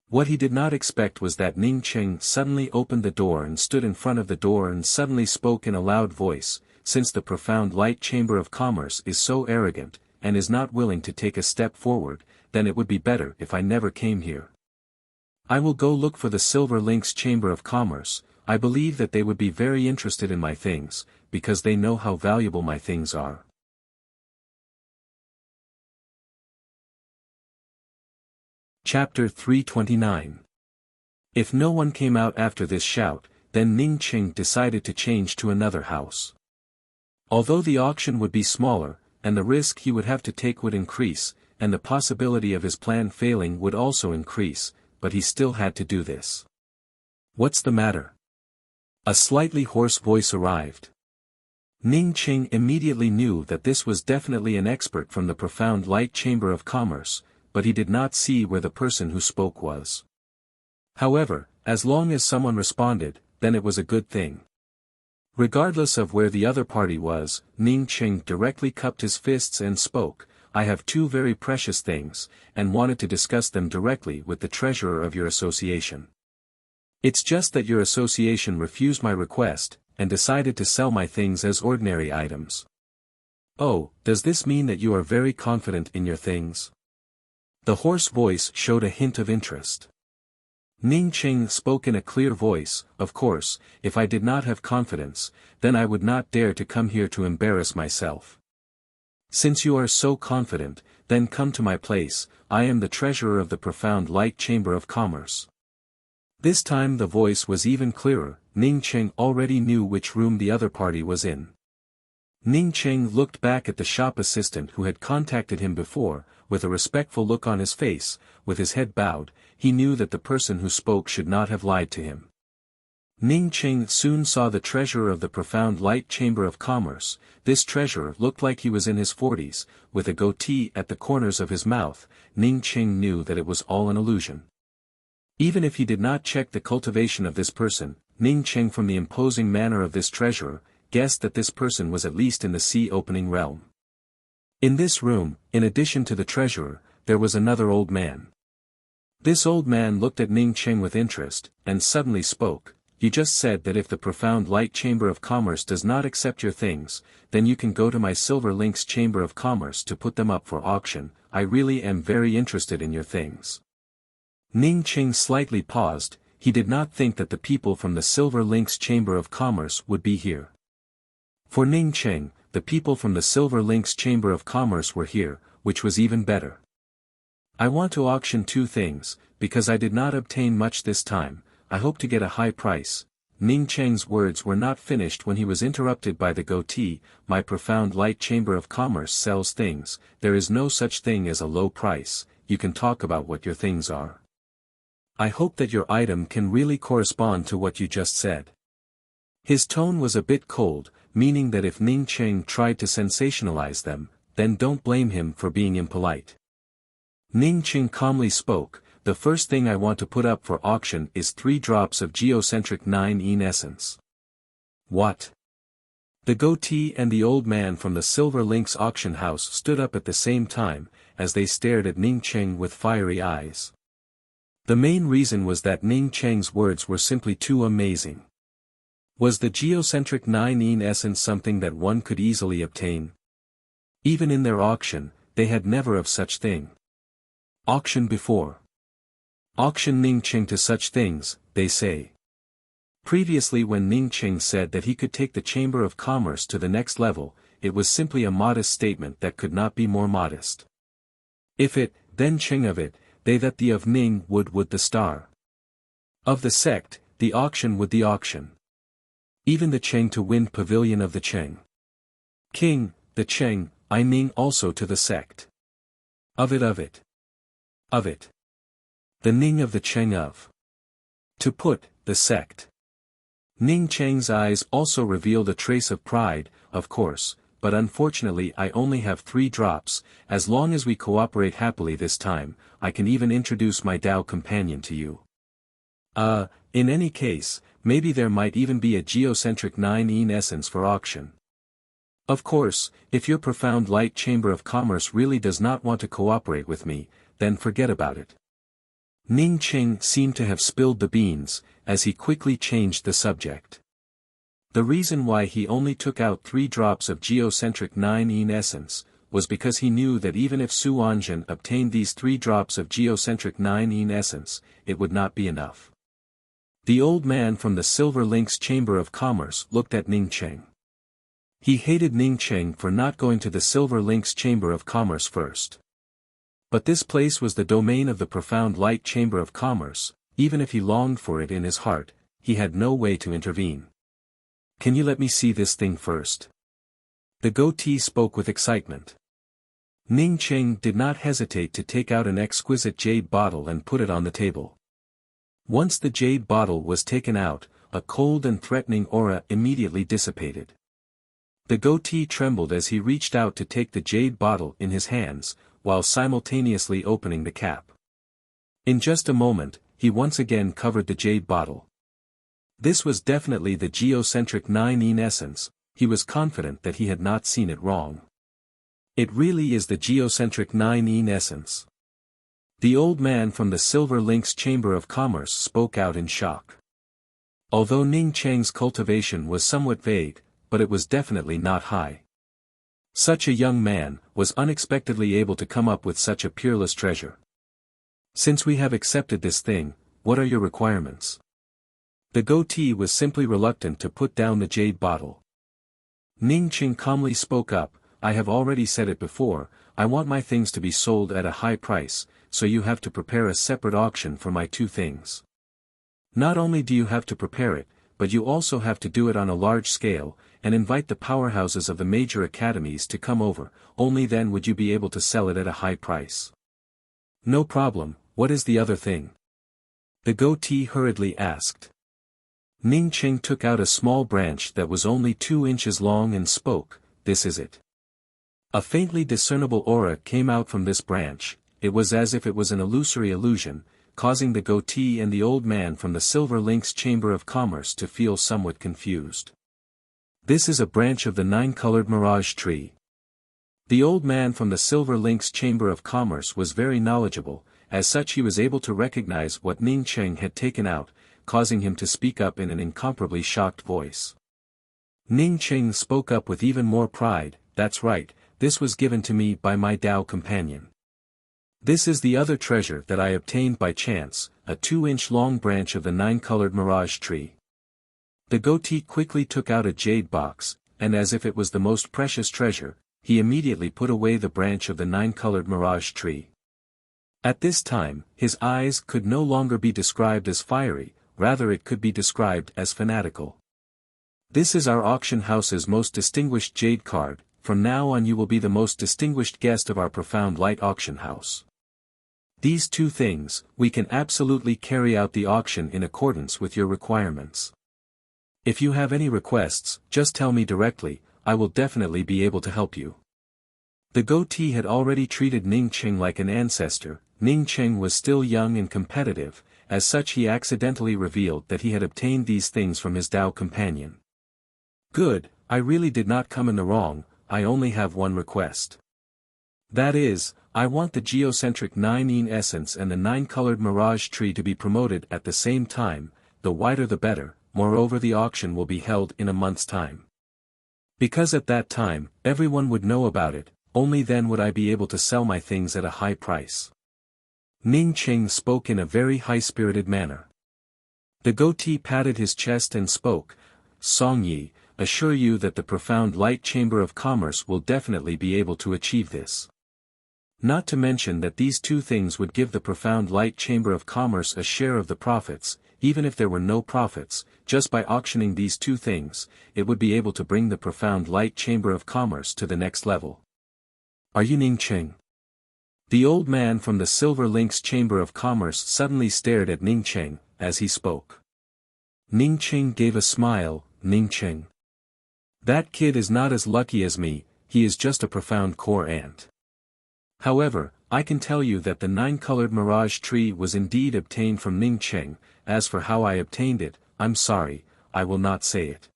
What he did not expect was that Ning Cheng suddenly opened the door and stood in front of the door and suddenly spoke in a loud voice. Since the profound light chamber of commerce is so arrogant, and is not willing to take a step forward, then it would be better if I never came here. I will go look for the Silver Links Chamber of Commerce. I believe that they would be very interested in my things, because they know how valuable my things are. Chapter 329. If no one came out after this shout, then Ning Cheng decided to change to another house. Although the auction would be smaller, and the risk he would have to take would increase, and the possibility of his plan failing would also increase, but he still had to do this. What's the matter? A slightly hoarse voice arrived. Ning Cheng immediately knew that this was definitely an expert from the profound light chamber of commerce, but he did not see where the person who spoke was. However, as long as someone responded, then it was a good thing. Regardless of where the other party was, Ning Cheng directly cupped his fists and spoke. I have two very precious things, and wanted to discuss them directly with the treasurer of your association. It's just that your association refused my request, and decided to sell my things as ordinary items. Oh, does this mean that you are very confident in your things? The hoarse voice showed a hint of interest. Ning Cheng spoke in a clear voice. Of course, if I did not have confidence, then I would not dare to come here to embarrass myself. Since you are so confident, then come to my place. I am the treasurer of the profound light chamber of commerce. This time the voice was even clearer. Ning Cheng already knew which room the other party was in. Ning Cheng looked back at the shop assistant who had contacted him before. With a respectful look on his face, with his head bowed, he knew that the person who spoke should not have lied to him. Ning Cheng soon saw the treasurer of the profound light chamber of commerce. This treasurer looked like he was in his 40s, with a goatee at the corners of his mouth. Ning Cheng knew that it was all an illusion. Even if he did not check the cultivation of this person, Ning Cheng from the imposing manner of this treasurer, guessed that this person was at least in the sea-opening realm. In this room, in addition to the treasurer, there was another old man. This old man looked at Ning Cheng with interest, and suddenly spoke. You just said that if the profound light chamber of commerce does not accept your things, then you can go to my Silver Links chamber of commerce to put them up for auction. I really am very interested in your things. Ning Cheng slightly paused. He did not think that the people from the Silver Links chamber of commerce would be here. For Ning Cheng, the people from the Silver Links Chamber of Commerce were here, which was even better. I want to auction two things, because I did not obtain much this time. I hope to get a high price. Ning Cheng's words were not finished when he was interrupted by the goatee. My profound light chamber of commerce sells things. There is no such thing as a low price. You can talk about what your things are. I hope that your item can really correspond to what you just said. His tone was a bit cold, meaning that if Ning Cheng tried to sensationalize them, then don't blame him for being impolite. Ning Cheng calmly spoke. The first thing I want to put up for auction is 3 drops of geocentric 9-ene essence. What? The goatee and the old man from the Silver Links auction house stood up at the same time, as they stared at Ning Cheng with fiery eyes. The main reason was that Ning Cheng's words were simply too amazing. Was the geocentric 9-ene essence something that one could easily obtain? Even in their auction, they had never of such thing. Auction before. Auction Ning Cheng to such things, they say. Previously when Ning Cheng said that he could take the Chamber of Commerce to the next level, it was simply a modest statement that could not be more modest. If it, then Cheng of it, they that the of Ning would the star. Of the sect, the auction would the auction. even the Cheng to Wind Pavilion of the Cheng. King, the Cheng, I Ning also to the sect. Of it. The Ning of the Cheng of. To put, the sect. Ning Cheng's eyes also revealed a trace of pride, of course, but unfortunately I only have 3 drops. As long as we cooperate happily this time, I can even introduce my Tao companion to you. In any case, maybe there might even be a geocentric 9-yin essence for auction. Of course, if your profound light Chamber of Commerce really does not want to cooperate with me, then forget about it. Ning Cheng seemed to have spilled the beans, as he quickly changed the subject. The reason why he only took out 3 drops of geocentric 9-yin essence, was because he knew that even if Su Anjin obtained these 3 drops of geocentric 9-yin essence, it would not be enough. The old man from the Silver Lynx Chamber of Commerce looked at Ning Cheng. He hated Ning Cheng for not going to the Silver Lynx Chamber of Commerce first. But this place was the domain of the Profound Light Chamber of Commerce. Even if he longed for it in his heart, he had no way to intervene. Can you let me see this thing first? The goatee spoke with excitement. Ning Cheng did not hesitate to take out an exquisite jade bottle and put it on the table. Once the jade bottle was taken out, a cold and threatening aura immediately dissipated. The goatee trembled as he reached out to take the jade bottle in his hands, while simultaneously opening the cap. In just a moment, he once again covered the jade bottle. This was definitely the geocentric 9-yin essence. He was confident that he had not seen it wrong. It really is the geocentric 9-yin essence. The old man from the Silver Lynx Chamber of Commerce spoke out in shock. Although Ning Cheng's cultivation was somewhat vague, but it was definitely not high. Such a young man was unexpectedly able to come up with such a peerless treasure. Since we have accepted this thing, what are your requirements? The goatee was simply reluctant to put down the jade bottle. Ning Cheng calmly spoke up, I have already said it before, I want my things to be sold at a high price, so you have to prepare a separate auction for my 2 things. Not only do you have to prepare it, but you also have to do it on a large scale, and invite the powerhouses of the major academies to come over, only then would you be able to sell it at a high price. No problem, what is the other thing? The goatee hurriedly asked. Ning Cheng took out a small branch that was only 2 inches long and spoke, this is it. A faintly discernible aura came out from this branch, it was as if it was an illusory illusion, causing the goatee and the old man from the Silver Lynx Chamber of Commerce to feel somewhat confused. This is a branch of the 9-colored mirage tree. The old man from the Silver Lynx Chamber of Commerce was very knowledgeable, as such he was able to recognize what Ning Cheng had taken out, causing him to speak up in an incomparably shocked voice. Ning Cheng spoke up with even more pride, that's right, this was given to me by my Tao companion. This is the other treasure that I obtained by chance, a 2-inch long branch of the 9-colored mirage tree. The goatee quickly took out a jade box, and as if it was the most precious treasure, he immediately put away the branch of the 9-colored mirage tree. At this time, his eyes could no longer be described as fiery, rather it could be described as fanatical. This is our auction house's most distinguished jade card, from now on you will be the most distinguished guest of our Profound Light auction house. These 2 things, we can absolutely carry out the auction in accordance with your requirements. If you have any requests, just tell me directly, I will definitely be able to help you. The goatee had already treated Ning Cheng like an ancestor. Ning Cheng was still young and competitive, as such he accidentally revealed that he had obtained these things from his Tao companion. Good, I really did not come in the wrong, I only have one request. That is, I want the geocentric 9-yin essence and the 9-colored mirage tree to be promoted at the same time, the wider the better. Moreover the auction will be held in a month's time. Because at that time, everyone would know about it, only then would I be able to sell my things at a high price. Ning Cheng spoke in a very high-spirited manner. The goatee patted his chest and spoke, Song Yi, assure you that the Profound Light Chamber of Commerce will definitely be able to achieve this. Not to mention that these 2 things would give the Profound Light Chamber of Commerce a share of the profits, even if there were no profits, just by auctioning these two things, it would be able to bring the profound light chamber of commerce to the next level. Are you Ning Cheng? The old man from the Silver Lynx Chamber of Commerce suddenly stared at Ning Cheng, as he spoke. Ning Cheng gave a smile. Ning Cheng. That kid is not as lucky as me, he is just a profound core ant. However, I can tell you that the 9-colored mirage tree was indeed obtained from Ning Cheng. As for how I obtained it, I'm sorry, I will not say it.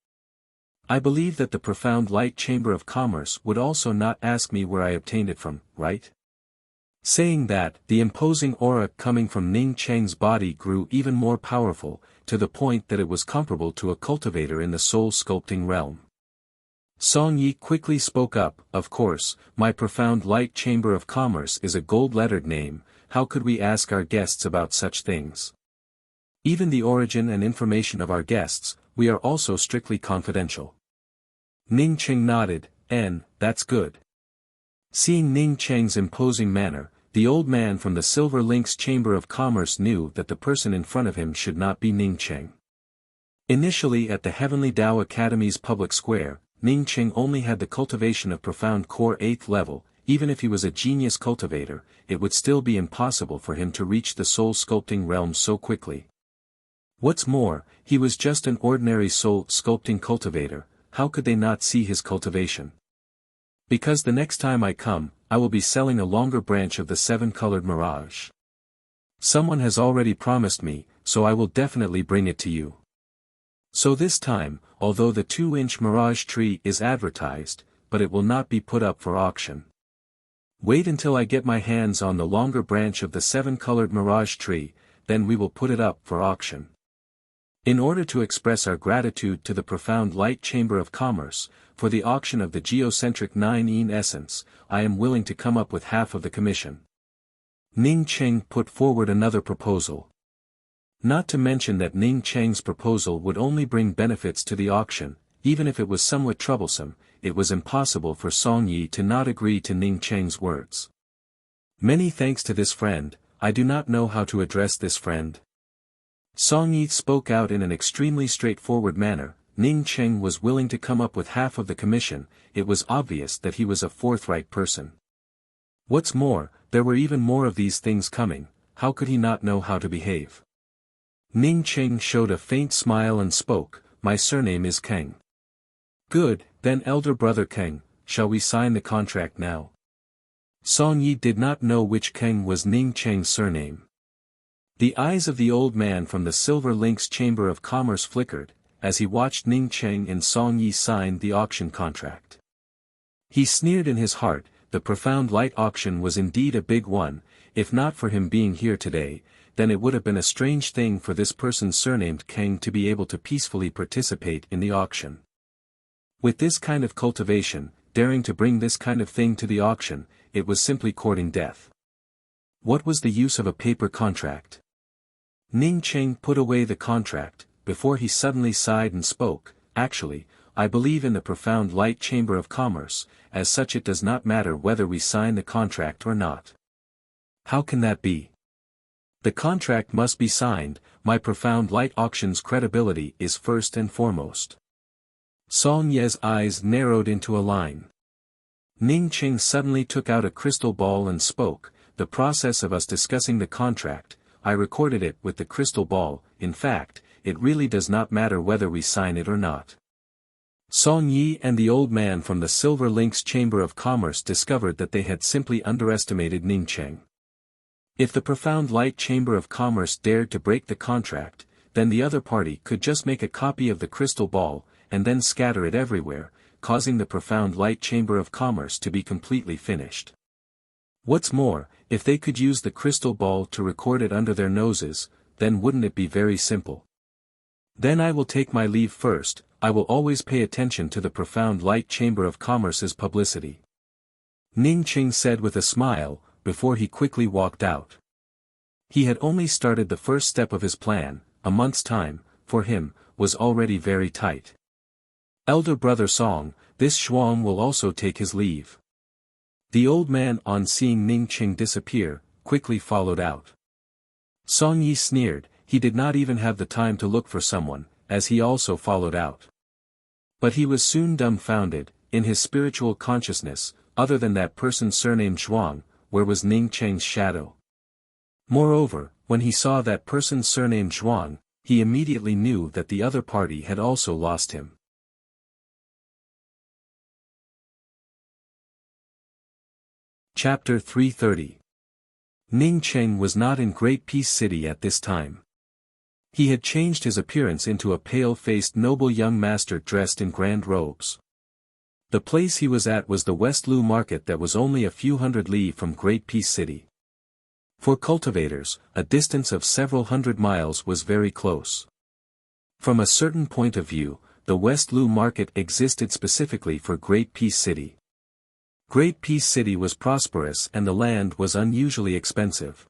I believe that the profound light chamber of commerce would also not ask me where I obtained it from, right? Saying that, the imposing aura coming from Ning Cheng's body grew even more powerful, to the point that it was comparable to a cultivator in the soul-sculpting realm. Song Yi quickly spoke up, of course, my profound light chamber of commerce is a gold-lettered name, how could we ask our guests about such things? Even the origin and information of our guests, we are also strictly confidential. Ning Cheng nodded, that's good. Seeing Ning Cheng's imposing manner, the old man from the Silver Lynx Chamber of Commerce knew that the person in front of him should not be Ning Cheng. Initially at the Heavenly Tao Academy's public square, Ning Cheng only had the cultivation of profound core 8th level. Even if he was a genius cultivator, it would still be impossible for him to reach the soul-sculpting realm so quickly. What's more, he was just an ordinary soul-sculpting cultivator, how could they not see his cultivation? Because the next time I come, I will be selling a longer branch of the 7-colored mirage. Someone has already promised me, so I will definitely bring it to you. So this time, although the 2-inch mirage tree is advertised, but it will not be put up for auction. Wait until I get my hands on the longer branch of the 7-colored mirage tree, then we will put it up for auction. In order to express our gratitude to the profound light chamber of commerce, for the auction of the geocentric 9-yin essence, I am willing to come up with half of the commission. Ning Cheng put forward another proposal. Not to mention that Ning Cheng's proposal would only bring benefits to the auction, even if it was somewhat troublesome, it was impossible for Song Yi to not agree to Ning Cheng's words. Many thanks to this friend, I do not know how to address this friend. Song Yi spoke out in an extremely straightforward manner. Ning Cheng was willing to come up with half of the commission, it was obvious that he was a forthright person. What's more, there were even more of these things coming, how could he not know how to behave? Ning Cheng showed a faint smile and spoke, my surname is Kang. Good, then elder brother Kang, shall we sign the contract now? Song Yi did not know which Kang was Ning Cheng's surname. The eyes of the old man from the Silver Lynx Chamber of Commerce flickered, as he watched Ning Cheng and Song Yi sign the auction contract. He sneered in his heart, the profound light auction was indeed a big one, if not for him being here today, then it would have been a strange thing for this person surnamed Kang to be able to peacefully participate in the auction. With this kind of cultivation, daring to bring this kind of thing to the auction, it was simply courting death. What was the use of a paper contract? Ning Cheng put away the contract, before he suddenly sighed and spoke, actually, I believe in the profound light chamber of commerce, as such it does not matter whether we sign the contract or not. How can that be? The contract must be signed, my profound light auction's credibility is first and foremost. Song Ye's eyes narrowed into a line. Ning Cheng suddenly took out a crystal ball and spoke, the process of us discussing the contract, I recorded it with the crystal ball, in fact, it really does not matter whether we sign it or not. Song Yi and the old man from the Silver Lynx Chamber of Commerce discovered that they had simply underestimated Ning Cheng. If the profound light chamber of commerce dared to break the contract, then the other party could just make a copy of the crystal ball, and then scatter it everywhere, causing the profound light chamber of commerce to be completely finished. What's more, if they could use the crystal ball to record it under their noses, then wouldn't it be very simple? Then I will take my leave first, I will always pay attention to the profound light chamber of commerce's publicity. Ning Cheng said with a smile, before he quickly walked out. He had only started the first step of his plan, a month's time, for him, was already very tight. Elder brother Song, this Shuang will also take his leave. The old man on seeing Ning Cheng disappear, quickly followed out. Song Yi sneered, he did not even have the time to look for someone, as he also followed out. But he was soon dumbfounded, in his spiritual consciousness, other than that person surnamed Zhuang, where was Ning Cheng's shadow? Moreover, when he saw that person surnamed Zhuang, he immediately knew that the other party had also lost him. Chapter 330. Ning Cheng was not in Great Peace City at this time. He had changed his appearance into a pale-faced noble young master dressed in grand robes. The place he was at was the West Lu market that was only a few hundred li from Great Peace City. For cultivators, a distance of several hundred miles was very close. From a certain point of view, the West Lu market existed specifically for Great Peace City. Great Peace City was prosperous and the land was unusually expensive.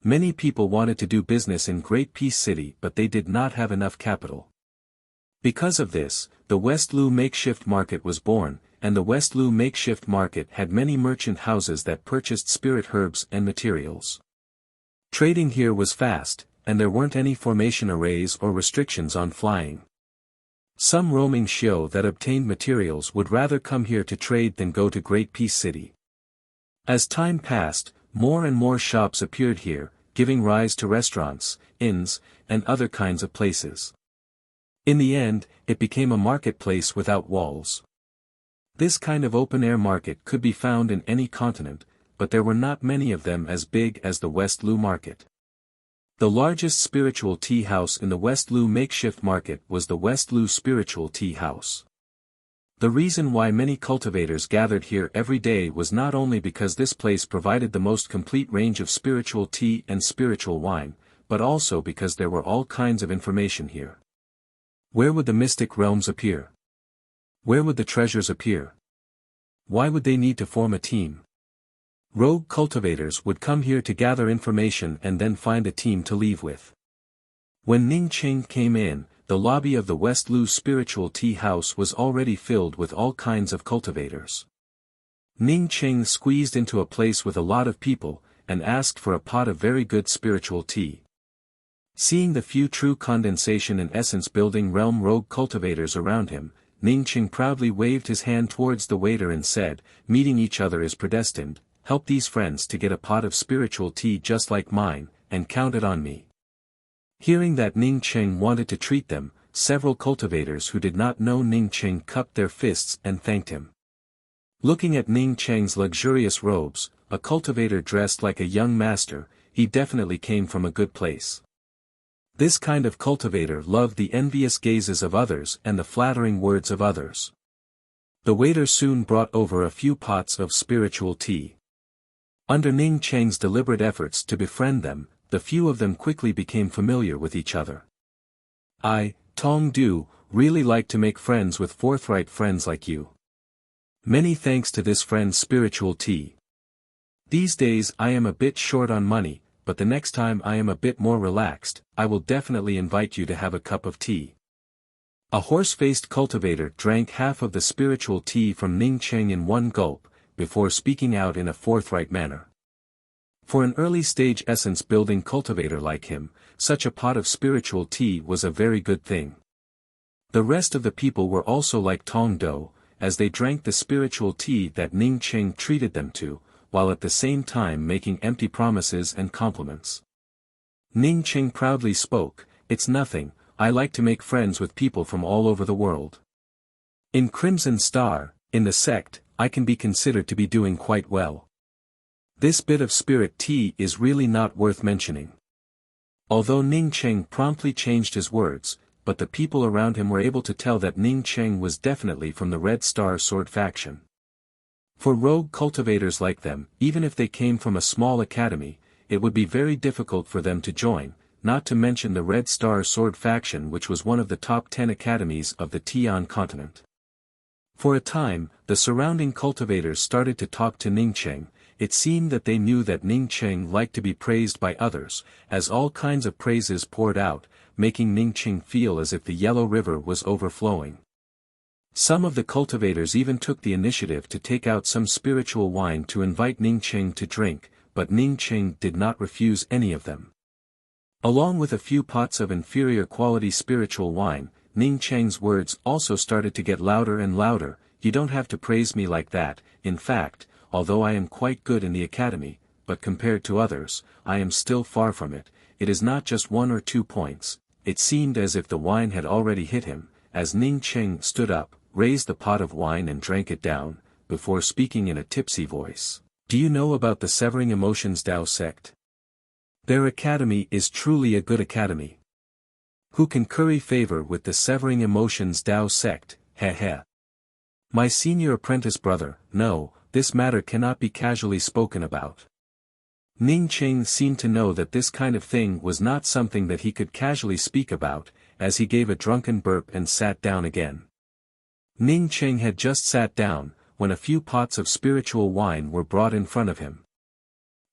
Many people wanted to do business in Great Peace City but they did not have enough capital. Because of this, the West Lu makeshift market was born, and the West Lu makeshift market had many merchant houses that purchased spirit herbs and materials. Trading here was fast, and there weren't any formation arrays or restrictions on flying. Some roaming Xiao that obtained materials would rather come here to trade than go to Great Peace City. As time passed, more and more shops appeared here, giving rise to restaurants, inns, and other kinds of places. In the end, it became a marketplace without walls. This kind of open-air market could be found in any continent, but there were not many of them as big as the West Lu market. The largest spiritual tea house in the West Lu makeshift market was the West Lu Spiritual Tea House. The reason why many cultivators gathered here every day was not only because this place provided the most complete range of spiritual tea and spiritual wine, but also because there were all kinds of information here. Where would the mystic realms appear? Where would the treasures appear? Why would they need to form a team? Rogue cultivators would come here to gather information and then find a team to leave with. When Ning Cheng came in, the lobby of the West Lu Spiritual Tea House was already filled with all kinds of cultivators. Ning Cheng squeezed into a place with a lot of people, and asked for a pot of very good spiritual tea. Seeing the few true condensation and essence building realm rogue cultivators around him, Ning Cheng proudly waved his hand towards the waiter and said, "Meeting each other is predestined. Help these friends to get a pot of spiritual tea just like mine, and count it on me." Hearing that Ning Cheng wanted to treat them, several cultivators who did not know Ning Cheng cupped their fists and thanked him. Looking at Ning Cheng's luxurious robes, a cultivator dressed like a young master, he definitely came from a good place. This kind of cultivator loved the envious gazes of others and the flattering words of others. The waiter soon brought over a few pots of spiritual tea. Under Ning Cheng's deliberate efforts to befriend them, the few of them quickly became familiar with each other. "I, Tong Du, really like to make friends with forthright friends like you. Many thanks to this friend's spiritual tea. These days I am a bit short on money, but the next time I am a bit more relaxed, I will definitely invite you to have a cup of tea." A horse-faced cultivator drank half of the spiritual tea from Ning Cheng in one gulp, before speaking out in a forthright manner. For an early-stage essence-building cultivator like him, such a pot of spiritual tea was a very good thing. The rest of the people were also like Tong Do, as they drank the spiritual tea that Ning Cheng treated them to, while at the same time making empty promises and compliments. Ning Cheng proudly spoke, "It's nothing, I like to make friends with people from all over the world. In Crimson Star, in the sect, I can be considered to be doing quite well. This bit of spirit tea is really not worth mentioning." Although Ning Cheng promptly changed his words, but the people around him were able to tell that Ning Cheng was definitely from the Red Star Sword faction. For rogue cultivators like them, even if they came from a small academy, it would be very difficult for them to join, not to mention the Red Star Sword faction, which was one of the top 10 academies of the Tian continent. For a time, the surrounding cultivators started to talk to Ning Cheng. It seemed that they knew that Ning Cheng liked to be praised by others, as all kinds of praises poured out, making Ning Cheng feel as if the Yellow River was overflowing. Some of the cultivators even took the initiative to take out some spiritual wine to invite Ning Cheng to drink, but Ning Cheng did not refuse any of them. Along with a few pots of inferior quality spiritual wine, Ning Cheng's words also started to get louder and louder. You don't have to praise me like that. In fact, although I am quite good in the academy, but compared to others, I am still far from it. It is not just 1 or 2 points. It seemed as if the wine had already hit him, as Ning Cheng stood up, raised the pot of wine and drank it down, before speaking in a tipsy voice. Do you know about the Severing Emotions Tao sect? Their academy is truly a good academy. Who can curry favor with the Severing Emotions Tao sect, heh heh. My senior apprentice brother, no, this matter cannot be casually spoken about. Ning Cheng seemed to know that this kind of thing was not something that he could casually speak about, as he gave a drunken burp and sat down again. Ning Cheng had just sat down, when a few pots of spiritual wine were brought in front of him.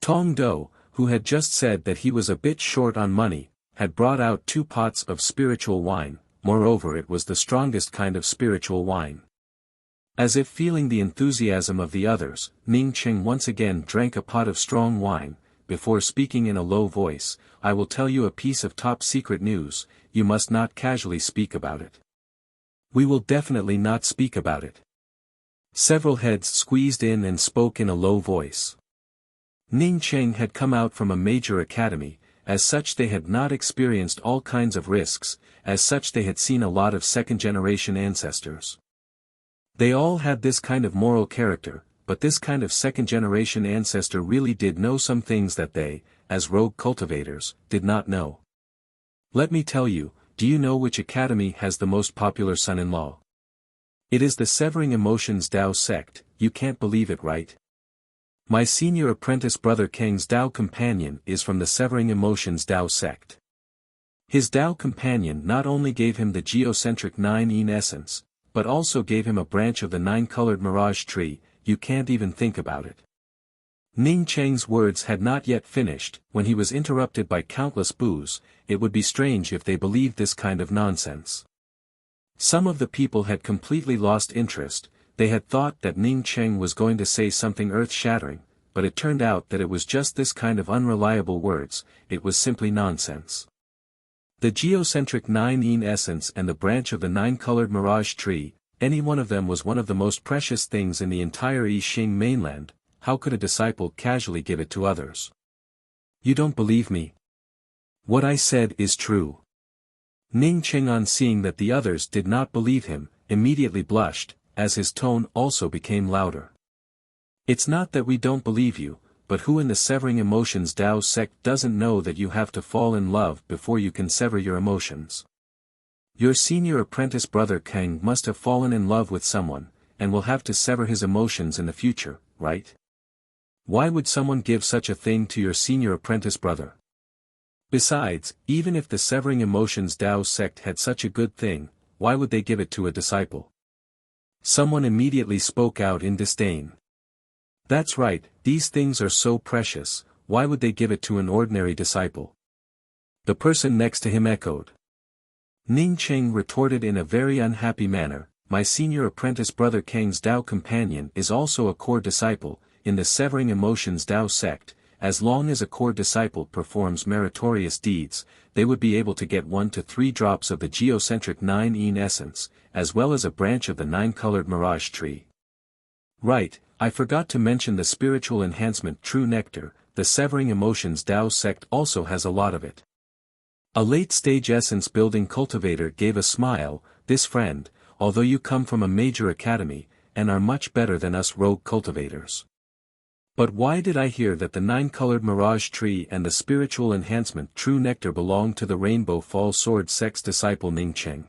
Tong Do, who had just said that he was a bit short on money, had brought out 2 pots of spiritual wine. Moreover, it was the strongest kind of spiritual wine. As if feeling the enthusiasm of the others, Ning Cheng once again drank a pot of strong wine, before speaking in a low voice. I will tell you a piece of top secret news, you must not casually speak about it. We will definitely not speak about it. Several heads squeezed in and spoke in a low voice. Ning Cheng had come out from a major academy, as such they had not experienced all kinds of risks, as such they had seen a lot of second-generation ancestors. They all had this kind of moral character, but this kind of second-generation ancestor really did know some things that they, as rogue cultivators, did not know. Let me tell you, do you know which academy has the most popular son-in-law? It is the Severing Emotions Tao sect. You can't believe it, right? My senior apprentice brother Kang's Tao companion is from the Severing Emotions Tao sect. His Tao companion not only gave him the geocentric 9-yin essence, but also gave him a branch of the 9-colored mirage tree. You can't even think about it. Ning Cheng's words had not yet finished, when he was interrupted by countless boos. It would be strange if they believed this kind of nonsense. Some of the people had completely lost interest. They had thought that Ning Cheng was going to say something earth-shattering, but it turned out that it was just this kind of unreliable words. It was simply nonsense. The geocentric 9-yin essence and the branch of the 9-colored mirage tree, any one of them was one of the most precious things in the entire I Ching mainland. How could a disciple casually give it to others? You don't believe me? What I said is true. Ning Cheng, on seeing that the others did not believe him, immediately blushed, as his tone also became louder. It's not that we don't believe you, but who in the Severing Emotions Tao sect doesn't know that you have to fall in love before you can sever your emotions? Your senior apprentice brother Kang must have fallen in love with someone, and will have to sever his emotions in the future, right? Why would someone give such a thing to your senior apprentice brother? Besides, even if the Severing Emotions Tao sect had such a good thing, why would they give it to a disciple? Someone immediately spoke out in disdain. That's right, these things are so precious, why would they give it to an ordinary disciple? The person next to him echoed. Ning Cheng retorted in a very unhappy manner, my senior apprentice brother Kang's Tao companion is also a core disciple, in the Severing Emotions Tao sect. As long as a core disciple performs meritorious deeds, they would be able to get 1 to 3 drops of the geocentric 9-yin essence, as well as a branch of the 9-colored mirage tree. Right, I forgot to mention the spiritual enhancement true nectar. The Severing Emotions Tao sect also has a lot of it. A late-stage essence-building cultivator gave a smile. This friend, although you come from a major academy, and are much better than us rogue cultivators. But why did I hear that the 9-colored mirage tree and the spiritual enhancement true nectar belong to the Rainbow Fall Sword sect's disciple Ning Cheng?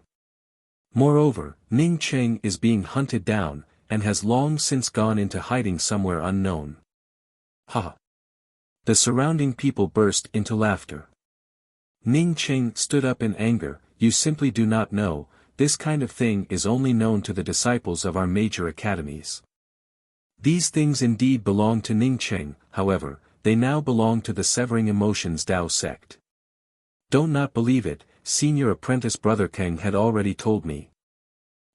Moreover, Ning Cheng is being hunted down, and has long since gone into hiding somewhere unknown. Ha! The surrounding people burst into laughter. Ning Cheng stood up in anger. You simply do not know, this kind of thing is only known to the disciples of our major academies. These things indeed belong to Ning Cheng, however, they now belong to the Severing Emotions Tao sect. Don't not believe it, senior apprentice brother Kang had already told me.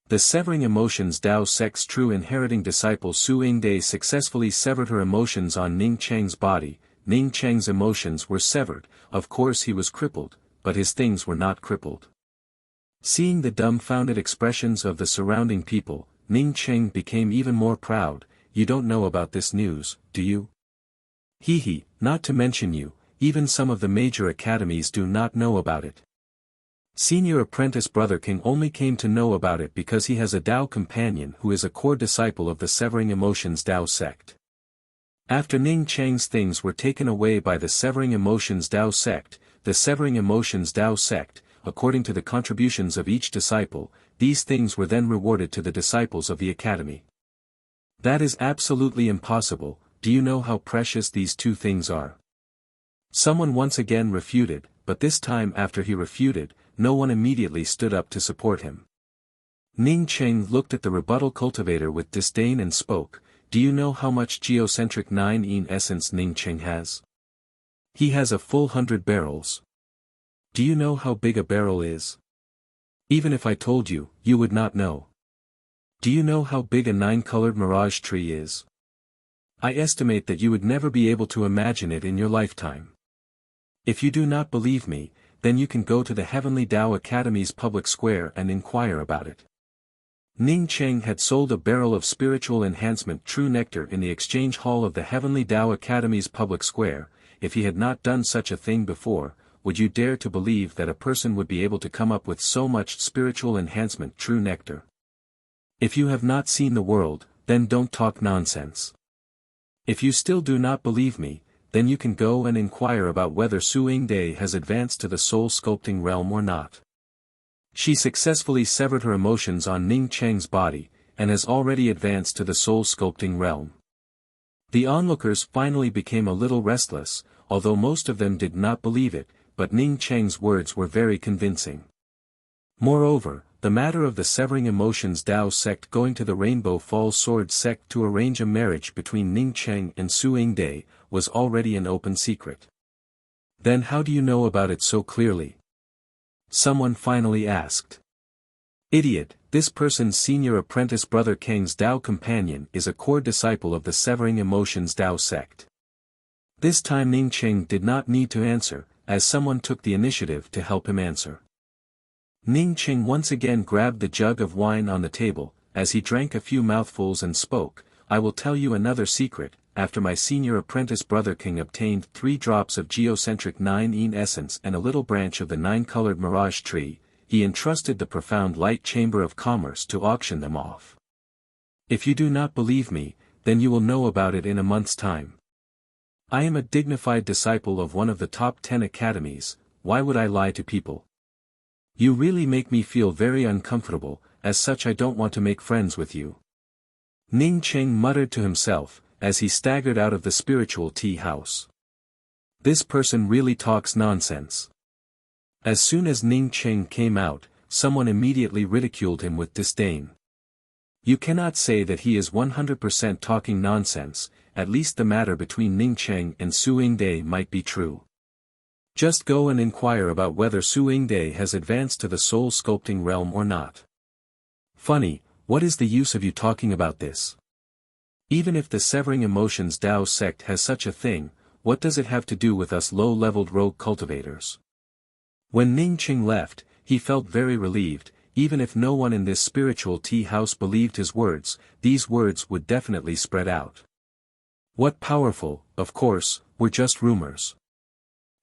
The Severing Emotions Tao sect's true inheriting disciple Su Yingde successfully severed her emotions on Ning Cheng's body. Ning Cheng's emotions were severed. Of course he was crippled, but his things were not crippled. Seeing the dumbfounded expressions of the surrounding people, Ning Cheng became even more proud. You don't know about this news, do you? Hee, not to mention you, even some of the major academies do not know about it. Senior apprentice Brother King only came to know about it because he has a Tao companion who is a core disciple of the Severing Emotions Tao sect. After Ning Cheng's things were taken away by the Severing Emotions Tao sect, the Severing Emotions Tao sect, according to the contributions of each disciple, these things were then rewarded to the disciples of the academy. That is absolutely impossible. Do you know how precious these two things are? Someone once again refuted, but this time after he refuted, no one immediately stood up to support him. Ning Cheng looked at the rebuttal cultivator with disdain and spoke, do you know how much geocentric 9 essence Ning Cheng has? He has a full 100 barrels. Do you know how big a barrel is? Even if I told you, you would not know. Do you know how big a 9-colored mirage tree is? I estimate that you would never be able to imagine it in your lifetime. If you do not believe me, then you can go to the Heavenly Tao Academy's public square and inquire about it. Ning Cheng had sold a barrel of spiritual enhancement true nectar in the exchange hall of the Heavenly Tao Academy's public square. If he had not done such a thing before, would you dare to believe that a person would be able to come up with so much spiritual enhancement true nectar? If you have not seen the world, then don't talk nonsense. If you still do not believe me, then you can go and inquire about whether Su Yingde has advanced to the soul sculpting realm or not. She successfully severed her emotions on Ning Cheng's body, and has already advanced to the soul sculpting realm. The onlookers finally became a little restless, although most of them did not believe it, but Ning Cheng's words were very convincing. Moreover, the matter of the Severing Emotions Tao sect going to the Rainbow Falls Sword sect to arrange a marriage between Ning Cheng and Su Yingde was already an open secret. Then how do you know about it so clearly? Someone finally asked. Idiot, this person's senior apprentice Brother Kang's Tao companion is a core disciple of the Severing Emotions Tao sect. This time Ning Cheng did not need to answer, as someone took the initiative to help him answer. Ning Cheng once again grabbed the jug of wine on the table, as he drank a few mouthfuls and spoke, I will tell you another secret. After my senior apprentice Brother King obtained 3 drops of geocentric 9 essence and a little branch of the 9-colored mirage tree, he entrusted the profound light chamber of commerce to auction them off. If you do not believe me, then you will know about it in a month's time. I am a dignified disciple of one of the top 10 academies, why would I lie to people? You really make me feel very uncomfortable, as such I don't want to make friends with you. Ning Cheng muttered to himself, as he staggered out of the spiritual tea house. This person really talks nonsense. As soon as Ning Cheng came out, someone immediately ridiculed him with disdain. You cannot say that he is 100% talking nonsense, at least the matter between Ning Cheng and Su Yingde might be true. Just go and inquire about whether Su Yingde has advanced to the soul sculpting realm or not. Funny, what is the use of you talking about this? Even if the Severing Emotions Tao sect has such a thing, what does it have to do with us low-leveled rogue cultivators? When Ning Cheng left, he felt very relieved. Even if no one in this spiritual tea house believed his words, these words would definitely spread out. What powerful, of course, were just rumors.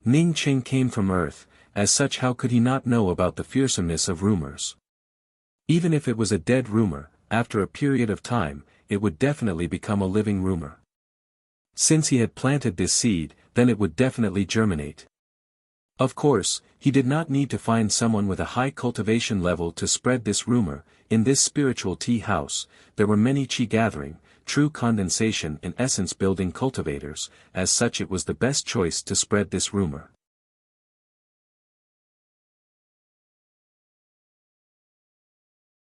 Ning Cheng came from Earth, as such how could he not know about the fearsomeness of rumors? Even if it was a dead rumor, after a period of time, it would definitely become a living rumor. Since he had planted this seed, then it would definitely germinate. Of course, he did not need to find someone with a high cultivation level to spread this rumor. In this spiritual tea house, there were many chi gathering, true condensation and essence building cultivators, as such it was the best choice to spread this rumor.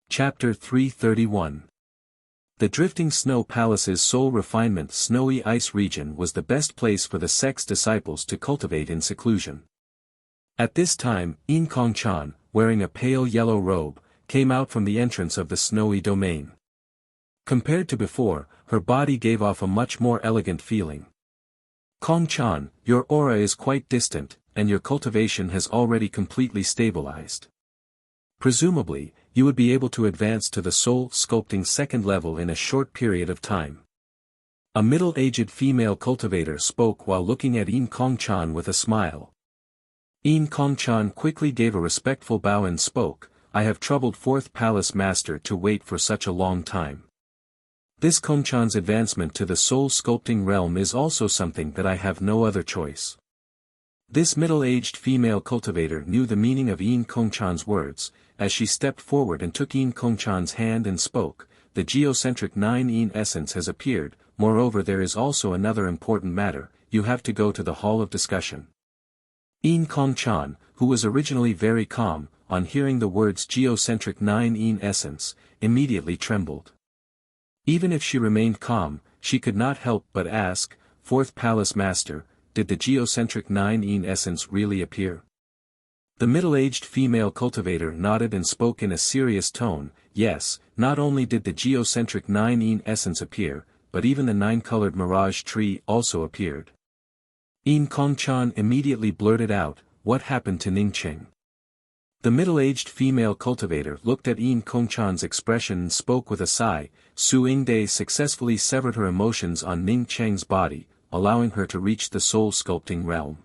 Chapter 331. The Drifting Snow Palace's soul refinement snowy ice region was the best place for the sect's disciples to cultivate in seclusion. At this time, Yin Kong Chan, wearing a pale yellow robe, came out from the entrance of the snowy domain. Compared to before, her body gave off a much more elegant feeling. Kong-chan, your aura is quite distant, and your cultivation has already completely stabilized. Presumably, you would be able to advance to the soul sculpting second level in a short period of time. A middle-aged female cultivator spoke while looking at In Kong-chan with a smile. In Kong-chan quickly gave a respectful bow and spoke, I have troubled fourth palace master to wait for such a long time. This Kong-chan's advancement to the soul sculpting realm is also something that I have no other choice. This middle-aged female cultivator knew the meaning of In Kong-chan's words, as she stepped forward and took In Kong-chan's hand and spoke, the geocentric 9 In essence has appeared, moreover there is also another important matter, you have to go to the hall of discussion. In Kong-chan, who was originally very calm, on hearing the words geocentric 9 In essence, immediately trembled. Even if she remained calm, she could not help but ask, Fourth Palace Master, did the geocentric 9 In essence really appear? The middle-aged female cultivator nodded and spoke in a serious tone, yes, not only did the geocentric 9 In essence appear, but even the 9-colored mirage tree also appeared. In Kong-chan immediately blurted out, what happened to Ningqing? The middle-aged female cultivator looked at In Kong-chan's expression and spoke with a sigh, Su Yingde successfully severed her emotions on Ningqing's body, allowing her to reach the soul-sculpting realm.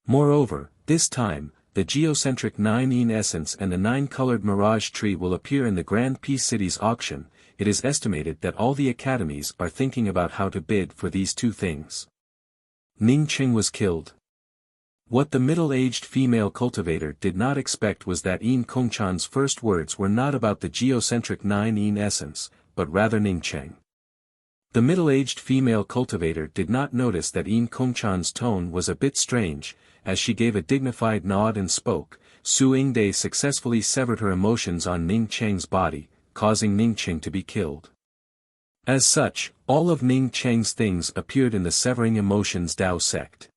Moreover, this time, the geocentric 9 In essence and the 9-colored mirage tree will appear in the Grand Peace City's auction. It is estimated that all the academies are thinking about how to bid for these two things. Ningqing was killed. What the middle-aged female cultivator did not expect was that In Kong-chan's first words were not about the geocentric 9 In essence, but rather Ningqing. The middle-aged female cultivator did not notice that In Kong-chan's tone was a bit strange, as she gave a dignified nod and spoke, Su Yingde successfully severed her emotions on Ningqing's body, causing Ningqing to be killed. As such, all of Ningqing's things appeared in the Severing Emotions Dao sect.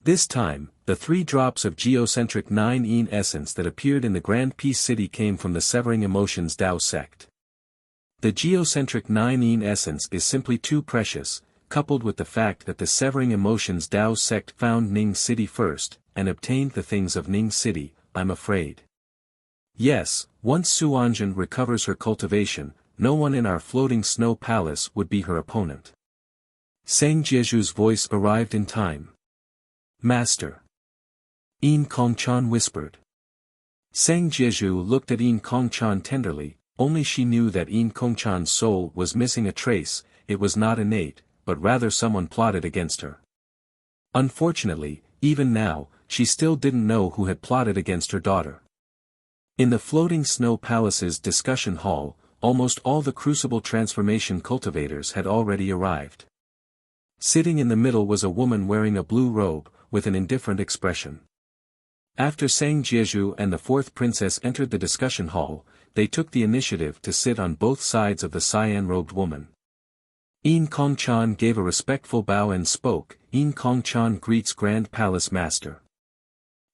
This time, the 3 drops of geocentric 9 In essence that appeared in the Grand Peace City came from the Severing Emotions Dao sect. The geocentric 9 In essence is simply too precious, coupled with the fact that the Severing Emotions Dao sect found Ning City first, and obtained the things of Ning City, I'm afraid. Yes, once Su Anjin recovers her cultivation, no one in our floating snow palace would be her opponent. Sang Jieju's voice arrived in time. Master. In Kong-chan whispered. Sang Jieju looked at In Kong-chan tenderly, only she knew that In Kong-chan's soul was missing a trace, it was not innate, but rather someone plotted against her. Unfortunately, even now, she still didn't know who had plotted against her daughter. In the floating snow palace's discussion hall, almost all the crucible transformation cultivators had already arrived. Sitting in the middle was a woman wearing a blue robe, with an indifferent expression. After Sang Jieju and the fourth princess entered the discussion hall, they took the initiative to sit on both sides of the cyan-robed woman. In Kong-chan gave a respectful bow and spoke, In Kong-chan greets Grand Palace Master.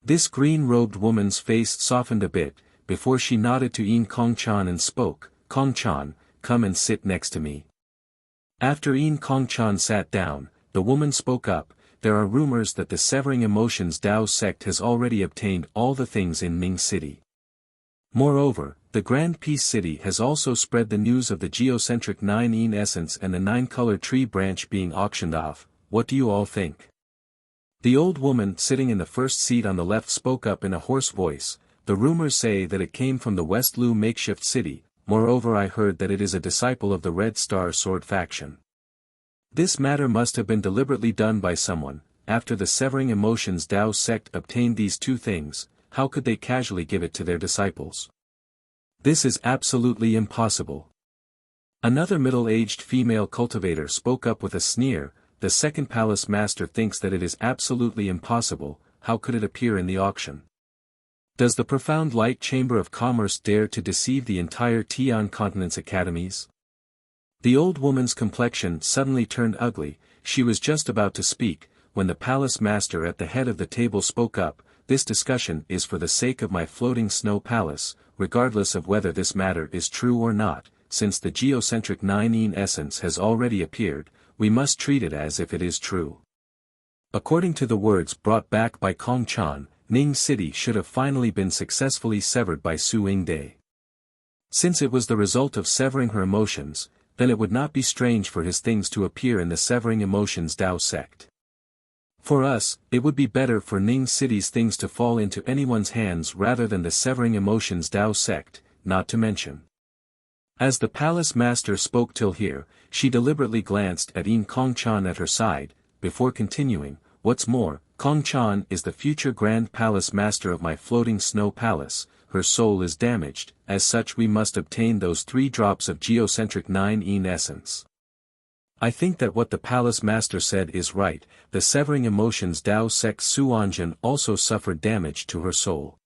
This green-robed woman's face softened a bit, before she nodded to In Kong-chan and spoke, Kong-chan, come and sit next to me. After In Kong-chan sat down, the woman spoke up, there are rumors that the Severing Emotions Dao sect has already obtained all the things in Ning City. Moreover, the Grand Peace City has also spread the news of the geocentric 9 In essence and the 9-colored tree branch being auctioned off. What do you all think? The old woman sitting in the first seat on the left spoke up in a hoarse voice, the rumors say that it came from the West Lu makeshift city, moreover I heard that it is a disciple of the Red Star Sword faction. This matter must have been deliberately done by someone. After the Severing Emotions Dao sect obtained these two things, how could they casually give it to their disciples? This is absolutely impossible. Another middle-aged female cultivator spoke up with a sneer, the second palace master thinks that it is absolutely impossible, how could it appear in the auction? Does the profound light chamber of commerce dare to deceive the entire Tian continent's academies? The old woman's complexion suddenly turned ugly, she was just about to speak, when the palace master at the head of the table spoke up, this discussion is for the sake of my floating snow palace, regardless of whether this matter is true or not, since the geocentric 9 In essence has already appeared, we must treat it as if it is true. According to the words brought back by Kong Chan, Ning City should have finally been successfully severed by Su Yingde. Since it was the result of severing her emotions, then it would not be strange for his things to appear in the Severing Emotions Tao sect. For us, it would be better for Ning City's things to fall into anyone's hands rather than the Severing Emotions Tao sect, not to mention. As the palace master spoke till here, she deliberately glanced at Kong Chan at her side, before continuing, "What's more, Kong Chan is the future Grand Palace Master of my floating snow palace, her soul is damaged, as such we must obtain those 3 drops of geocentric 9 essence." I think that what the palace master said is right, the Severing Emotions Tao sect Su Anjin also suffered damage to her soul.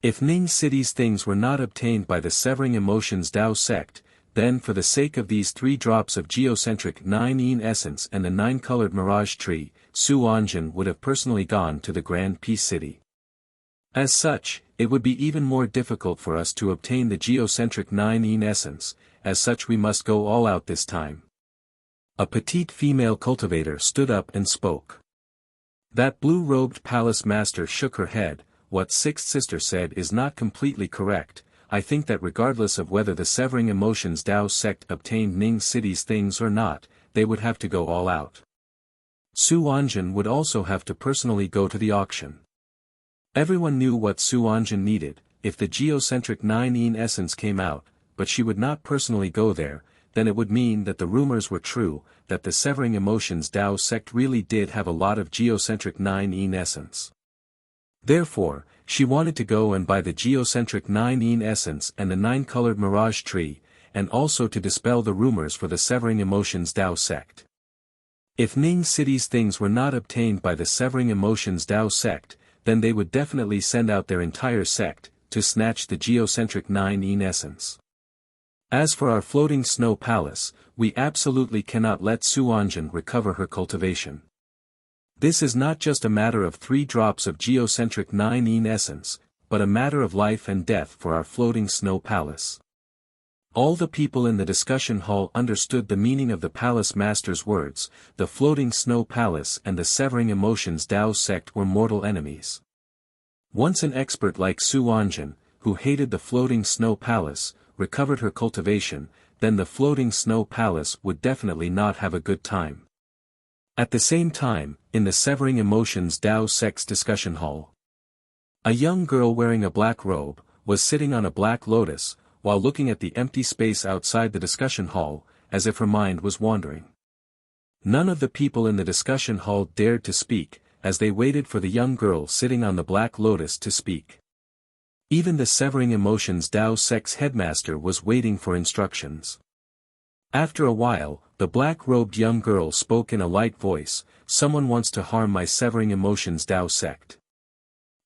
If Ning City's things were not obtained by the Severing Emotions Tao sect, then for the sake of these 3 drops of geocentric 9 essence and the 9-colored mirage tree, Su Anjin would have personally gone to the Grand Peace City. As such, it would be even more difficult for us to obtain the geocentric 9 essence, as such we must go all out this time. A petite female cultivator stood up and spoke. That blue-robed palace master shook her head. "What Sixth Sister said is not completely correct. I think that regardless of whether the Severing Emotions Tao sect obtained Ning City's things or not, they would have to go all out. Su Anjin would also have to personally go to the auction." Everyone knew what Su Anjin needed, if the geocentric 9 essence came out, but she would not personally go there. Then it would mean that the rumors were true, that the Severing Emotions Tao sect really did have a lot of geocentric 9 essence. Therefore, she wanted to go and buy the geocentric 9 essence and the 9-colored mirage tree, and also to dispel the rumors for the Severing Emotions Tao sect. If Ning City's things were not obtained by the Severing Emotions Tao sect, then they would definitely send out their entire sect, to snatch the geocentric 9 essence. As for our floating snow palace, we absolutely cannot let Su Anjin recover her cultivation. This is not just a matter of 3 drops of geocentric 9 essence, but a matter of life and death for our floating snow palace. All the people in the discussion hall understood the meaning of the palace master's words. The floating snow palace and the Severing Emotions Tao sect were mortal enemies. Once an expert like Su Anjin, who hated the floating snow palace, recovered her cultivation, then the floating snow palace would definitely not have a good time. At the same time, in the Severing Emotions Tao sect's discussion hall, a young girl wearing a black robe was sitting on a black lotus, while looking at the empty space outside the discussion hall, as if her mind was wandering. None of the people in the discussion hall dared to speak, as they waited for the young girl sitting on the black lotus to speak. Even the Severing Emotions Tao sect's headmaster was waiting for instructions. After a while, the black-robed young girl spoke in a light voice, "Someone wants to harm my Severing Emotions Tao sect."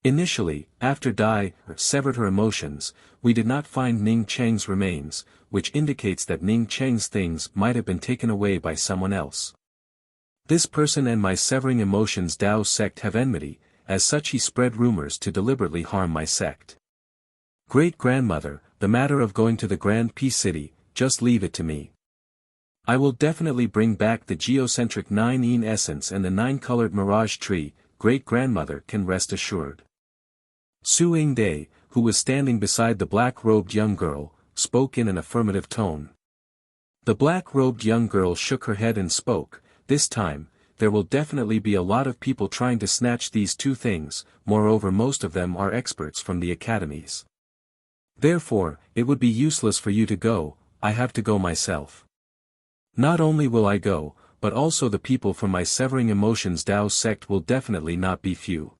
Initially, after Dai severed her emotions, we did not find Ning Cheng's remains, which indicates that Ning Cheng's things might have been taken away by someone else. This person and my Severing Emotions Tao sect have enmity, as such he spread rumors to deliberately harm my sect. Great-grandmother, the matter of going to the Grand Peace City, just leave it to me. I will definitely bring back the geocentric 9 essence and the 9-colored mirage tree, great-grandmother can rest assured. Su Yingde, who was standing beside the black-robed young girl, spoke in an affirmative tone. The black-robed young girl shook her head and spoke, "This time, there will definitely be a lot of people trying to snatch these 2 things, moreover most of them are experts from the academies. Therefore, it would be useless for you to go, I have to go myself. Not only will I go, but also the people from my Severing Emotions Tao sect will definitely not be few.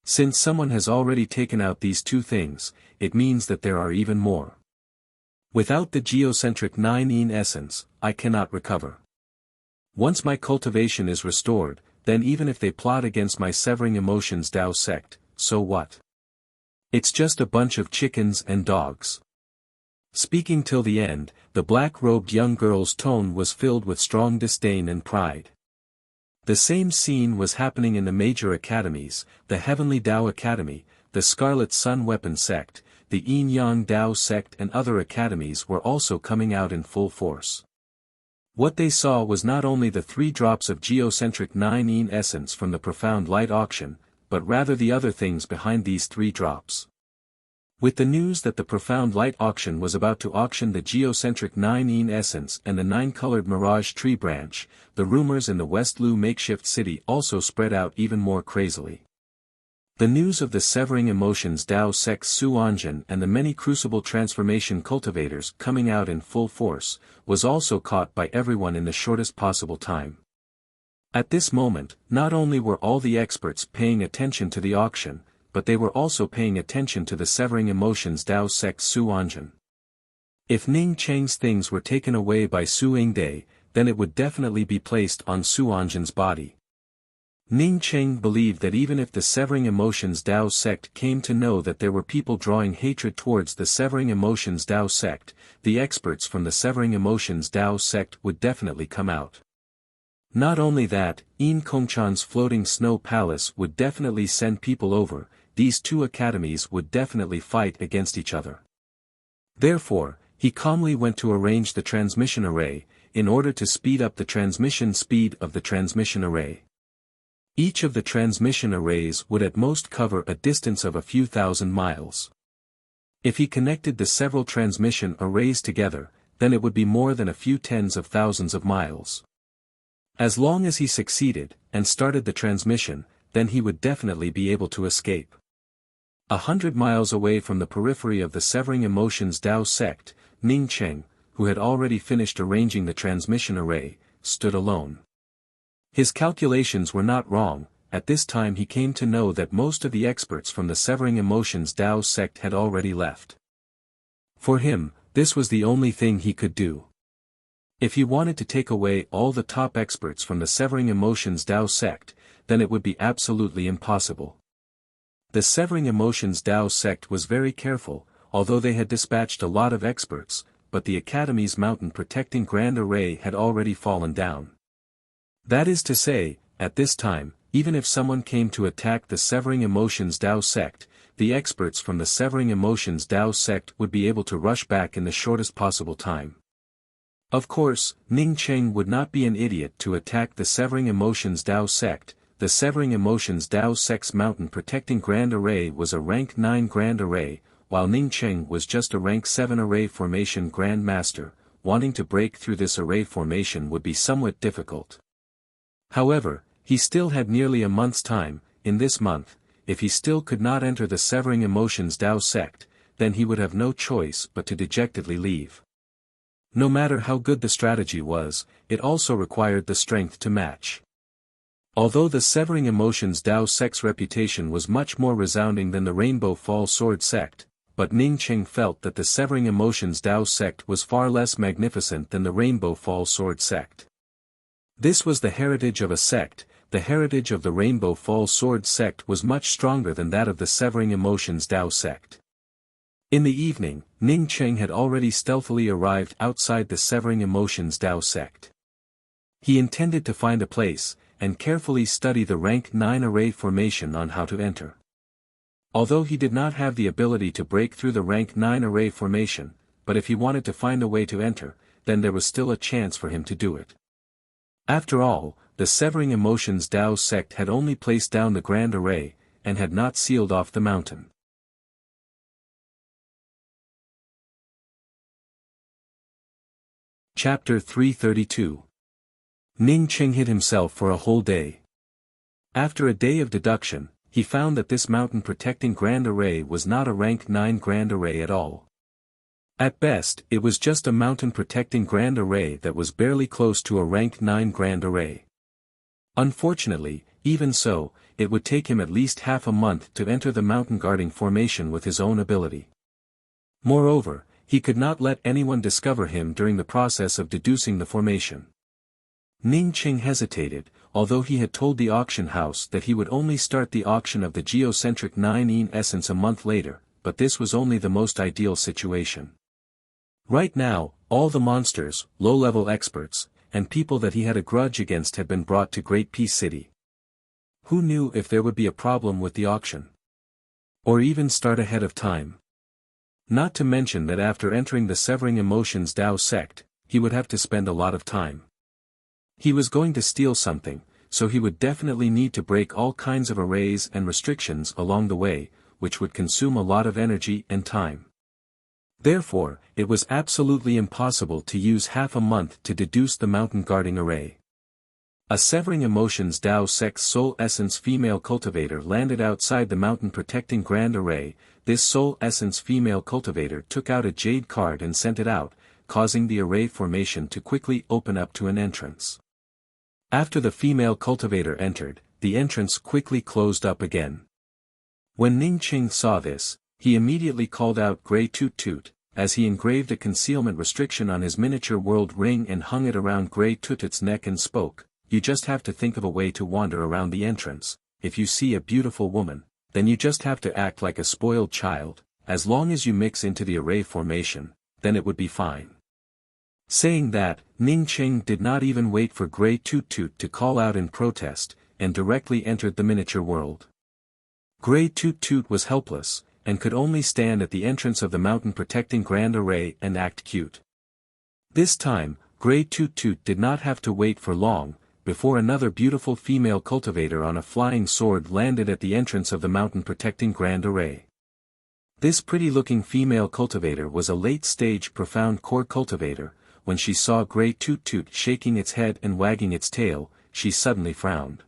Since someone has already taken out these 2 things, it means that there are even more. Without the geocentric 9 essence, I cannot recover. Once my cultivation is restored, then even if they plot against my Severing Emotions Tao sect, so what? It's just a bunch of chickens and dogs." Speaking till the end, the black-robed young girl's tone was filled with strong disdain and pride. The same scene was happening in the major academies, the Heavenly Tao Academy, the Scarlet Sun Weapon Sect, the Yin Yang Tao Sect and other academies were also coming out in full force. What they saw was not only the 3 drops of geocentric 9 essence from the profound light auction, but rather the other things behind these 3 drops. With the news that the profound light auction was about to auction the geocentric 9 essence and the 9-colored mirage tree branch, the rumors in the West Lu makeshift city also spread out even more crazily. The news of the Severing Emotions Dao Sect Su Anjin and the many crucible transformation cultivators coming out in full force, was also caught by everyone in the shortest possible time. At this moment, not only were all the experts paying attention to the auction, but they were also paying attention to the Severing Emotions Dao Sect Su Anjin. If Ning Cheng's things were taken away by Su Yingde, then it would definitely be placed on Su Anjin's body. Ning Cheng believed that even if the Severing Emotions Dao sect came to know that there were people drawing hatred towards the Severing Emotions Dao sect, the experts from the Severing Emotions Dao sect would definitely come out. Not only that, Yin Kongchan's floating snow palace would definitely send people over, these 2 academies would definitely fight against each other. Therefore, he calmly went to arrange the transmission array, in order to speed up the transmission speed of the transmission array. Each of the transmission arrays would at most cover a distance of a few thousand miles. If he connected the several transmission arrays together, then it would be more than a few tens of thousands of miles. As long as he succeeded, and started the transmission, then he would definitely be able to escape. 100 miles away from the periphery of the Severing Emotions Dao sect, Ning Cheng, who had already finished arranging the transmission array, stood alone. His calculations were not wrong. At this time he came to know that most of the experts from the Severing Emotions Dao sect had already left. For him, this was the only thing he could do. If he wanted to take away all the top experts from the Severing Emotions Dao sect, then it would be absolutely impossible. The Severing Emotions Dao sect was very careful, although they had dispatched a lot of experts, but the Academy's mountain protecting Grand Array had already fallen down. That is to say, at this time, even if someone came to attack the Severing Emotions Dao sect, the experts from the Severing Emotions Dao sect would be able to rush back in the shortest possible time. Of course, Ning Cheng would not be an idiot to attack the Severing Emotions Dao sect. The Severing Emotions Dao sect's mountain protecting Grand Array was a rank 9 Grand Array, while Ning Cheng was just a rank 7 Array formation Grand Master. Wanting to break through this array formation would be somewhat difficult. However, he still had nearly a month's time. In this month, if he still could not enter the Severing Emotions Dao sect, then he would have no choice but to dejectedly leave. No matter how good the strategy was, it also required the strength to match. Although the Severing Emotions Dao sect's reputation was much more resounding than the Rainbow Fall Sword sect, but Ning Cheng felt that the Severing Emotions Dao sect was far less magnificent than the Rainbow Fall Sword sect. This was the heritage of a sect. The heritage of the Rainbow Fall Sword sect was much stronger than that of the Severing Emotions Dao sect. In the evening, Ning Cheng had already stealthily arrived outside the Severing Emotions Dao sect. He intended to find a place, and carefully study the rank 9 array formation on how to enter. Although he did not have the ability to break through the rank 9 array formation, but if he wanted to find a way to enter, then there was still a chance for him to do it. After all, the Severing Emotions Dao sect had only placed down the Grand Array, and had not sealed off the mountain. Chapter 332. Ning Cheng hid himself for a whole day. After a day of deduction, he found that this mountain protecting Grand Array was not a rank 9 Grand Array at all. At best, it was just a mountain protecting Grand Array that was barely close to a rank 9 Grand Array. Unfortunately, even so, it would take him at least half a month to enter the mountain guarding formation with his own ability. Moreover, he could not let anyone discover him during the process of deducing the formation. Ning Cheng hesitated, although he had told the auction house that he would only start the auction of the geocentric 9 essence a month later, but this was only the most ideal situation. Right now, all the monsters, low-level experts, and people that he had a grudge against had been brought to Great Peace City. Who knew if there would be a problem with the auction? Or even start ahead of time? Not to mention that after entering the Severing Emotions Dao sect, he would have to spend a lot of time. He was going to steal something, so he would definitely need to break all kinds of arrays and restrictions along the way, which would consume a lot of energy and time. Therefore, it was absolutely impossible to use half a month to deduce the mountain guarding array. A Severing Emotions Tao Sect's Soul Essence female cultivator landed outside the mountain protecting grand array. This Soul Essence female cultivator took out a jade card and sent it out, causing the array formation to quickly open up to an entrance. After the female cultivator entered, the entrance quickly closed up again. When Ning Qing saw this, he immediately called out Grey Toot Toot, as he engraved a concealment restriction on his miniature world ring and hung it around Grey Toot Toot's neck and spoke, "You just have to think of a way to wander around the entrance. If you see a beautiful woman, then you just have to act like a spoiled child. As long as you mix into the array formation, then it would be fine." Saying that, Ning Qing did not even wait for Grey Toot Toot to call out in protest, and directly entered the miniature world. Grey Toot Toot was helpless, and could only stand at the entrance of the mountain protecting grand array and act cute. This time, Grey Toot Toot did not have to wait for long, before another beautiful female cultivator on a flying sword landed at the entrance of the mountain protecting grand array. This pretty-looking female cultivator was a late-stage profound core cultivator. When she saw Grey Toot Toot shaking its head and wagging its tail, she suddenly frowned.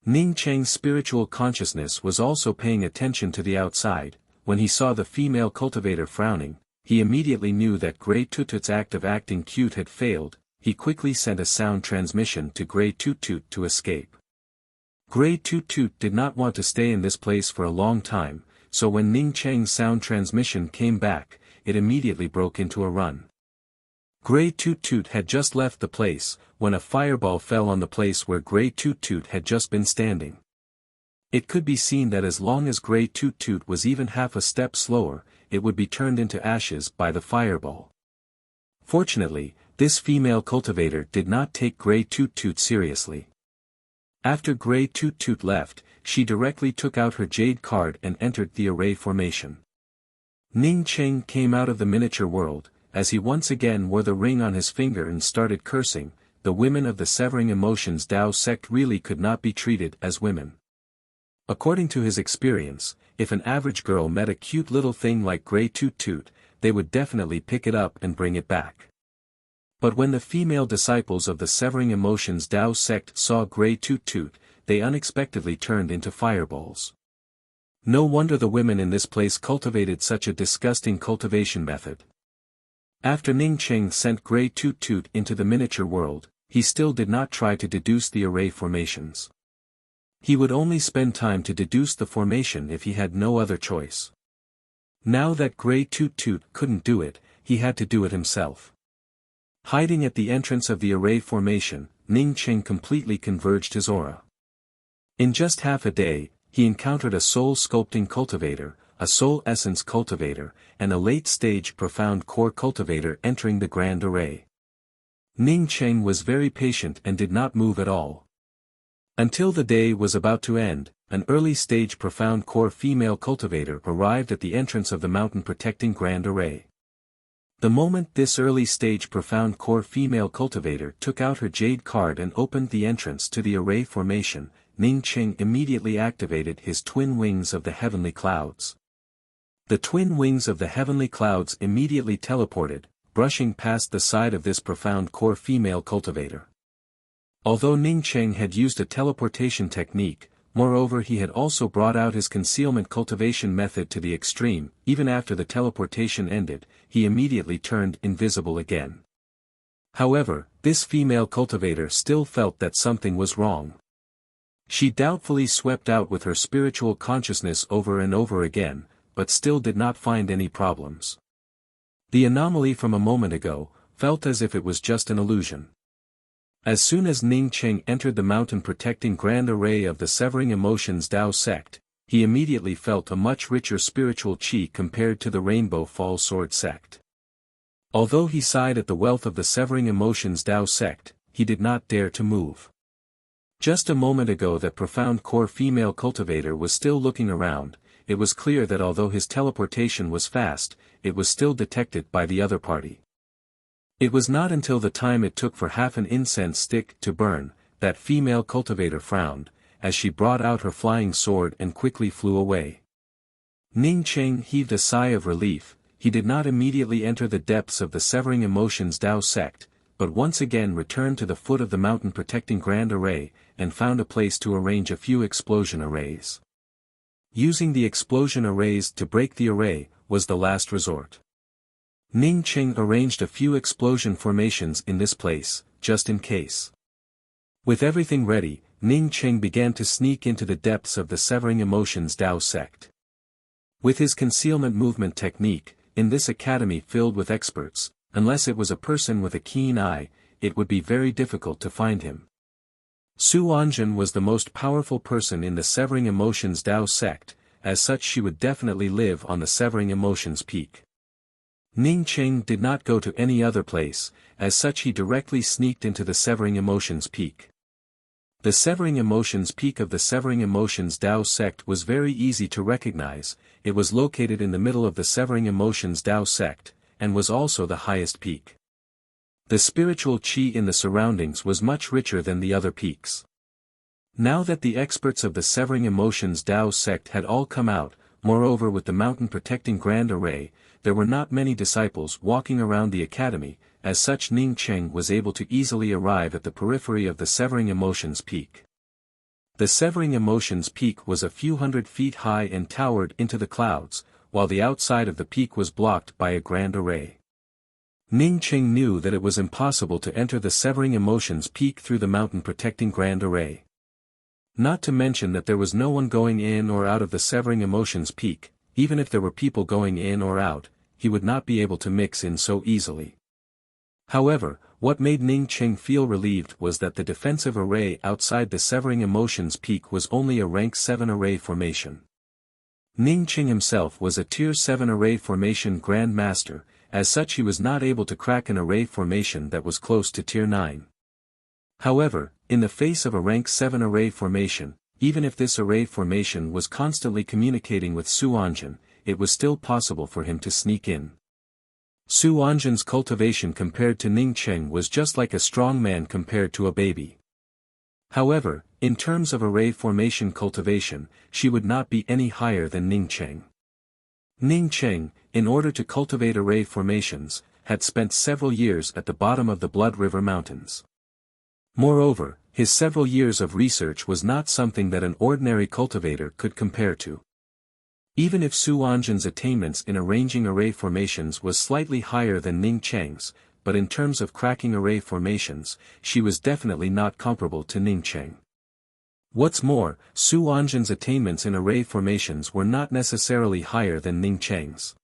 Ning Cheng's spiritual consciousness was also paying attention to the outside. When he saw the female cultivator frowning, he immediately knew that Grey Toot Toot's act of acting cute had failed. He quickly sent a sound transmission to Grey Toot Toot to escape. Grey Toot Toot did not want to stay in this place for a long time, so when Ning Cheng's sound transmission came back, it immediately broke into a run. Grey Toot Toot had just left the place, when a fireball fell on the place where Grey Toot Toot had just been standing. It could be seen that as long as Grey Toot Toot was even half a step slower, it would be turned into ashes by the fireball. Fortunately, this female cultivator did not take Grey Toot Toot seriously. After Grey Toot Toot left, she directly took out her jade card and entered the array formation. Ning Cheng came out of the miniature world, as he once again wore the ring on his finger and started cursing. The women of the Severing Emotions Tao sect really could not be treated as women. According to his experience, if an average girl met a cute little thing like Grey Toot Toot, they would definitely pick it up and bring it back. But when the female disciples of the Severing Emotions Tao sect saw Grey Toot Toot, they unexpectedly turned into fireballs. No wonder the women in this place cultivated such a disgusting cultivation method. After Ning Cheng sent Grey Toot Toot into the miniature world, he still did not try to deduce the array formations. He would only spend time to deduce the formation if he had no other choice. Now that Grey Toot Toot couldn't do it, he had to do it himself. Hiding at the entrance of the array formation, Ning Cheng completely converged his aura. In just half a day, he encountered a soul sculpting cultivator, a soul essence cultivator, and a late-stage profound core cultivator entering the grand array. Ning Cheng was very patient and did not move at all. Until the day was about to end, an early-stage profound core female cultivator arrived at the entrance of the mountain protecting grand array. The moment this early-stage profound core female cultivator took out her jade card and opened the entrance to the array formation, Ning Cheng immediately activated his twin wings of the heavenly clouds. The twin wings of the heavenly clouds immediately teleported, brushing past the side of this profound core female cultivator. Although Ning Cheng had used a teleportation technique, moreover he had also brought out his concealment cultivation method to the extreme. Even after the teleportation ended, he immediately turned invisible again. However, this female cultivator still felt that something was wrong. She doubtfully swept out with her spiritual consciousness over and over again, but still did not find any problems. The anomaly from a moment ago felt as if it was just an illusion. As soon as Ning Cheng entered the mountain protecting grand array of the Severing Emotions Tao sect, he immediately felt a much richer spiritual chi compared to the Rainbow Fall Sword sect. Although he sighed at the wealth of the Severing Emotions Tao sect, he did not dare to move. Just a moment ago that profound core female cultivator was still looking around. It was clear that although his teleportation was fast, it was still detected by the other party. It was not until the time it took for half an incense stick to burn, that female cultivator frowned, as she brought out her flying sword and quickly flew away. Ning Cheng heaved a sigh of relief. He did not immediately enter the depths of the Severing Emotions Tao sect, but once again returned to the foot of the mountain protecting Grand Array, and found a place to arrange a few explosion arrays. Using the explosion arrays to break the array, was the last resort. Ning Cheng arranged a few explosion formations in this place, just in case. With everything ready, Ning Cheng began to sneak into the depths of the Severing Emotions Tao sect. With his concealment movement technique, in this academy filled with experts, unless it was a person with a keen eye, it would be very difficult to find him. Su Anjun was the most powerful person in the Severing Emotions Tao sect, as such she would definitely live on the Severing Emotions Peak. Ning Cheng did not go to any other place, as such he directly sneaked into the Severing Emotions Peak. The Severing Emotions Peak of the Severing Emotions Tao sect was very easy to recognize. It was located in the middle of the Severing Emotions Tao sect, and was also the highest peak. The spiritual qi in the surroundings was much richer than the other peaks. Now that the experts of the Severing Emotions Tao sect had all come out, moreover with the mountain protecting Grand Array, there were not many disciples walking around the academy, as such Ning Cheng was able to easily arrive at the periphery of the Severing Emotions Peak. The Severing Emotions Peak was a few hundred feet high and towered into the clouds, while the outside of the peak was blocked by a Grand Array. Ning Cheng knew that it was impossible to enter the Severing Emotions Peak through the mountain protecting Grand Array. Not to mention that there was no one going in or out of the Severing Emotions Peak. Even if there were people going in or out, he would not be able to mix in so easily. However, what made Ning Cheng feel relieved was that the defensive array outside the Severing Emotions Peak was only a rank 7 array formation. Ning Cheng himself was a tier 7 array formation Grand Master, as such he was not able to crack an array formation that was close to tier 9. However, in the face of a rank 7 array formation, even if this array formation was constantly communicating with Su Anjun, it was still possible for him to sneak in. Su Anjun's cultivation compared to Ning Cheng was just like a strong man compared to a baby. However, in terms of array formation cultivation, she would not be any higher than Ning Cheng. Ning Cheng, in order to cultivate array formations, had spent several years at the bottom of the Blood River Mountains. Moreover, his several years of research was not something that an ordinary cultivator could compare to. Even if Su Anjun's attainments in arranging array formations was slightly higher than Ning Cheng's, but in terms of cracking array formations, she was definitely not comparable to Ning Cheng. What's more, Su Anjun's attainments in array formations were not necessarily higher than Ning Cheng's.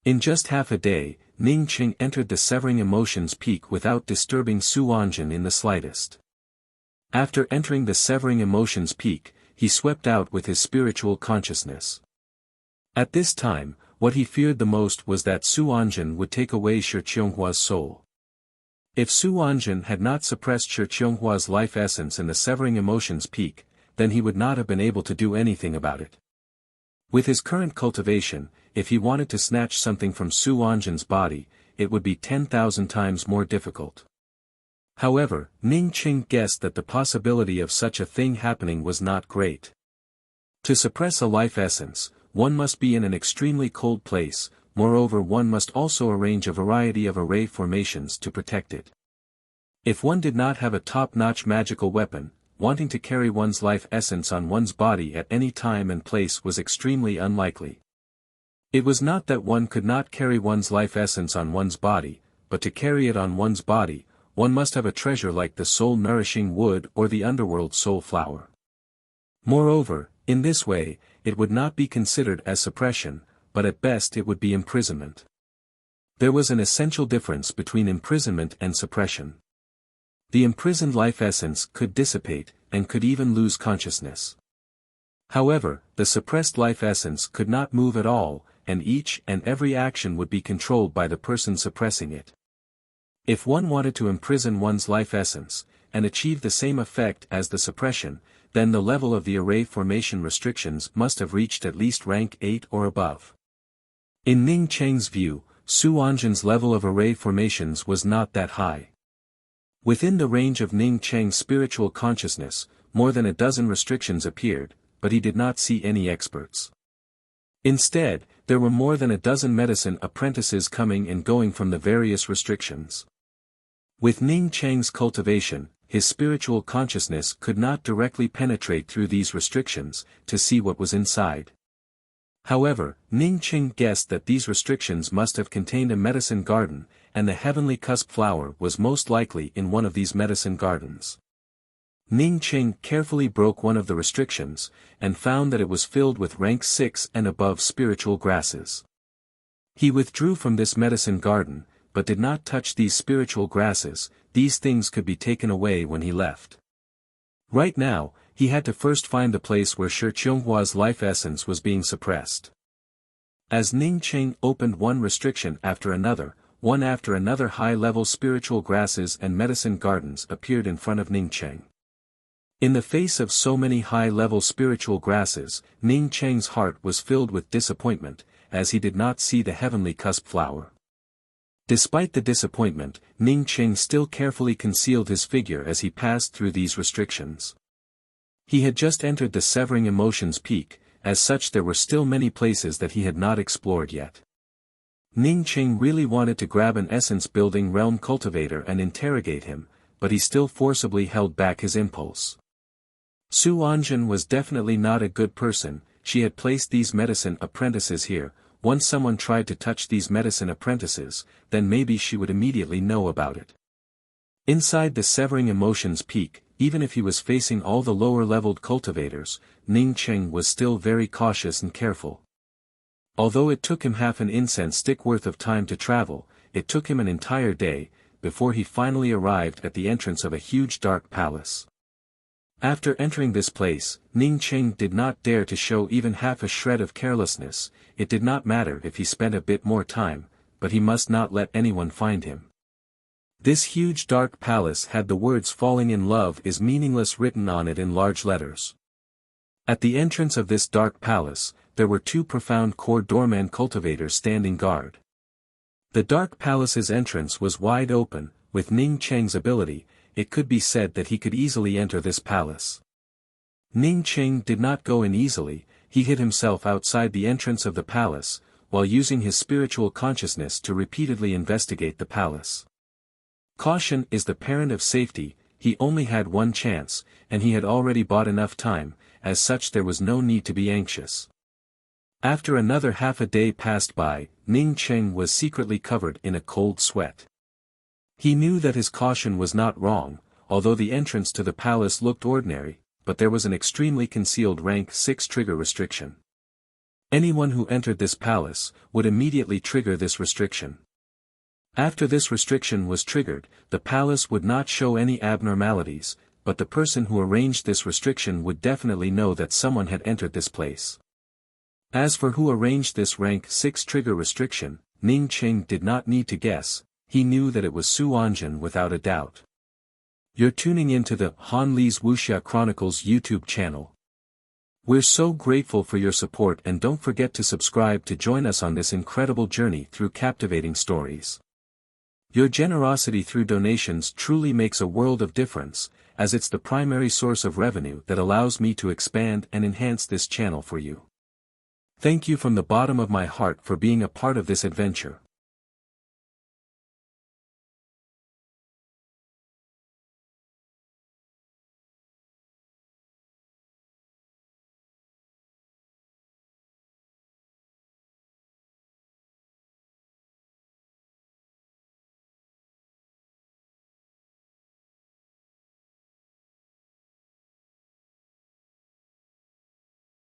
In just half a day, Ning Cheng entered the Severing Emotions Peak without disturbing Su Anjun in the slightest. After entering the Severing Emotions Peak, he swept out with his spiritual consciousness. At this time, what he feared the most was that Su Anjun would take away Shi Qionghua's soul. If Su Anjun had not suppressed Shi Qionghua's life essence in the Severing Emotions Peak, then he would not have been able to do anything about it. With his current cultivation, if he wanted to snatch something from Su Anjun's body, it would be 10,000 times more difficult. However, Ning Cheng guessed that the possibility of such a thing happening was not great. To suppress a life essence, one must be in an extremely cold place, moreover one must also arrange a variety of array formations to protect it. If one did not have a top-notch magical weapon, wanting to carry one's life essence on one's body at any time and place was extremely unlikely. It was not that one could not carry one's life essence on one's body, but to carry it on one's body, one must have a treasure like the soul-nourishing wood or the underworld soul flower. Moreover, in this way, it would not be considered as suppression, but at best it would be imprisonment. There was an essential difference between imprisonment and suppression. The imprisoned life essence could dissipate, and could even lose consciousness. However, the suppressed life essence could not move at all, and each and every action would be controlled by the person suppressing it. If one wanted to imprison one's life essence, and achieve the same effect as the suppression, then the level of the array formation restrictions must have reached at least rank 8 or above. In Ning Cheng's view, Su Anjin's level of array formations was not that high. Within the range of Ning Cheng's spiritual consciousness, more than a dozen restrictions appeared, but he did not see any experts. Instead, there were more than a dozen medicine apprentices coming and going from the various restrictions. With Ning Cheng's cultivation, his spiritual consciousness could not directly penetrate through these restrictions, to see what was inside. However, Ning Cheng guessed that these restrictions must have contained a medicine garden, and the heavenly cusp flower was most likely in one of these medicine gardens. Ning Cheng carefully broke one of the restrictions, and found that it was filled with rank 6 and above spiritual grasses. He withdrew from this medicine garden, but did not touch these spiritual grasses. These things could be taken away when he left. Right now, he had to first find the place where Shi Qionghua's life essence was being suppressed. As Ning Cheng opened one restriction after another, one after another high-level spiritual grasses and medicine gardens appeared in front of Ning Cheng. In the face of so many high-level spiritual grasses, Ning Cheng's heart was filled with disappointment, as he did not see the heavenly cusp flower. Despite the disappointment, Ning Cheng still carefully concealed his figure as he passed through these restrictions. He had just entered the Severing Emotions Peak, as such there were still many places that he had not explored yet. Ning Cheng really wanted to grab an essence-building realm cultivator and interrogate him, but he still forcibly held back his impulse. Su Anjin was definitely not a good person. She had placed these medicine apprentices here. Once someone tried to touch these medicine apprentices, then maybe she would immediately know about it. Inside the Severing Emotions Peak, even if he was facing all the lower-leveled cultivators, Ning Cheng was still very cautious and careful. Although it took him half an incense stick worth of time to travel, it took him an entire day, before he finally arrived at the entrance of a huge dark palace. After entering this place, Ning Cheng did not dare to show even half a shred of carelessness. It did not matter if he spent a bit more time, but he must not let anyone find him. This huge dark palace had the words "Falling in Love is Meaningless" written on it in large letters. At the entrance of this dark palace, there were two profound core doorman cultivators standing guard. The dark palace's entrance was wide open. With Ning Cheng's ability, it could be said that he could easily enter this palace. Ning Cheng did not go in easily. He hid himself outside the entrance of the palace, while using his spiritual consciousness to repeatedly investigate the palace. Caution is the parent of safety. He only had one chance, and he had already bought enough time, as such there was no need to be anxious. After another half a day passed by, Ning Cheng was secretly covered in a cold sweat. He knew that his caution was not wrong, although the entrance to the palace looked ordinary, but there was an extremely concealed rank 6 trigger restriction. Anyone who entered this palace would immediately trigger this restriction. After this restriction was triggered, the palace would not show any abnormalities, but the person who arranged this restriction would definitely know that someone had entered this place. As for who arranged this rank 6 trigger restriction, Ning Cheng did not need to guess. He knew that it was Su Anjin without a doubt. You're tuning into the Han Li's Wuxia Chronicles YouTube channel. We're so grateful for your support, and don't forget to subscribe to join us on this incredible journey through captivating stories. Your generosity through donations truly makes a world of difference, as it's the primary source of revenue that allows me to expand and enhance this channel for you. Thank you from the bottom of my heart for being a part of this adventure.